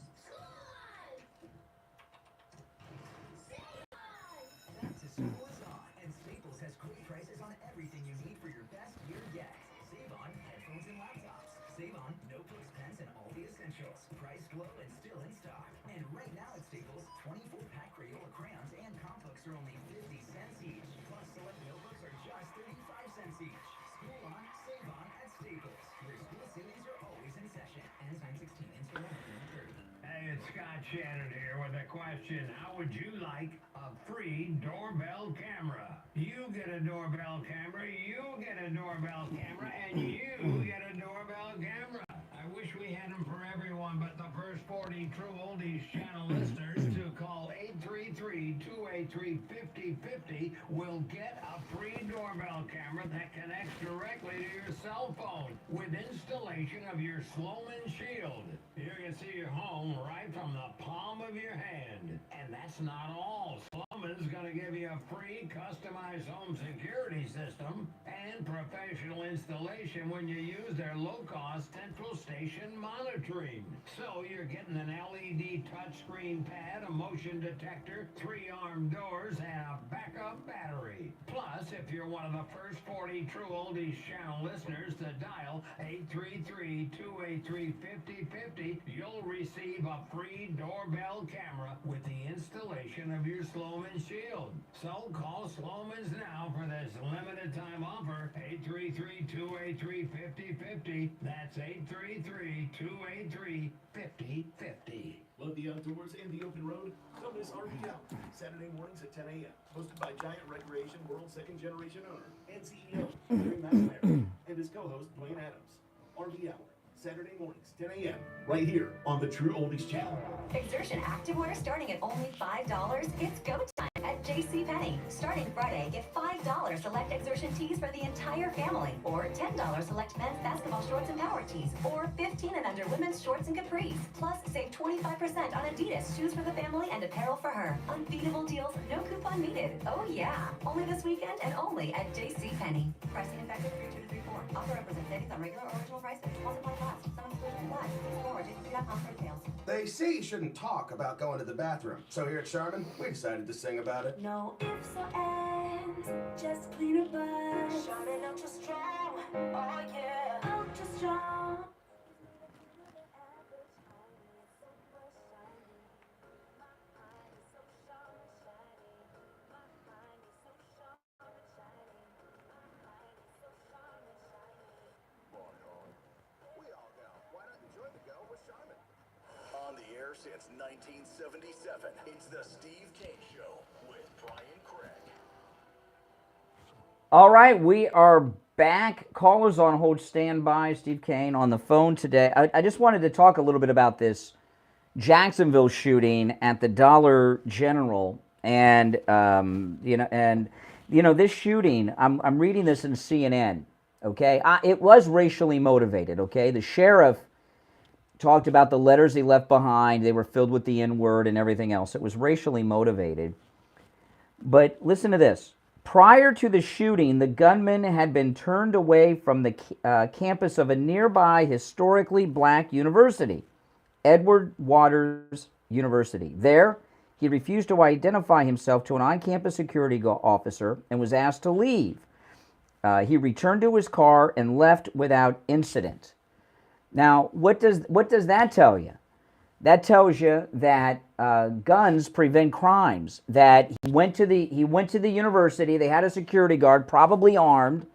Back to school is on, and Staples has great prices on everything you need for your best year yet. Save on headphones and laptops. Save on notebooks, pens, and all the essentials. Priced low and still in stock. And right now at Staples, 24-pack Crayola crayons and comp books are only 50 cents each. Plus, select notebooks are just 35 cents each. School on, save on at Staples, where school savings are always in session. Ends 9/16, in-store only 30. Hey, it's Scott Shannon here with a question. How would you like a free doorbell camera? You get a doorbell camera, you get a doorbell camera, and you get a doorbell camera. I wish we had them for everyone, but the first 40 True Oldies channel listeners to call 833-283-5050 will get a free doorbell camera that connects directly to your cell phone with installation of your Sloman Shield. You can see your home right from the palm of your hand. And that's not all. Sloman's going to give you a free customized home security system and professional installation when you use their low-cost central station monitoring. So you're getting an LED touchscreen pad, a motion detector, 3 armed doors, and a backup battery. Plus, if you're one of the first 40 True Oldies channel listeners to dial 833-283-5050, you'll receive a free doorbell camera with the installation of your Sloman Shield. So call Sloman's now for this limited time offer. 833-283-5050. That's 833-283-5050. Love the outdoors and the open road? Don't miss RV Hour, Saturday mornings at 10 a.m. Hosted by Giant Recreation World second generation owner and CEO Larry McNamara and his co-host Blaine Adams. RV Hour, Saturday mornings, 10 a.m. right here on the True Oldies channel. Exertion activewear starting at only $5. It's go time at JCPenney. Starting Friday, get $5 select Exertion tees for the entire family, or $10 select men's basketball shorts and power tees, or $15 and under women's shorts and capris. Plus, save 25% on Adidas shoes for the family and apparel for her. Unbeatable deals, no coupon needed. Oh yeah, only this weekend and only at JCPenney. Pricing effective 3/2 to 3/4. Offer represents savings on regular or original prices. Deposit by class. Some exclusions apply. See store or JCP.com for details. They say you shouldn't talk about going to the bathroom. So here at Charmin, we decided to sing about it. No ifs or ands, just clean a buzz. Charmin Ultra Strong, oh yeah, Ultra Strong. On the air since 1977, it's the Steve Kane Show with Brian Craig. All right, we are back. Callers on hold, stand by. Steve Kane on the phone today. I just wanted to talk a little bit about this Jacksonville shooting at the Dollar General, and this shooting. I'm reading this in CNN. Okay, it was racially motivated. Okay, the sheriff talked about the letters he left behind. They were filled with the N-word and everything else. It was racially motivated. But listen to this. Prior to the shooting, the gunman had been turned away from the campus of a nearby historically black university, Edward Waters University. There, he refused to identify himself to an on-campus security officer and was asked to leave. He returned to his car and left without incident. Now, what does that tell you? That tells you that guns prevent crimes. That he went to the university. They had a security guard, probably armed,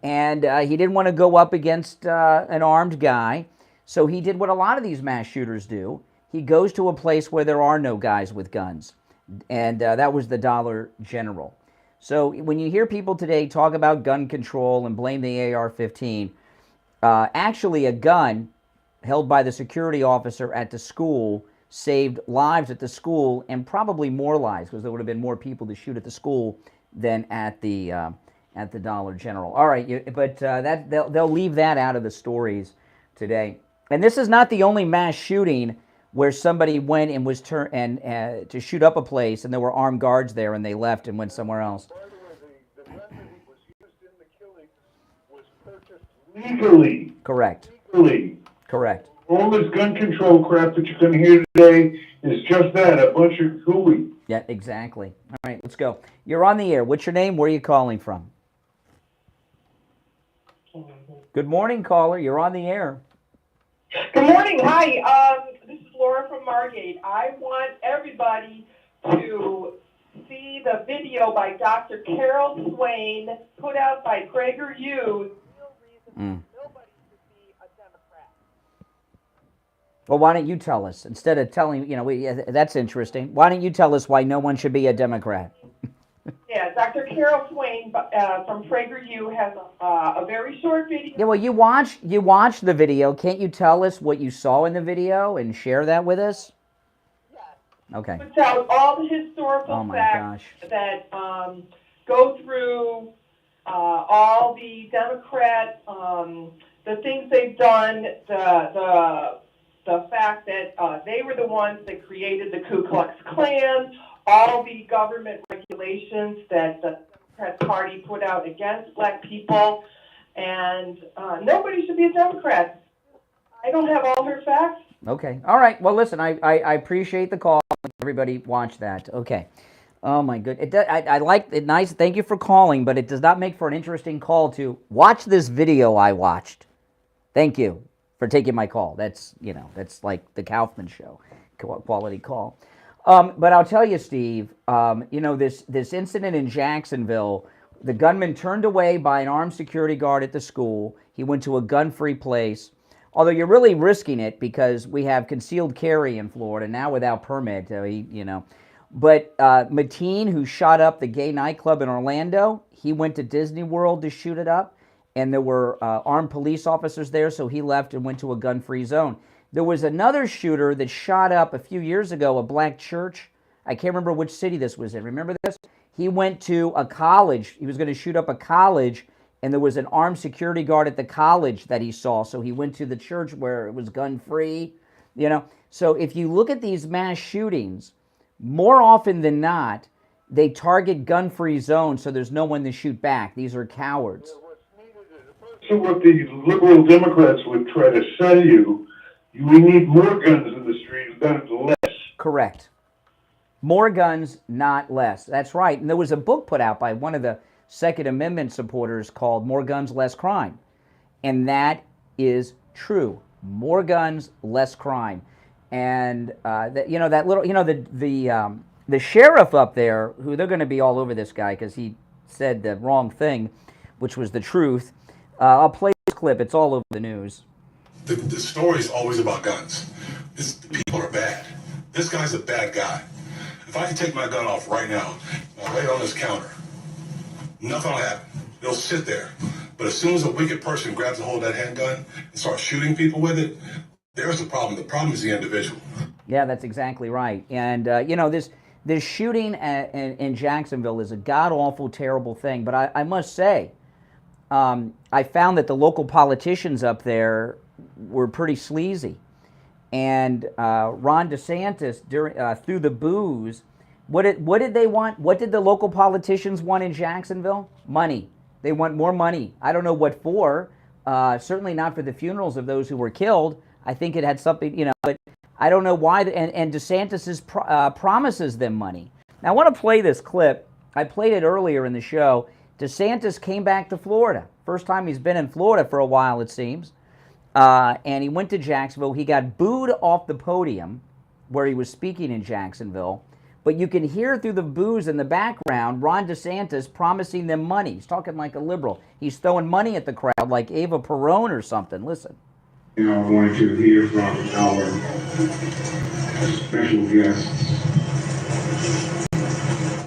and he didn't want to go up against an armed guy. So he did what a lot of these mass shooters do. He goes to a place where there are no guys with guns, and that was the Dollar General. So when you hear people today talk about gun control and blame the AR-15. Actually, a gun held by the security officer at the school saved lives at the school, and probably more lives, because there would have been more people to shoot at the school than at the Dollar General. All right, but they'll leave that out of the stories today. And this is not the only mass shooting where somebody went and was turned to shoot up a place, and there were armed guards there, and they left and went somewhere else. Legally. Correct. Legally. Correct. All this gun control crap that you're going to hear today is just that, a bunch of hooey. Yeah, exactly. All right, let's go. You're on the air. What's your name? Where are you calling from? Good morning, caller. You're on the air. Good morning. Hi. This is Laura from Margate. I want everybody to see the video by Dr. Carol Swain put out by PragerU. Well, why don't you tell us? Instead of telling, that's interesting. Why don't you tell us why no one should be a Democrat? Yeah, Dr. Carol Swain from PragerU has a very short video. Yeah, well, you watched the video. Can't you tell us what you saw in the video and share that with us? Yes. Okay. Puts out all the historical facts that go through all the Democrat, the things they've done, the fact that they were the ones that created the Ku Klux Klan, all the government regulations that the Democrat Party put out against black people, and nobody should be a Democrat. I don't have all her facts. Okay. All right. Well, listen, I appreciate the call. Everybody watch that. Okay. Oh, my goodness. I like it. Nice. Thank you for calling, but it does not make for an interesting call to watch this video I watched. Thank you for taking my call. That's like the Kaufman show, quality call. But I'll tell you, Steve, this incident in Jacksonville, the gunman turned away by an armed security guard at the school. He went to a gun-free place. Although you're really risking it because we have concealed carry in Florida now without permit, But Mateen, who shot up the gay nightclub in Orlando, he went to Disney World to shoot it up, and there were armed police officers there, so he left and went to a gun-free zone. There was another shooter that shot up a few years ago a black church. I can't remember which city this was in. Remember this? He went to a college. He was going to shoot up a college, and there was an armed security guard at the college that he saw, so he went to the church where it was gun-free. So if you look at these mass shootings, more often than not, they target gun-free zones, so there's no one to shoot back. These are cowards. So what the liberal Democrats would try to sell you, we need more guns in the streets, not less. Correct. More guns, not less. That's right. And there was a book put out by one of the Second Amendment supporters called More Guns, Less Crime. And that is true. More guns, less crime. And the sheriff up there, who they're going to be all over this guy because he said the wrong thing, which was the truth. I'll play this clip. It's all over the news. The story is always about guns. People are bad. This guy's a bad guy. If I can take my gun off right now, I'll lay it on this counter, nothing will happen. It'll sit there. But as soon as a wicked person grabs a hold of that handgun and starts shooting people with it, there's the problem. The problem is the individual. Yeah, that's exactly right. And, this shooting in Jacksonville is a god-awful, terrible thing. But I must say, I found that the local politicians up there were pretty sleazy. And Ron DeSantis, through the booze, what did they want? What did the local politicians want in Jacksonville? Money. They want more money. I don't know what for. Certainly not for the funerals of those who were killed. I think it had something, but I don't know why. And DeSantis promises them money. Now, I want to play this clip. I played it earlier in the show. DeSantis came back to Florida. First time he's been in Florida for a while, it seems. And he went to Jacksonville. He got booed off the podium where he was speaking in Jacksonville. But you can hear through the boos in the background Ron DeSantis promising them money. He's talking like a liberal. He's throwing money at the crowd like Eva Perón or something. Listen. I want to hear from our special guests.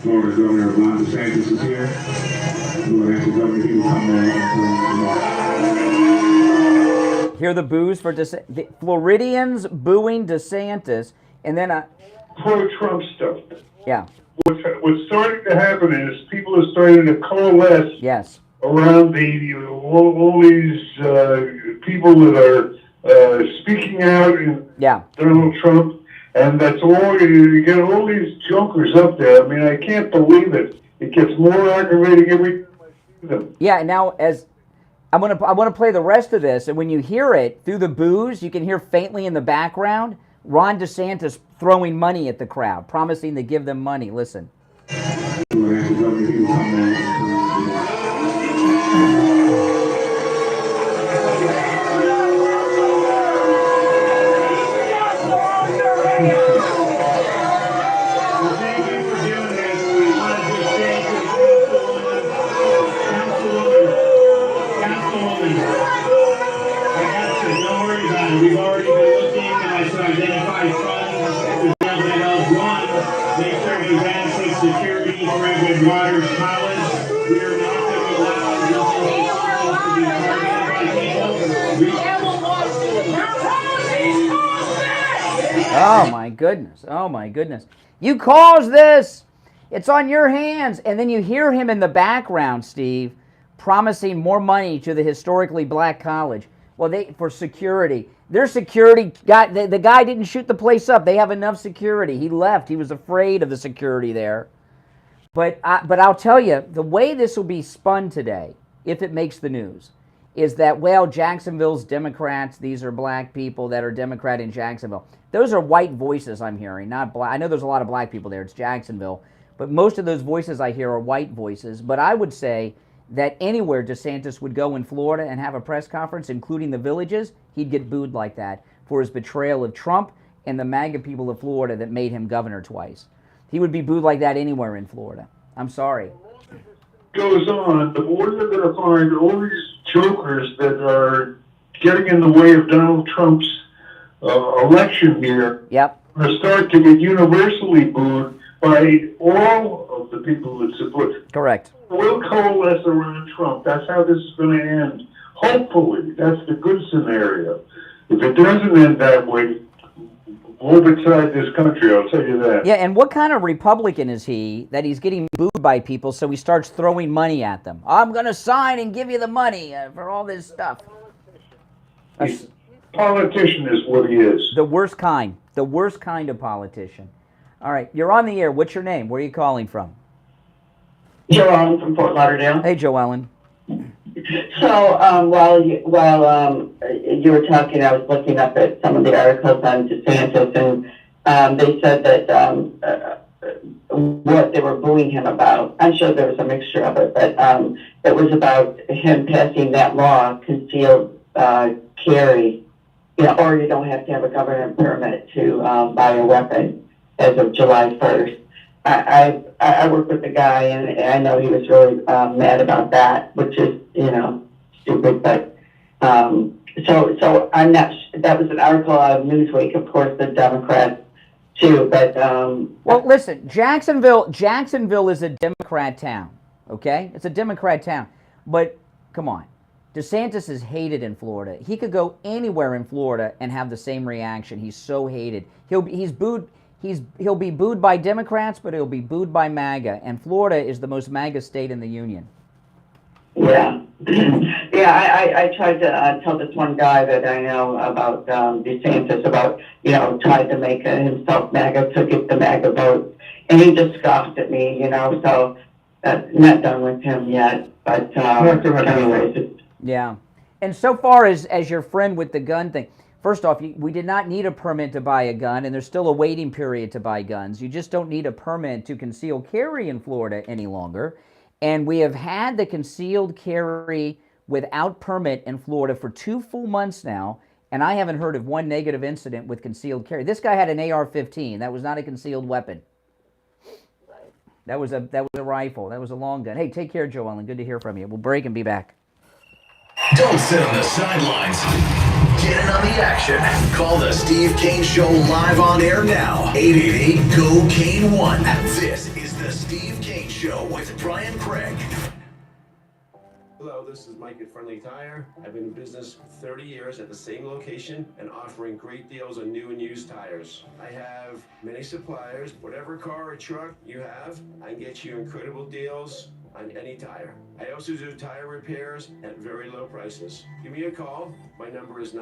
Florida Governor Ron DeSantis is here. We'll ask the governor if he will come on. Hear the boos for the Floridians booing DeSantis, and then pro-Trump stuff. Yeah. What's starting to happen is people are starting to coalesce. Yes. Around all these people that are speaking out in Donald Trump, and that's all you get. All these jokers up there. I mean, I can't believe it. It gets more aggravating every time I see them. Yeah. Now, as I want to play the rest of this, and when you hear it through the boos, you can hear faintly in the background Ron DeSantis throwing money at the crowd, promising to give them money. Listen. We've already been looking to identify funds to build that up. One, make sure you have security for Edward Waters College. We are not going to allow to be targeted by people. Oh my goodness. Oh my goodness. You caused this. It's on your hands. And then you hear him in the background, Steve, promising more money to the historically black college. Well, for security. Their security guy, the guy didn't shoot the place up. They have enough security. He left. He was afraid of the security there. But I'll tell you, the way this will be spun today, if it makes the news, is that, well, Jacksonville's Democrats, these are black people that are Democrat in Jacksonville. Those are white voices I'm hearing, not black. I know there's a lot of black people there. It's Jacksonville. But most of those voices I hear are white voices. But I would say that anywhere DeSantis would go in Florida and have a press conference, including the Villages, he'd get booed like that for his betrayal of Trump and the MAGA people of Florida that made him governor twice. He would be booed like that anywhere in Florida. I'm sorry. Goes on, the more they're going to find all these jokers that are getting in the way of Donald Trump's election here. Yep. Are going to start to get universally booed by all of the people that support. Correct. We'll coalesce around Trump. That's how this is going to end. Hopefully, that's the good scenario. If it doesn't end that way, we'll beside this country, I'll tell you that. Yeah, and what kind of Republican is he that he's getting booed by people so he starts throwing money at them? I'm going to sign and give you the money for all this stuff. Politician is what he is. The worst kind. The worst kind of politician. All right, you're on the air. What's your name? Where are you calling from? Joellen from Fort Lauderdale. Hey, Joellen. So while you were talking, I was looking up at some of the articles on DeSantis, and they said that what they were booing him about. I'm sure there was a mixture of it, but it was about him passing that law, concealed carry, or you don't have to have a government permit to buy a weapon as of July 1st. I work with the guy, and I know he was really mad about that, which is, stupid. But so I'm not. That was an article out of Newsweek, of course, the Democrats too. But well, listen, Jacksonville is a Democrat town. Okay, it's a Democrat town. But come on, DeSantis is hated in Florida. He could go anywhere in Florida and have the same reaction. He's so hated. He'll be booed by Democrats, but he'll be booed by MAGA. And Florida is the most MAGA state in the union. Yeah. Yeah, I tried to tell this one guy that I know about DeSantis about, tried to make himself MAGA to get the MAGA vote. And he just scoffed at me, so not done with him yet. But anyways. Yeah. And so far as your friend with the gun thing, first off, we did not need a permit to buy a gun, and there's still a waiting period to buy guns. You just don't need a permit to conceal carry in Florida any longer. And we have had the concealed carry without permit in Florida for 2 full months now, and I haven't heard of one negative incident with concealed carry. This guy had an AR-15. That was not a concealed weapon. That was a rifle. That was a long gun. Hey, take care, Joellen. Good to hear from you. We'll break and be back. Don't sit on the sidelines. Get in on the action. Call the Steve Kane Show live on air now. 888-GO-KANE-1. This is the Steve Kane Show with Brian Craig. Hello, this is Mike at Friendly Tire. I've been in business for 30 years at the same location and offering great deals on new and used tires. I have many suppliers. Whatever car or truck you have, I can get you incredible deals on any tire. I also do tire repairs at very low prices. Give me a call. My number is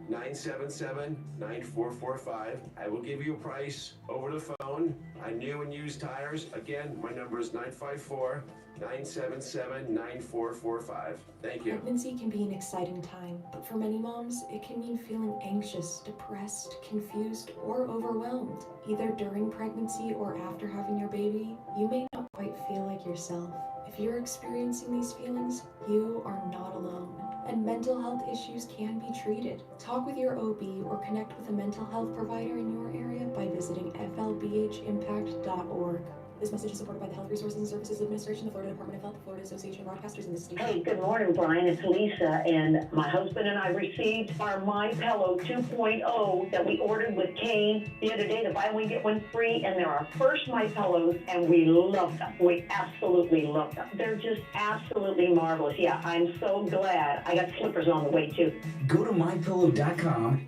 954-977-9445. I will give you a price over the phone on new and used tires. Again, my number is 954-977-9445. Thank you. Pregnancy can be an exciting time, but for many moms, it can mean feeling anxious, depressed, confused, or overwhelmed. Either during pregnancy or after having your baby, you may not quite feel like yourself. If you're experiencing these feelings, you are not alone. And mental health issues can be treated. Talk with your OB or connect with a mental health provider in your area by visiting flbhimpact.org. This message is supported by the Health Resources and Services Administration, the Florida Department of Health, the Florida Association of Broadcasters, and the state. Hey, good morning, Brian. It's Lisa, and my husband and I received our My Pillow 2.0 that we ordered with Kane the other day, the buy one get one free, and they're our first My Pillows, and we love them. We absolutely love them. They're just absolutely marvelous. Yeah, I'm so glad. I got slippers on the way too. Go to mypillow.com.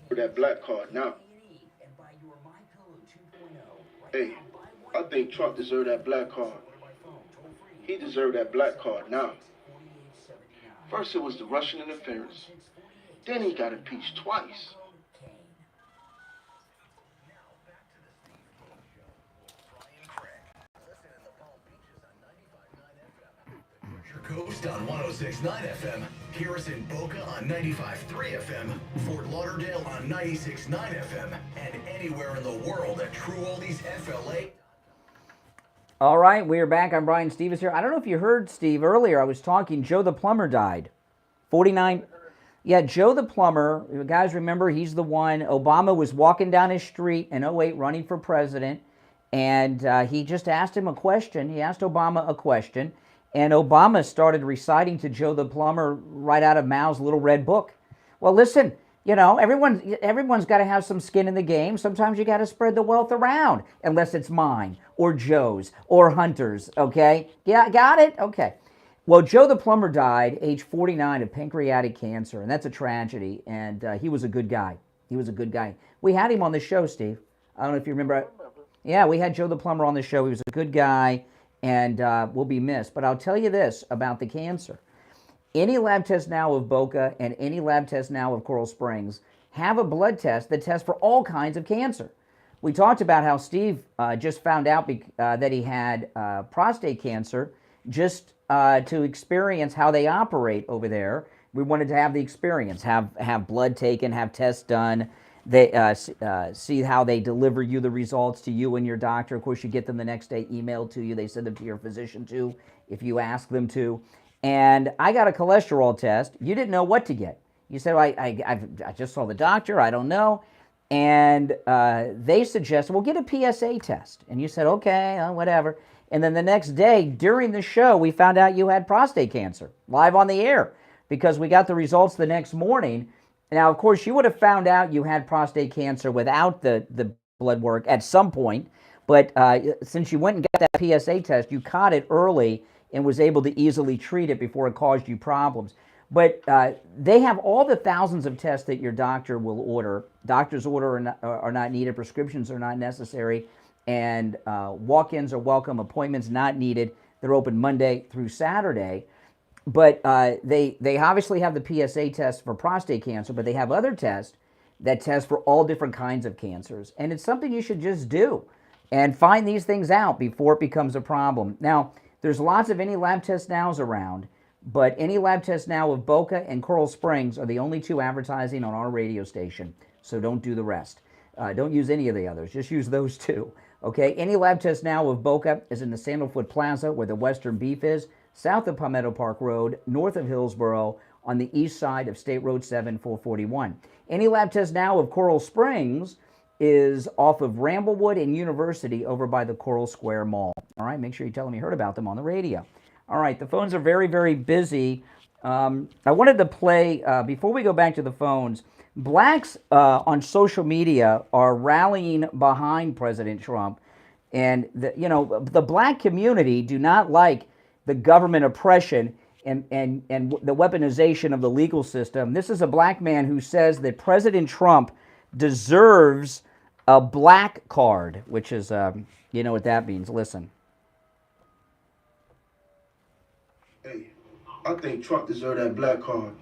For that black card now. Hey, I think Trump deserved that black card. He deserved that black card now. First it was the Russian interference. Then he got impeached twice. Coast on 106.9 FM, hear us in Boca on 95.3 FM, Fort Lauderdale on 96.9 FM, and anywhere in the world at True Oldies FLA. All right, we are back. I'm Brian Stevens here. I don't know if you heard, Steve, earlier I was talking. Joe the plumber died. 49 Yeah, Joe the plumber, you guys remember, he's the one, Obama was walking down his street in '08 running for president, and he just asked him a question. He asked Obama a question, and Obama started reciting to Joe the plumber right out of Mao's little red book. Well, listen, you know, everyone's got to have some skin in the game. Sometimes you got to spread the wealth around, unless it's mine, or Joe's, or Hunter's, okay? Yeah, got it? Okay. Well, Joe the plumber died, age 49, of pancreatic cancer, and that's a tragedy, and he was a good guy. He was a good guy. We had him on the show, Steve. I don't know if you remember. Yeah, we had Joe the plumber on the show. He was a good guy, and will be missed. But I'll tell you this about the cancer. Any lab test now of Boca and any lab test now of Coral Springs have a blood test that tests for all kinds of cancer. We talked about how Steve just found out that he had prostate cancer just to experience how they operate over there. We wanted to have the experience, have blood taken, have tests done, they see how they deliver you the results to you and your doctor. Of course, you get them the next day emailed to you. They send them to your physician too, if you ask them to. And I got a cholesterol test. You didn't know what to get. You said, well, I just saw the doctor. I don't know. And they suggested, well, get a PSA test. And you said, okay, whatever. And then the next day, during the show, we found out you had prostate cancer, live on the air, because we got the results the next morning. Now, of course, you would have found out you had prostate cancer without the blood work at some point. But since you went and got that PSA test, you caught it early and was able to easily treat it before it caused you problems. But they have all the thousands of tests that your doctor will order. Doctor's order are not needed. Prescriptions are not necessary. And walk-ins are welcome. Appointments not needed. They're open Monday through Saturday. But they obviously have the PSA test for prostate cancer, but they have other tests that test for all different kinds of cancers. And it's something you should just do and find these things out before it becomes a problem. Now, there's lots of any lab test nows around, but any lab test now of Boca and Coral Springs are the only two advertising on our radio station. So don't do the rest. Don't use any of the others. Just use those two. Okay? Any lab test now of Boca is in the Sandalfoot Plaza where the Western Beef is, south of Palmetto Park Road, north of Hillsboro, on the east side of State Road 7, 441. Any lab test now of Coral Springs is off of Ramblewood and University over by the Coral Square Mall. All right, make sure you tell them you heard about them on the radio. All right, the phones are very, very busy. I wanted to play, before we go back to the phones, blacks on social media are rallying behind President Trump. And, the black community do not like the government oppression and the weaponization of the legal system. This is a black man who says that President Trump deserves a black card, which is, you know what that means. Listen. Hey, I think Trump deserved that black card.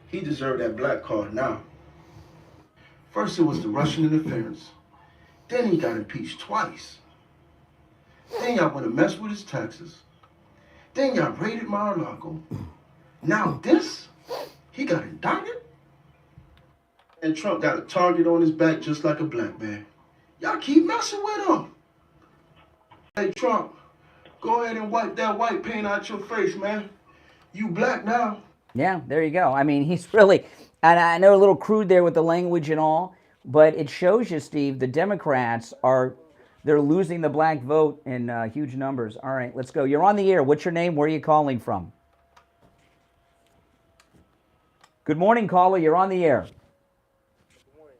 He deserved that black card now. First it was the Russian interference. Then he got impeached twice. Then y'all want to mess with his taxes. Then y'all raided Mar-a-Lago. Now this? He got indicted? And Trump got a target on his back just like a black man. Y'all keep messing with him. Hey, Trump, go ahead and wipe that white paint out your face, man. You black now. Yeah, there you go. I mean, he's really, and I know a little crude there with the language and all, but it shows you, Steve, the Democrats they're losing the black vote in huge numbers. All right, let's go. You're on the air. What's your name? Where are you calling from? Good morning, caller. You're on the air.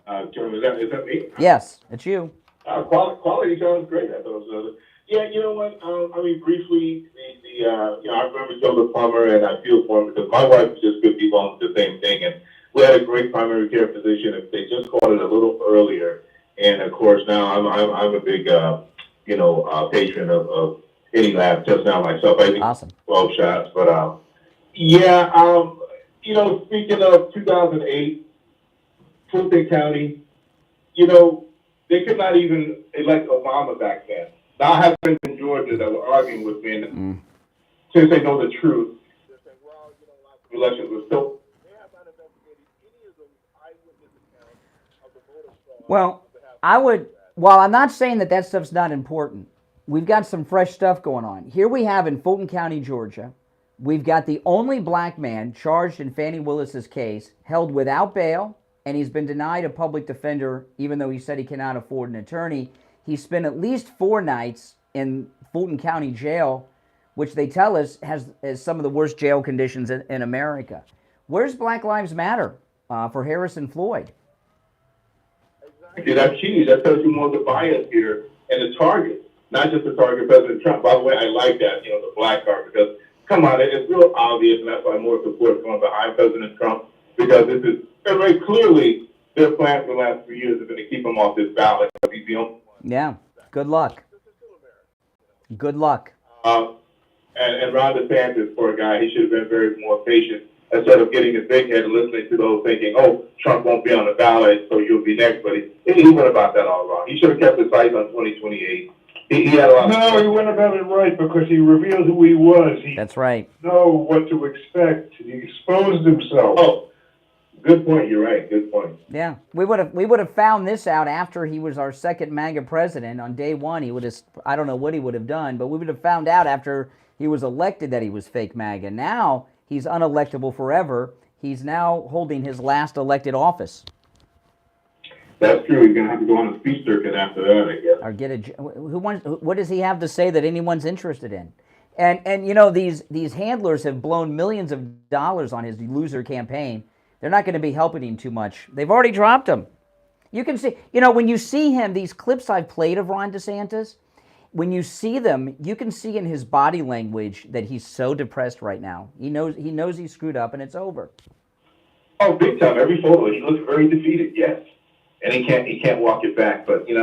Is that me? Yes, it's you. Quality sounds great. I thought it was, yeah, you know what? I mean, briefly, I remember Joe the plumber, and I feel for him because my wife just could be going through the same thing, and we had a great primary care physician. If they just called it a little earlier, and of course now I'm a big patron of any lab test now myself. I think awesome. 12 shots, but speaking of 2008. Fulton County, they could not even elect Obama back then. Now I have friends in Georgia that were arguing with me, and since they know the truth, elections were still. Well, I'm not saying that stuff's not important. We've got some fresh stuff going on. Here we have in Fulton County, Georgia, We've got the only black man charged in Fani Willis's case held without bail, and he's been denied a public defender even though he said he cannot afford an attorney. He spent at least 4 nights in Fulton County jail, which they tell us has some of the worst jail conditions in America. Where's Black Lives Matter for Harrison Floyd? Exactly. That's key. That tells you more of the bias here and the target, not just the target President Trump. By the way, I like that, the black card, because, come on, it's real obvious, and that's why more support is going behind President Trump, because this is very clearly their plan for the last 3 years is going to keep him off this ballot. He's the only one. Yeah, good luck. Good luck. And Ron DeSantis, poor guy, he should have been very more patient instead of getting his big head and listening to those thinking, oh, Trump won't be on the ballot, so you'll be next. But he went about that all wrong. He should have kept his sights on 2028. He had a lot No, he went about it right because he revealed who he was. That's right. Know what to expect. He exposed himself. Oh, good point. You're right. Good point. Yeah, we would have found this out after he was our second MAGA president. On day one, he would have, I don't know what he would have done, but we would have found out after he was elected that he was fake MAGA. Now he's unelectable forever. He's now holding his last elected office. That's true. He's going to have to go on a speech circuit after that, I guess. Or get a what does he have to say that anyone's interested in? And these handlers have blown millions of dollars on his loser campaign. They're not going to be helping him too much. They've already dropped him. You can see, when you see him, these clips I've played of Ron DeSantis, when you see them, you can see in his body language that he's so depressed right now. He knows he screwed up and it's over. Oh, big time. Every photo, he looks very defeated, yes. And he can't walk it back, but he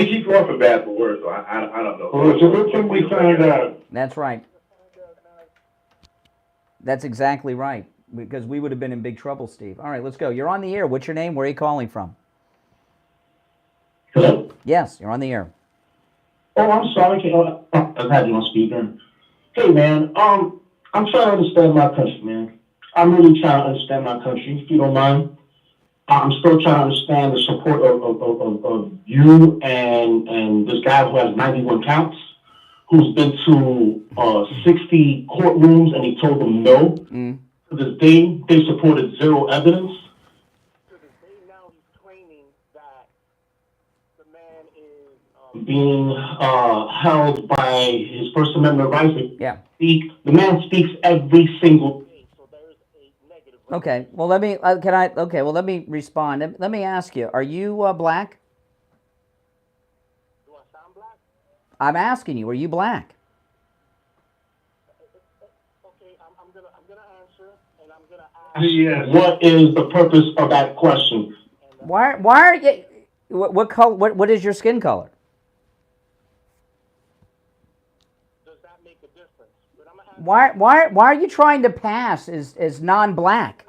keeps going from bad to worse, so I don't know. Well, it's a good thing we found out. That's right. That's exactly right, because we would have been in big trouble, Steve. All right, let's go. You're on the air. What's your name? Where are you calling from? Hello? Yes, you're on the air. Oh, I'm sorry. I've had you on speaker. Hey, man, I'm trying to understand my country, man. I'm really trying to understand my country, if you don't mind. I'm still trying to understand the support of you and this guy who has 91 counts, who's been to 60 courtrooms and he told them no. Mm. To this day, they supported zero evidence. To this day now, he's claiming that the man is being held by his First Amendment rights. Yeah. The man speaks every single day. Okay. Well, let me. Let me respond. Let me ask you: are you black? Do I sound black? I'm asking you: are you black? Okay, I'm gonna answer, and I'm gonna ask. Yes. What is the purpose of that question? Why are you? What color? What is your skin color? Does that make a difference? But I'm Why are you trying to pass as non-black?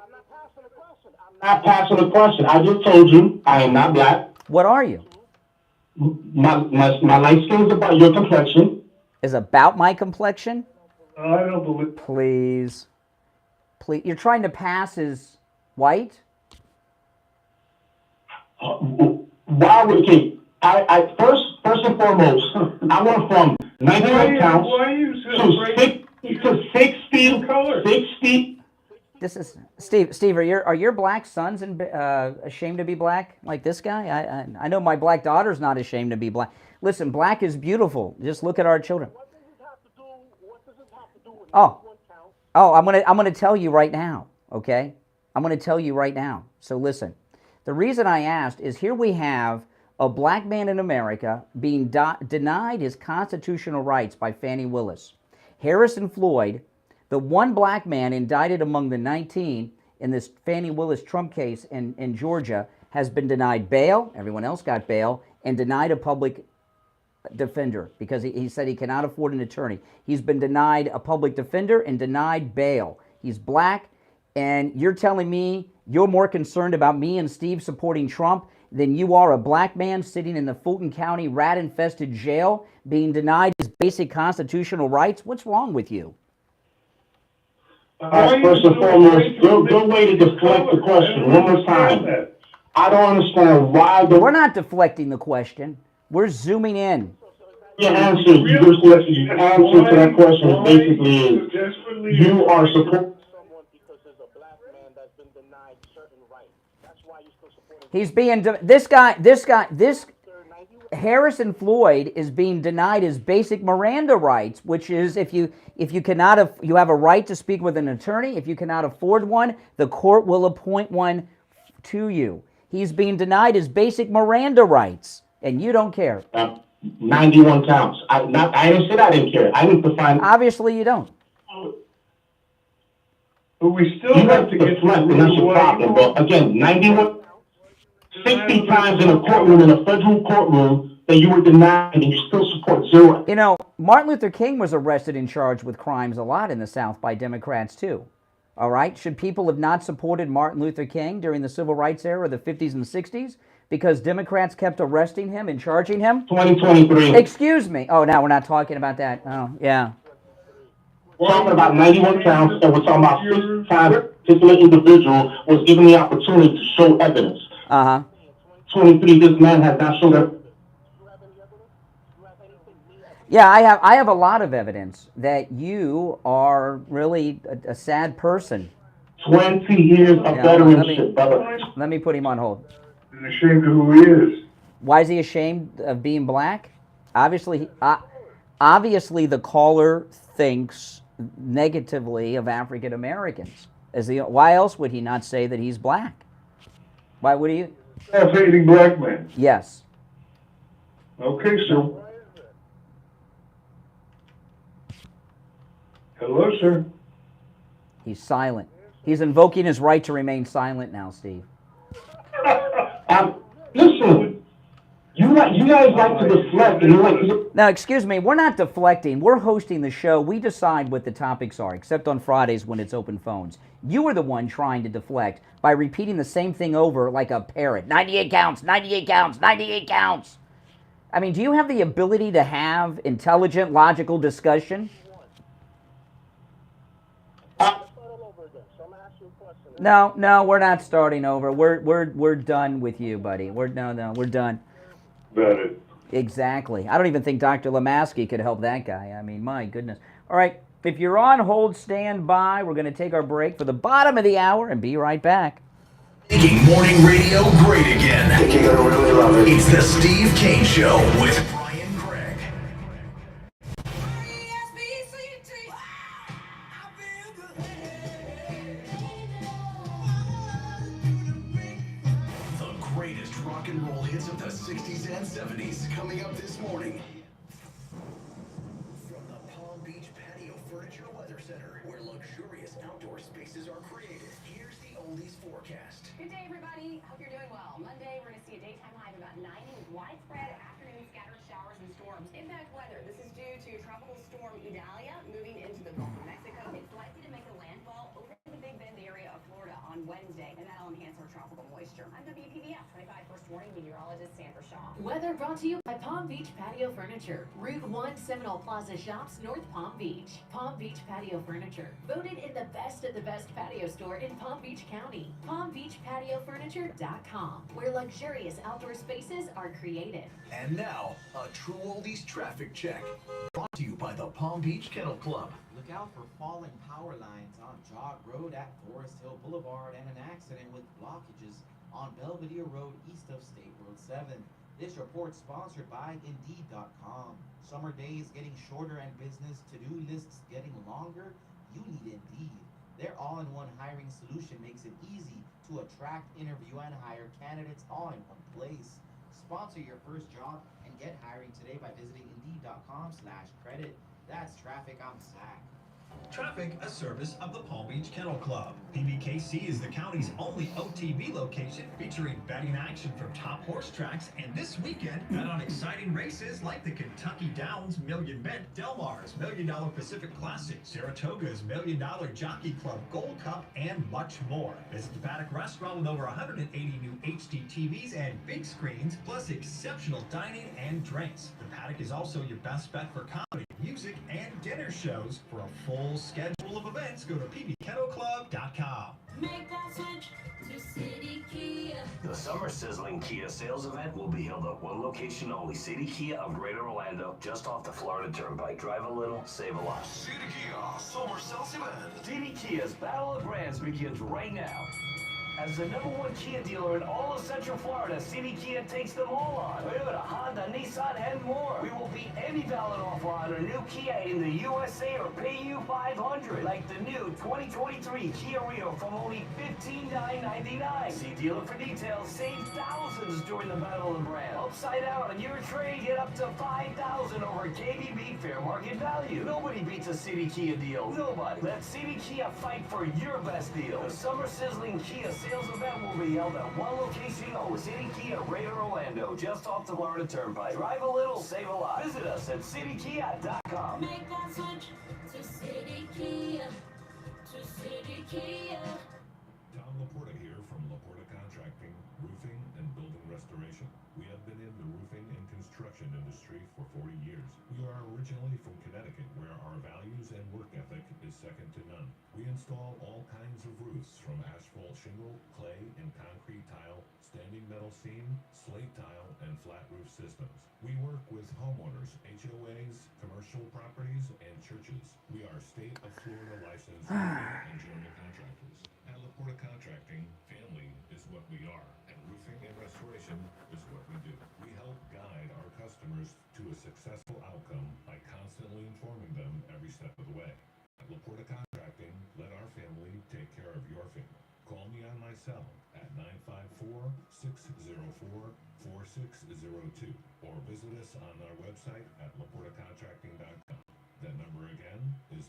I'm not passing the question. I just told you I am not black. What are you? My light skin is about your complexion. Is about my complexion? I don't believe. Please, you're trying to pass as white? Why would okay? I first and foremost, I went from 91 counts to 60. This is Steve. Are your black sons ashamed to be black like this guy? I know my black daughter's not ashamed to be black. Listen, black is beautiful. Just look at our children. What does this have to do with I'm gonna tell you right now. Okay, I'm gonna tell you right now. So listen. The reason I asked is here we have a black man in America being denied his constitutional rights by Fani Willis. Harrison Floyd, the one black man indicted among the 19 in this Fani Willis Trump case in Georgia, has been denied bail. Everyone else got bail and denied a public defender because he said he cannot afford an attorney. He's been denied a public defender and denied bail. He's black, and you're telling me you're more concerned about me and Steve supporting Trump than you are a black man sitting in the Fulton County rat-infested jail being denied his basic constitutional rights? What's wrong with you? First and foremost, good way to deflect the question. One more time. I don't understand why. We're not deflecting the question. We're zooming in. Your answer to that question is basically you are supporting. He's being Harrison Floyd is being denied his basic Miranda rights, which is if you have a right to speak with an attorney. If you cannot afford one, the court will appoint one to you. He's being denied his basic Miranda rights, and you don't care. 91 counts. I didn't say I didn't care. I need to find. Obviously, you don't. But we still have to get reflect, and that's your problem. But again, 91, 60 times in a courtroom, in a federal courtroom, that you were denied, and you still support zero. You know, Martin Luther King was arrested and charged with crimes a lot in the South by Democrats too. All right? Should people have not supported Martin Luther King during the civil rights era of the 50s and 60s because Democrats kept arresting him and charging him? 2023. Excuse me. Oh, now we're not talking about that. Oh, yeah. We're talking about 91 counts, and we're talking about 6 times a particular individual was given the opportunity to show evidence. 23, this man has not shown evidence. Yeah, I have a lot of evidence that you are really a sad person. 20 years of veteranship, brother. Let me put him on hold. He's ashamed of who he is. Why is he ashamed of being black? Obviously, the caller thinks negatively of African Americans. Why else would he not say that he's black? Why would he? Hating black men. Yes. Okay, so. Hello, sir. He's silent. He's invoking his right to remain silent now, Steve. Listen, you guys like to deflect, and you like to... Now, excuse me, we're not deflecting. We're hosting the show. We decide what the topics are, except on Fridays when it's open phones. You are the one trying to deflect by repeating the same thing over like a parrot. 98 counts, 98 counts, 98 counts. I mean, do you have the ability to have intelligent, logical discussion? No, we're not starting over. We're done with you, buddy. We're done. Got it. Exactly. I don't even think Dr. Lemaski could help that guy. I mean, my goodness. All right, if you're on hold, stand by. We're going to take our break for the bottom of the hour and be right back. Making morning radio great again. I think you're gonna really love it. It's the Steve Kane Show with Brian Craig. The greatest rock and roll hits of the 60s and 70s coming up this morning. From the Palm Beach Patio Furniture Weather Center, where luxurious outdoor spaces are created, here's the oldies forecast. Good day, everybody. Hope you're doing well. Monday, we're going to see a daytime high of about 90 with widespread afternoon scattered showers and storms. Impact weather. This is due to Tropical Storm Idalia moving into the Gulf of Mexico. It's likely to make a landfall over the Big Bend area of Florida on Wednesday, and that'll enhance our tropical moisture. I'm WPVF 25 First Warning Meteorologist Sandra Shaw. Weather brought to you by Palm Beach Patio Furniture. Route 1 Seminole Plaza Shops, North Palm Beach. Palm Beach Patio Furniture. Voted in the best of the best patio store in Palm Beach County. PalmBeachPatioFurniture.com, where luxurious outdoor spaces are created. And now, a true oldies traffic check. Brought to you by the Palm Beach Kennel Club. Look out for falling power lines on Jog Road at Forest Hill Boulevard and an accident with blockages on Belvedere Road east of State Road 7. This report sponsored by Indeed.com. Summer days getting shorter and business to-do lists getting longer? You need Indeed. Their all-in-one hiring solution makes it easy to attract, interview, and hire candidates all in one place. Sponsor your first job and get hiring today by visiting Indeed.com/credit. That's traffic on SAC. Traffic, a service of the Palm Beach Kennel Club. PBKC is the county's only OTB location featuring betting action from top horse tracks, and this weekend, bet on exciting races like the Kentucky Downs Million Bet, Del Mar's $1 Million Pacific Classic, Saratoga's $1 Million Jockey Club Gold Cup, and much more. Visit the Paddock Restaurant with over 180 new HD TVs and big screens, plus exceptional dining and drinks. The Paddock is also your best bet for comedy, music, and dinner shows for a full full schedule of events, go to pbkennelclub.com. Make that switch to City Kia. The Summer Sizzling Kia sales event will be held at one location only, City Kia of Greater Orlando, just off the Florida Turnpike. Drive a little, save a lot. City Kia Summer Sales Event. City Kia's Battle of Brands begins right now. As the #1 Kia dealer in all of Central Florida, City Kia takes them all on. Toyota, Honda, Nissan, and more. We will beat any ballot offer on a new Kia in the USA or pay you $500. Like the new 2023 Kia Rio from only $15,999. See dealer for details. Save thousands during the Battle of Brands. Upside out on your trade, get up to $5,000 over KBB fair market value. Nobody beats a City Kia deal. Nobody. Let City Kia fight for your best deal. The Summer Sizzling Kia sales event will be held at one location only, City Kia, Greater Orlando, just off the Florida Turnpike. Drive a little, save a lot. Visit us at citykia.com. Make that switch to City Kia. To City Kia. Tom Laporta here from Laporta Contracting, Roofing and Building Restoration. We have been in the roofing and construction industry for 40 years. We are originally from Connecticut, where our values and work ethic is second to none. We install all kinds of roofs, from asphalt shingle, clay and concrete tile, standing metal seam, slate tile, and flat roof systems. We work with homeowners, HOAs, commercial properties, and churches. We are state of Florida licensed roofing and general contractors. At Laporta Contracting, family is what we are, and roofing and restoration is what we do. We help guide our customers to a successful outcome by constantly informing them every step of the way. At Laporta Contracting, let our family take care of your family. Call me on my cell at 954-604-4602 or visit us on our website at laportacontracting.com. That number again is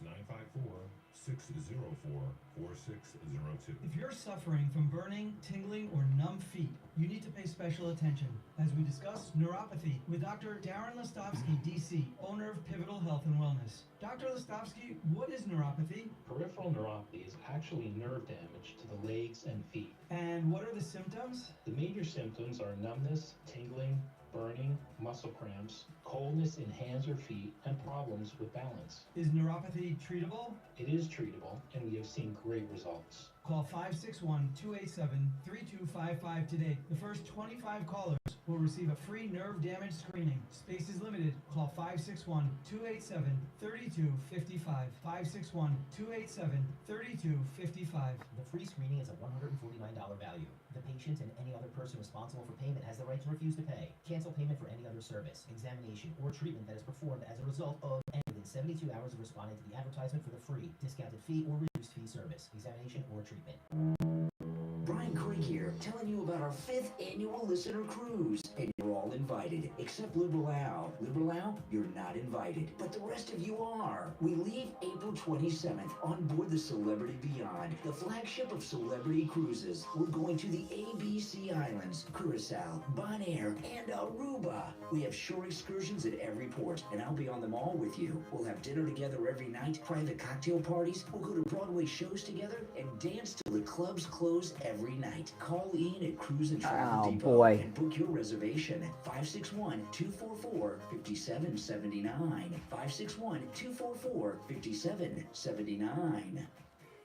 954-604-4602. If you're suffering from burning, tingling, or numb feet, you need to pay special attention as we discuss neuropathy with Dr. Darren Lastovsky, DC, owner of Pivotal Health and Wellness. Dr. Lastovsky, what is neuropathy? Peripheral neuropathy is actually nerve damage to the legs and feet. And what are the symptoms? The major symptoms are numbness, tingling, burning, muscle cramps, coldness in hands or feet, and problems with balance. Is neuropathy treatable? It is treatable, and we have seen great results. Call 561-287-3255 today. The first 25 callers will receive a free nerve damage screening. Space is limited. Call 561-287-3255. 561-287-3255. The free screening is a $149 value. The patient and any other person responsible for payment has the right to refuse to pay, cancel payment for any other service, examination, or treatment that is performed as a result of and within 72 hours of responding to the advertisement for the free, discounted fee, or reduced fee service, examination, or treatment. Brian Craig here, telling you about our 5th annual listener cruise. And you're all invited, except Liberal Al. Liberal Al, you're not invited, but the rest of you are. We leave April 27th on board the Celebrity Beyond, the flagship of celebrity cruises. We're going to the ABC Islands, Curacao, Bonaire, and Aruba. We have shore excursions at every port, and I'll be on them all with you. We'll have dinner together every night, private cocktail parties, we'll go to Broadway shows together, and dance till the clubs close every night. Call Ian at Cruise and Travel Depot and book your reservation at 561-244-5779. 561-244-5779.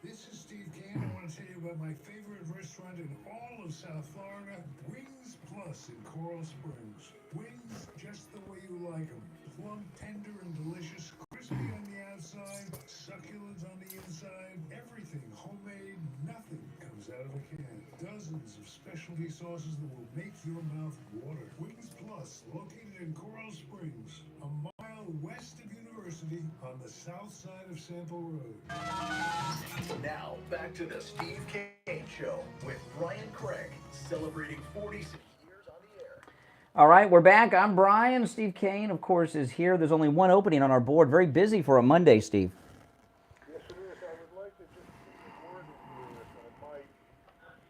This is Steve Kane. I want to tell you about my favorite restaurant in all of South Florida, Wings Plus in Coral Springs. Wings just the way you like them. Plump, tender, and delicious. Crispy on the outside, succulent on the inside. Everything homemade. Nothing comes out of a can. Dozens of specialty sauces that will make your mouth water. Wings Plus, located in Coral Springs, a mile west of University on the south side of Sample Road. Now, back to the Steve Kane Show with Brian Craig, celebrating 46 years on the air. All right, we're back. I'm Brian. Steve Kane, of course, is here. There's only one opening on our board. Very busy for a Monday, Steve. Yes, it is. I would like to just word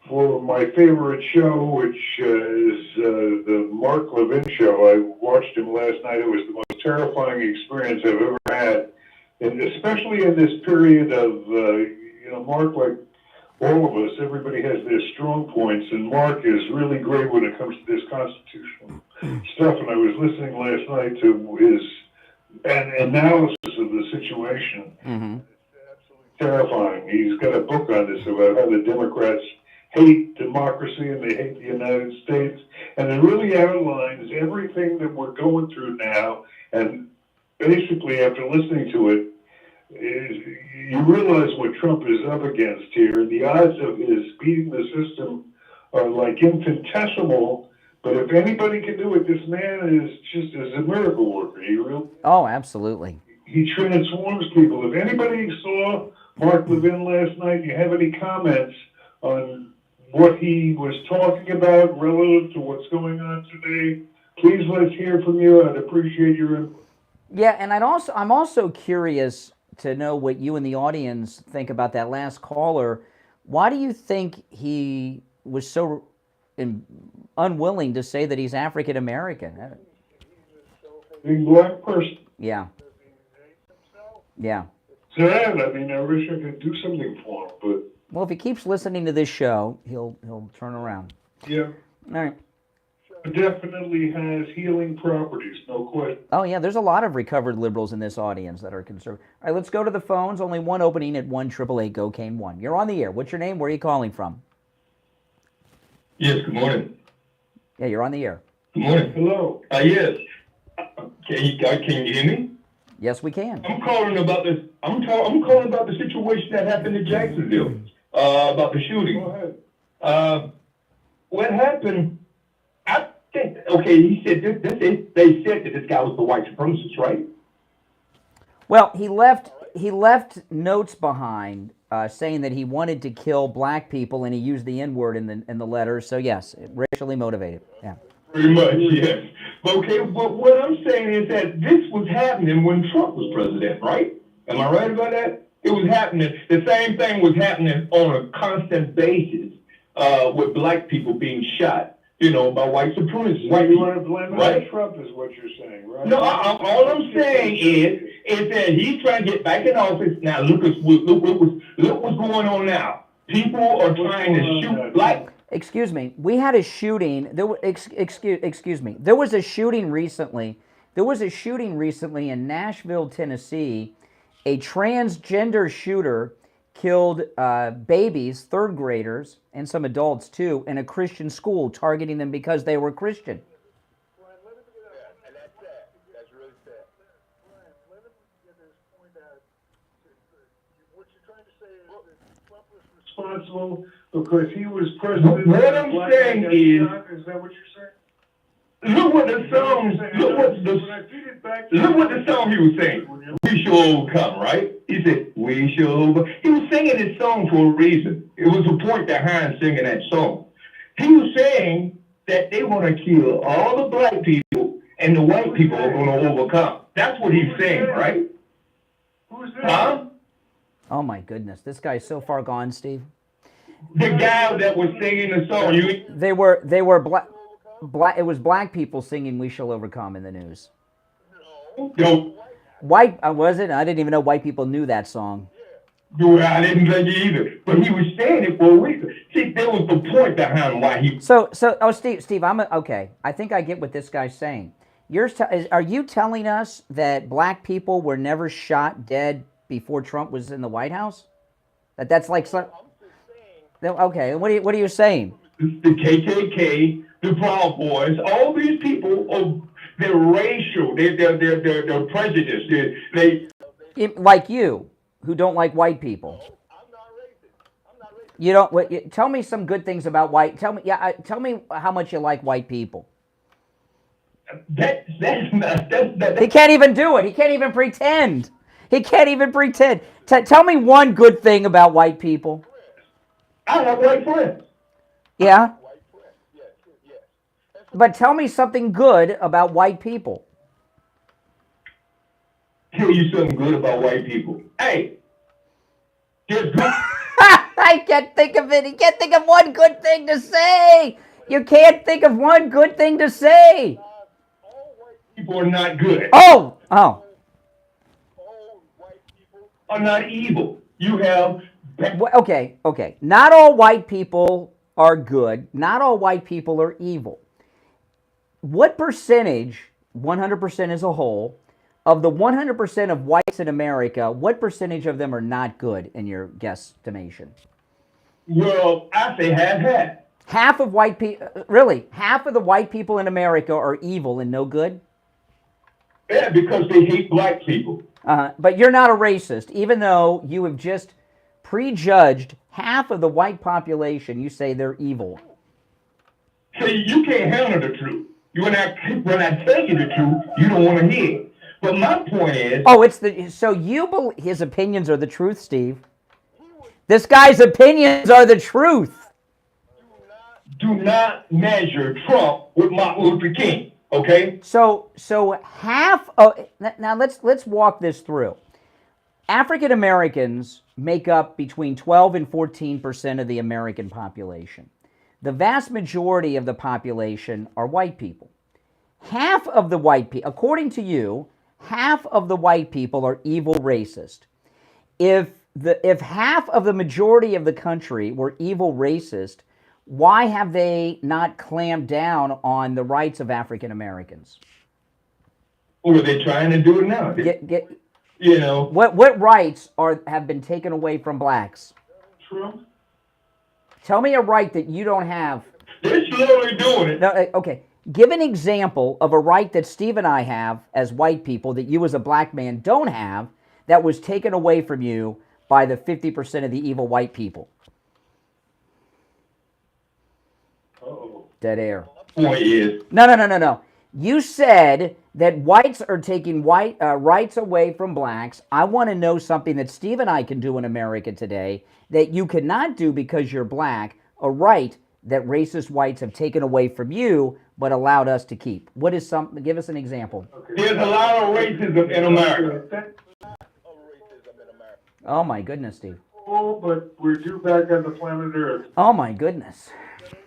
for my favorite show, which is the Mark Levin show. I watched him last night. It was the most terrifying experience I've ever had, and especially in this period of, Mark, like all of us, everybody has their strong points, and Mark is really great when it comes to this constitutional stuff. And I was listening last night to his analysis of the situation. Mm-hmm. terrifying. He's got a book on this about how the Democrats hate democracy and they hate the United States. And it really outlines everything that we're going through now. And basically, after listening to it, you realize what Trump is up against here. The odds of his beating the system are like infinitesimal. But if anybody can do it, this man is a miracle worker. He really. Oh, absolutely. He transforms people. If anybody saw Mark Levin last night, you have any comments on what he was talking about relative to what's going on today, please let's hear from you. I'd appreciate your input. Yeah, and I'm also curious to know what you and the audience think about that last caller. Why do you think he was so unwilling to say that he's African American? Being black person. Yeah. Yeah. Sad. I mean, I wish I could do something for him, but. Well, if he keeps listening to this show, he'll turn around. Yeah. All right. It definitely has healing properties, no question. Oh, yeah, there's a lot of recovered liberals in this audience that are conservative. All right, let's go to the phones. Only one opening at 1-888-GO-CANE-1. You're on the air. What's your name? Where are you calling from? Yes, good morning. Yeah, you're on the air. Good morning. Hello. Yes. Can you hear me? Yes, we can. I'm calling about this. I'm calling about the situation that happened in Jacksonville. About the shooting. Go ahead. What happened? I think. Okay, he said they said that this guy was the white supremacist, right? Well, he left notes behind saying that he wanted to kill black people, and he used the N-word in the letters. So yes, racially motivated. Yeah. Pretty much, yes. Okay, but what I'm saying is that this was happening when Trump was president, right? Am I right about that? It was happening. The same thing was happening on a constant basis with black people being shot, by white supremacists. So you want to blame it right? on Trump is what you're saying, right? No, all I'm saying is that he's trying to get back in office. Now, look what's going on now. People are trying to shoot black. Excuse me. We had a shooting. Excuse me. There was a shooting recently. There was a shooting recently in Nashville, Tennessee. A transgender shooter killed babies, third graders, and some adults too, in a Christian school, targeting them because they were Christian. And that's sad. That's really sad. Let him get his point out. What you're trying to say is that Trump was responsible because he was president. What I'm saying is that what you're saying? Look what the song. Look what the song he was saying. We shall overcome, right? He said, "We shall overcome." He was singing this song for a reason. It was a point behind singing that song. He was saying that they want to kill all the black people and the white people are going to overcome. That's what he's saying, right? Who's that? Huh? Oh my goodness, this guy's so far gone, Steve. The guy that was singing the song. They were black. It was black people singing "We Shall Overcome" in the news. No. White was it? I didn't even know white people knew that song. I didn't think it either. But he was saying it for a reason. See, there was the point behind why he. Steve, okay. I think I get what this guy's saying. Are you telling us that black people were never shot dead before Trump was in the White House? That's like some. Okay, what are you saying? The KKK, the Proud Boys, all these people, they're racial, they're prejudiced, like you, who don't like white people. I'm not racist. You don't. Tell me some good things about white. Tell me how much you like white people. He can't even do it. He can't even pretend. Tell me one good thing about white people. I have white friends. Yeah? But tell me something good about white people. Tell you something good about white people. Hey. I can't think of it. He can't think of one good thing to say. You can't think of one good thing to say. All white people are not good. Oh. All white people are not evil. You have... Okay. Not all white people are good. Not all white people are evil. What percentage, 100% as a whole, Of the 100% of whites in America, what percentage of them are not good in your guesstimation? Well, I say half. Half of white people, really, half of the white people in America are evil and no good? Yeah, because they hate black people. But you're not a racist, even though you have just prejudged half of the white population. You say they're evil. See, you can't handle the truth. When I tell you the truth, you don't want to hear it. But my point is... Oh, so you believe his opinions are the truth, Steve? This guy's opinions are the truth. Do not measure Trump with Martin Luther King, okay? So half of... Now, let's walk this through. African Americans make up between 12 and 14% of the American population. The vast majority of the population are white people. Half of the white people, according to you, half of the white people are evil racist. If half of the majority of the country were evil racist, why have they not clamped down on the rights of African Americans? Or are they trying to do it now? You know. What rights have been taken away from blacks? Trump. Tell me a right that you don't have. They're slowly doing it. No, okay. Give an example of a right that Steve and I have as white people that you as a black man don't have that was taken away from you by the 50% of the evil white people. Uh-oh. Dead air. Point is. No. You said that whites are taking rights away from blacks. I want to know something that Steve and I can do in America today that you cannot do because you're black, a right that racist whites have taken away from you but allowed us to keep. What is something? Give us an example. There's a lot of racism in America. Oh my goodness, Steve. Oh, but we're due back on the planet Earth. Oh my goodness.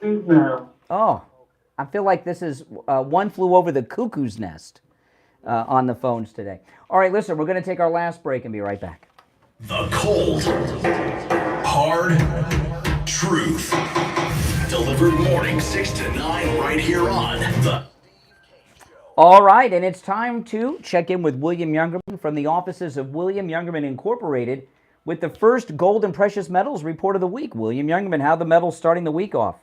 Now. Oh, I feel like this is one flew over the cuckoo's nest on the phones today. All right, listen, we're going to take our last break and be right back. The cold, hard truth. Delivered morning 6 to 9 right here on The All right, and it's time to check in with William Youngerman from the offices of William Youngerman Incorporated with the first gold and precious metals report of the week. William Youngerman, how the metals starting the week off?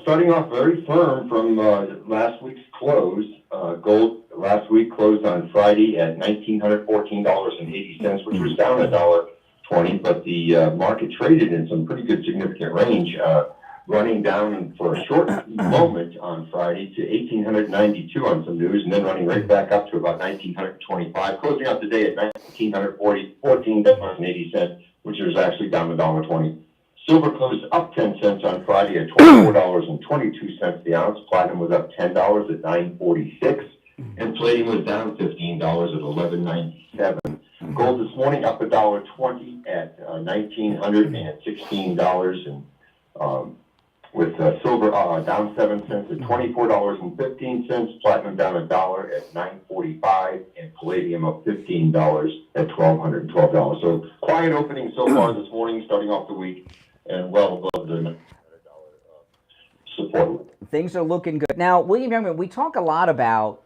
Starting off very firm from last week's close. Gold last week closed on Friday at $1,914.80, which was down $1.20, but the market traded in some pretty good significant range, running down for a short moment on Friday to $1,892 on some news, and then running right back up to about $1,925, closing out the day at $1,914.80, which was actually down $1.20. Silver closed up 10 cents on Friday at $24.22 the ounce. Platinum was up $10 at $9.46, and palladium was down $15 at $11.97. Gold this morning up $1.20 at $1,916, and with silver down 7 cents at $24.15, platinum down $1 at $9.45, and palladium up $15 at $1,212. So quiet opening so far this morning, starting off the week, and well above the support. Things are looking good. Now, William Youngman, we talk a lot about,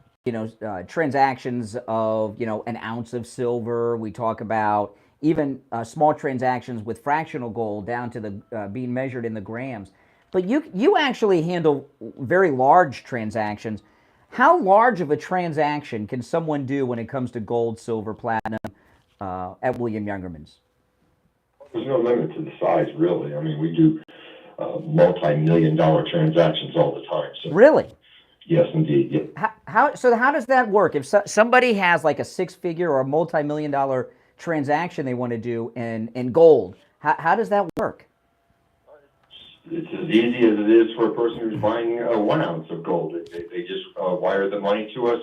transactions of, an ounce of silver. We talk about even small transactions with fractional gold down to the being measured in the grams. But you actually handle very large transactions. How large of a transaction can someone do when it comes to gold, silver, platinum at William Youngerman's? There's no limit to the size, really. I mean, we do multi-million-dollar transactions all the time. So. Really? Yes, indeed. Yeah. How does that work? If somebody has like a six-figure or a multi-million-dollar transaction they want to do in gold, how does that work? It's as easy as it is for a person who's buying 1 ounce of gold. They just wire the money to us,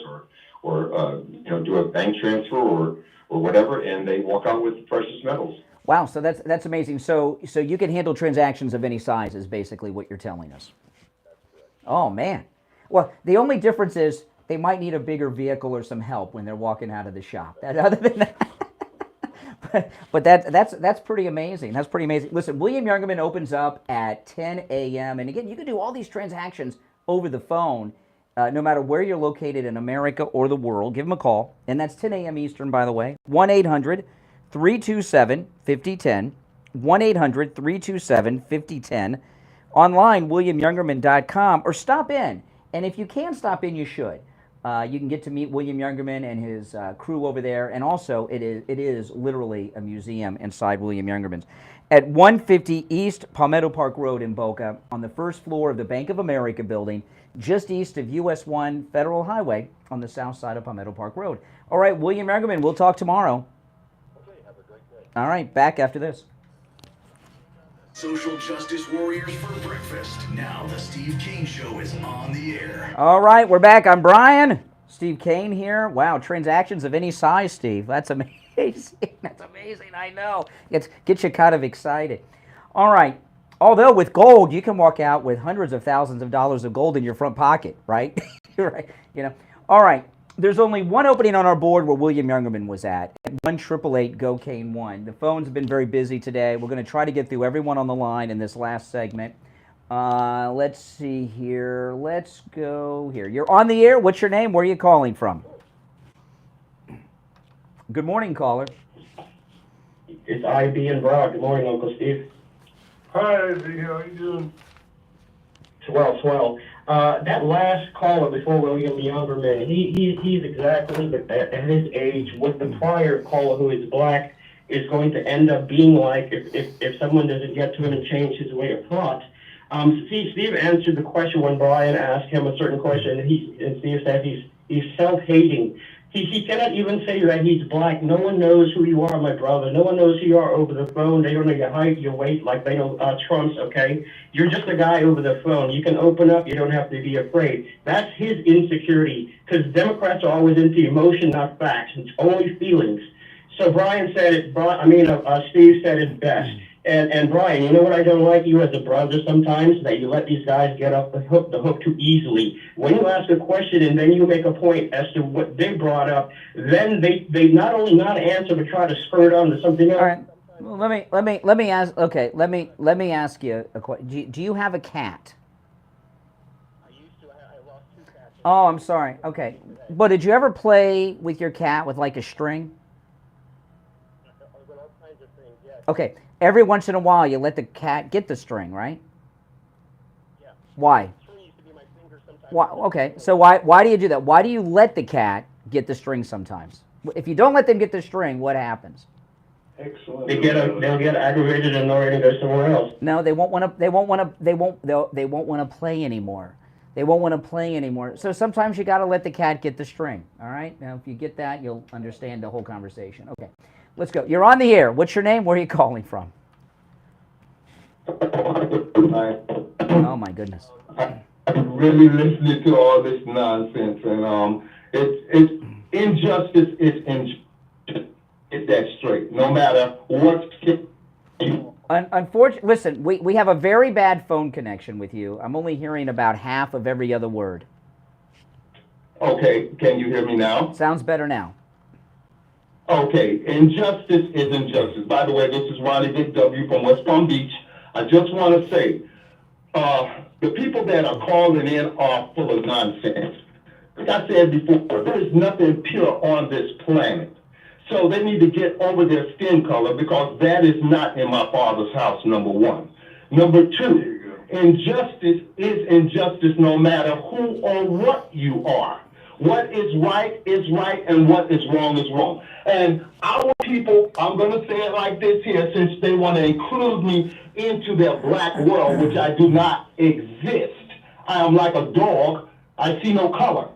or do a bank transfer or whatever, and they walk out with the precious metals. Wow, so that's amazing. So you can handle transactions of any size is basically what you're telling us. Oh man. Well, the only difference is they might need a bigger vehicle or some help when they're walking out of the shop. Other than that. But that's pretty amazing. That's pretty amazing. Listen, William Youngerman opens up at 10 a.m. And again, you can do all these transactions over the phone. no matter where you're located in America or the world, give them a call. And that's 10 a.m. Eastern, by the way. 1-800-327-5010. 1-800-327-5010. Online, WilliamYoungerman.com, or stop in. And if you can stop in, you should. You can get to meet William Youngerman and his crew over there. And also, it is literally a museum inside William Youngerman's. At 150 East Palmetto Park Road in Boca, on the first floor of the Bank of America building, just east of US 1 Federal Highway on the south side of Palmetto Park Road. All right, William Youngerman, we'll talk tomorrow. Okay, have a great day. All right, back after this. Social justice warriors for breakfast. Now the Steve Kane Show is on the air. All right, we're back. I'm Brian. Steve Kane here. Wow, transactions of any size, Steve. That's amazing. That's amazing, I know. Gets you kind of excited. All right. Although with gold, you can walk out with hundreds of thousands of dollars of gold in your front pocket, right? Right. You know. All right. There's only one opening on our board where William Youngerman was at 1-888-GO-KANE-1. The phones have been very busy today. We're going to try to get through everyone on the line in this last segment. Let's see here. Let's go here. You're on the air. What's your name? Where are you calling from? Good morning, caller. It's IB and Broad. Good morning, Uncle Steve. Hi, Izzy. How are you doing? Swell. That last caller before William Youngerman, he's exactly at his age what the prior caller who is black is going to end up being like if someone doesn't get to him and change his way of thought. Steve answered the question when Brian asked him a certain question, and Steve said he's self-hating. He cannot even say that he's black. No one knows who you are, my brother. No one knows who you are over the phone. They don't know your height, your weight, like they know Trump's, okay? You're just a guy over the phone. You can open up. You don't have to be afraid. That's his insecurity, because Democrats are always into emotion, not facts. It's only feelings. So Brian said it, Steve said it best. And Brian, you know what I don't like you as a brother sometimes? That you let these guys get off the hook too easily. When you ask a question and then you make a point as to what they brought up, then they not only not answer but try to spur it on to something else. All right. Well, let me ask. Okay, let me ask you a question. Do you have a cat? I used to. I lost 2 cats. Oh, I'm sorry. Okay, but did you ever play with your cat with like a string? With all kinds of things, yes. Okay. Every once in a while, you let the cat get the string, right? Yeah. Why? The string used to be my finger sometimes. Why? Okay, so why do you do that? Why do you let the cat get the string sometimes? If you don't let them get the string, what happens? Excellent. They'll get aggravated and already go somewhere else. No, they won't want to. They won't want to play anymore. They won't want to play anymore. So sometimes you got to let the cat get the string. All right. Now, if you get that, you'll understand the whole conversation. Okay. Let's go. You're on the air. What's your name? Where are you calling from? Oh, my goodness. I'm really listening to all this nonsense, and it's injustice is injustice. Get that straight. No matter what. Unfortunately, listen, we have a very bad phone connection with you. I'm only hearing about half of every other word. Okay, can you hear me now? Sounds better now. Okay, injustice is injustice. By the way, this is Ronnie Dick W. from West Palm Beach. I just want to say, the people that are calling in are full of nonsense. Like I said before, there is nothing pure on this planet. So they need to get over their skin color, because that is not in my father's house, number one. Number two, injustice is injustice no matter who or what you are. What is right, and what is wrong is wrong. And our people, I'm going to say it like this here, since they want to include me into their black world, which I do not exist. I am like a dog. I see no color.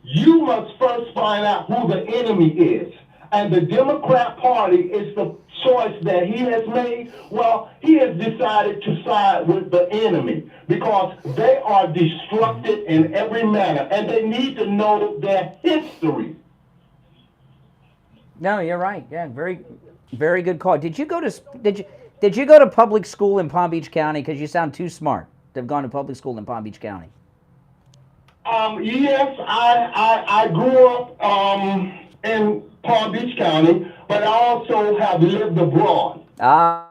You must first find out who the enemy is. And the Democrat Party is the choice that he has made. Well, he has decided to side with the enemy because they are destructive in every manner, and they need to know their history. No, you're right. Yeah, very, very good call. Did you go to public school in Palm Beach County? Because you sound too smart to have gone to public school in Palm Beach County. Yes, I grew up in Palm Beach County, but I also have lived abroad. By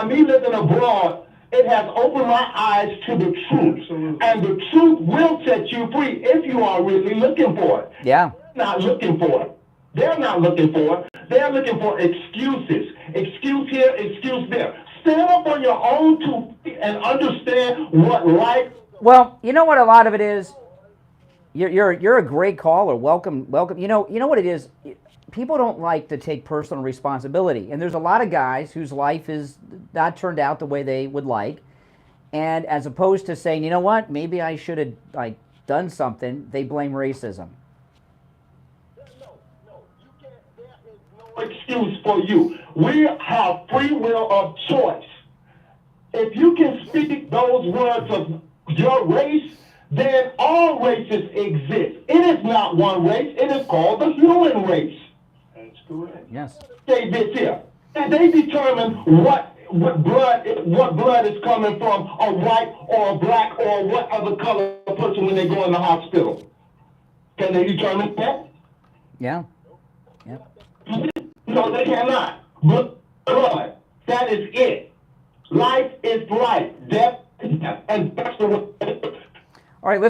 me living abroad, It has opened my eyes to the truth. Absolutely. And the truth will set you free if you are really looking for it. Yeah. They're not looking for it. They're not looking for it. They're looking for excuses. Excuse here, excuse there. Stand up on your own two feet and understand what life. Well, you know what a lot of it is? You're a great caller. Welcome. You know what it is? People don't like to take personal responsibility. And there's a lot of guys whose life is not turned out the way they would like. And as opposed to saying, you know what, maybe I should have done something, they blame racism. No excuse for you. We have free will of choice. If you can speak those words of your race, then all races exist. It is not one race. It is called the human race. That's correct. Yes. They did here. And they determine what blood is coming from a white or a black or what other color person when they go in the hospital. Can they determine that? Yeah. Yep. No, they cannot. Blood. That is it. Life is life. Death is death. And that's the way. All right,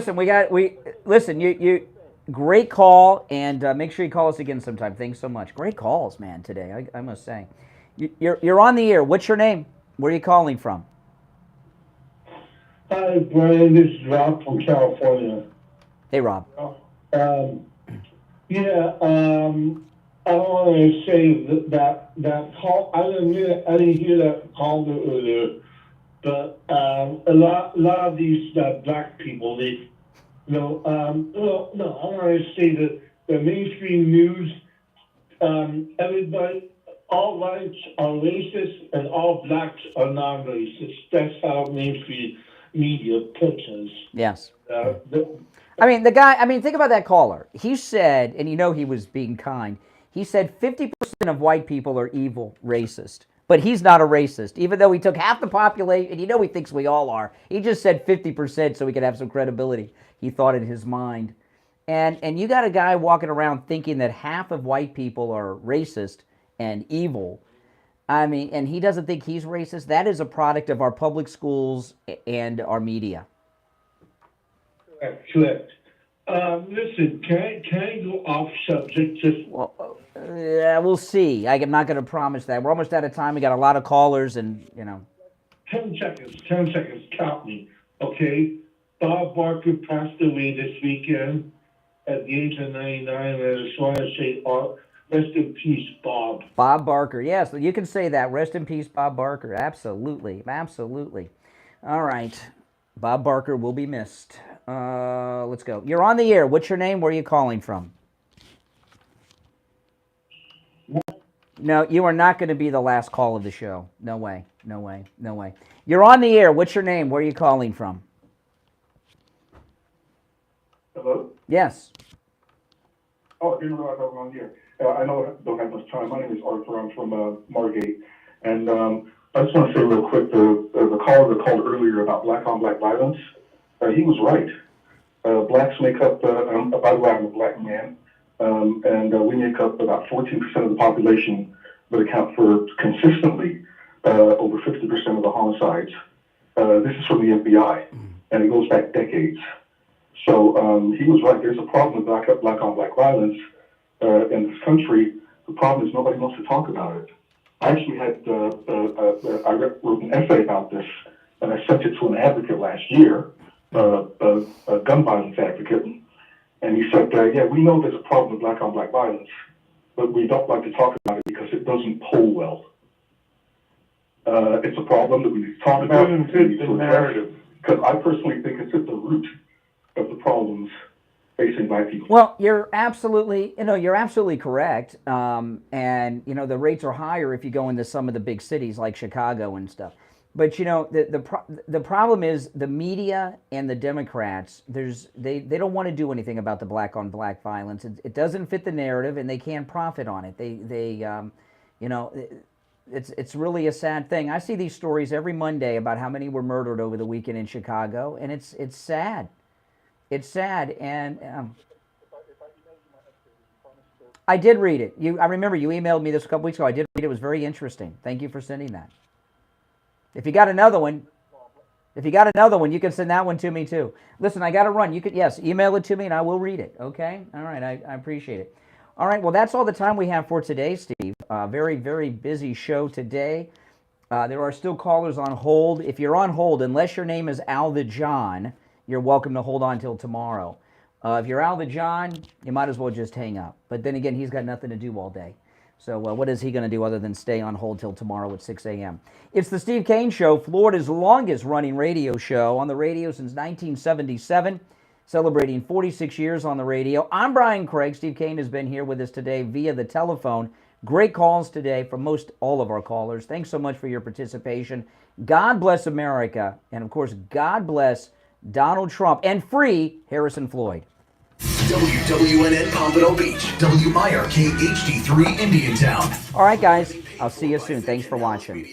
listen, you great call, and make sure you call us again sometime. Thanks so much. Great calls, man, today, I must say. You're on the air. What's your name? Where are you calling from? Hi, Brian. This is Rob from California. Hey, Rob. I want to say that call. I didn't hear that call earlier, but a lot of these black people, I want to say that the mainstream news, everybody, all whites are racist and all blacks are non-racist. That's how mainstream media pitches. Yes. Think about that caller. He said, and he was being kind, he said 50% of white people are evil, racist. But he's not a racist, even though he took half the population, and he thinks we all are. He just said 50% so he could have some credibility, he thought in his mind. And you got a guy walking around thinking that half of white people are racist and evil. And he doesn't think he's racist. That is a product of our public schools and our media. Correct. Listen, can I go off subject? Yeah, we'll see. I'm not going to promise that. We're almost out of time. We got a lot of callers, and 10 seconds, count me, okay? Bob Barker passed away this weekend at the age of 99, and I just want to say, rest in peace, Bob. Bob Barker, yes, you can say that. Rest in peace, Bob Barker. Absolutely. All right. Bob Barker will be missed. Let's go. You're on the air. What's your name? Where are you calling from? No, you are not going to be the last call of the show. No way. You're on the air. What's your name? Where are you calling from? Hello? Yes. Oh, I didn't realize I was on here. I know I don't have much time. My name is Arthur. I'm from Margate. And I just want to say real quick, the caller that called earlier about black-on-black violence, he was right. Blacks make up, by the way, I'm a black man, and we make up about 14% of the population, but account for consistently over 50% of the homicides. This is from the FBI, and it goes back decades. So he was right. There's a problem with black-on-black violence in this country. The problem is nobody wants to talk about it. I actually had, I wrote an essay about this, and I sent it to an advocate last year, a gun violence advocate, and he said, yeah, we know there's a problem with black-on-black violence, but we don't like to talk about it because it doesn't poll well. It's a problem that we need to talk about. It doesn't fit the narrative. Because I personally think it's at the root of the problems facing black people. Well, you're absolutely correct. And the rates are higher if you go into some of the big cities like Chicago and stuff. But the problem is the media and the Democrats. They don't want to do anything about the black-on-black violence. It doesn't fit the narrative, and they can't profit on it. It's really a sad thing. I see these stories every Monday about how many were murdered over the weekend in Chicago, and it's sad. It's sad, and I did read it. I remember you emailed me this a couple weeks ago. I did read it. It was very interesting. Thank you for sending that. If you got another one, If you got another one, you can send that one to me too. Listen, I got to run. You could, yes, email it to me and I will read it. Okay? All right. I appreciate it. All right. Well, that's all the time we have for today, Steve. Very, very busy show today. There are still callers on hold. If you're on hold, unless your name is Al the John, you're welcome to hold on till tomorrow. If you're Al the John, you might as well just hang up. But then again, he's got nothing to do all day. So what is he going to do other than stay on hold till tomorrow at 6 a.m.? It's the Steve Kane Show, Florida's longest-running radio show, on the radio since 1977, celebrating 46 years on the radio. I'm Brian Craig. Steve Kane has been here with us today via the telephone. Great calls today from most all of our callers. Thanks so much for your participation. God bless America. And, of course, God bless Donald Trump. And free Harrison Floyd. WWNN Pompano Beach, WIRK HD3 Indiantown. All right, guys. I'll see you soon. Thanks for watching.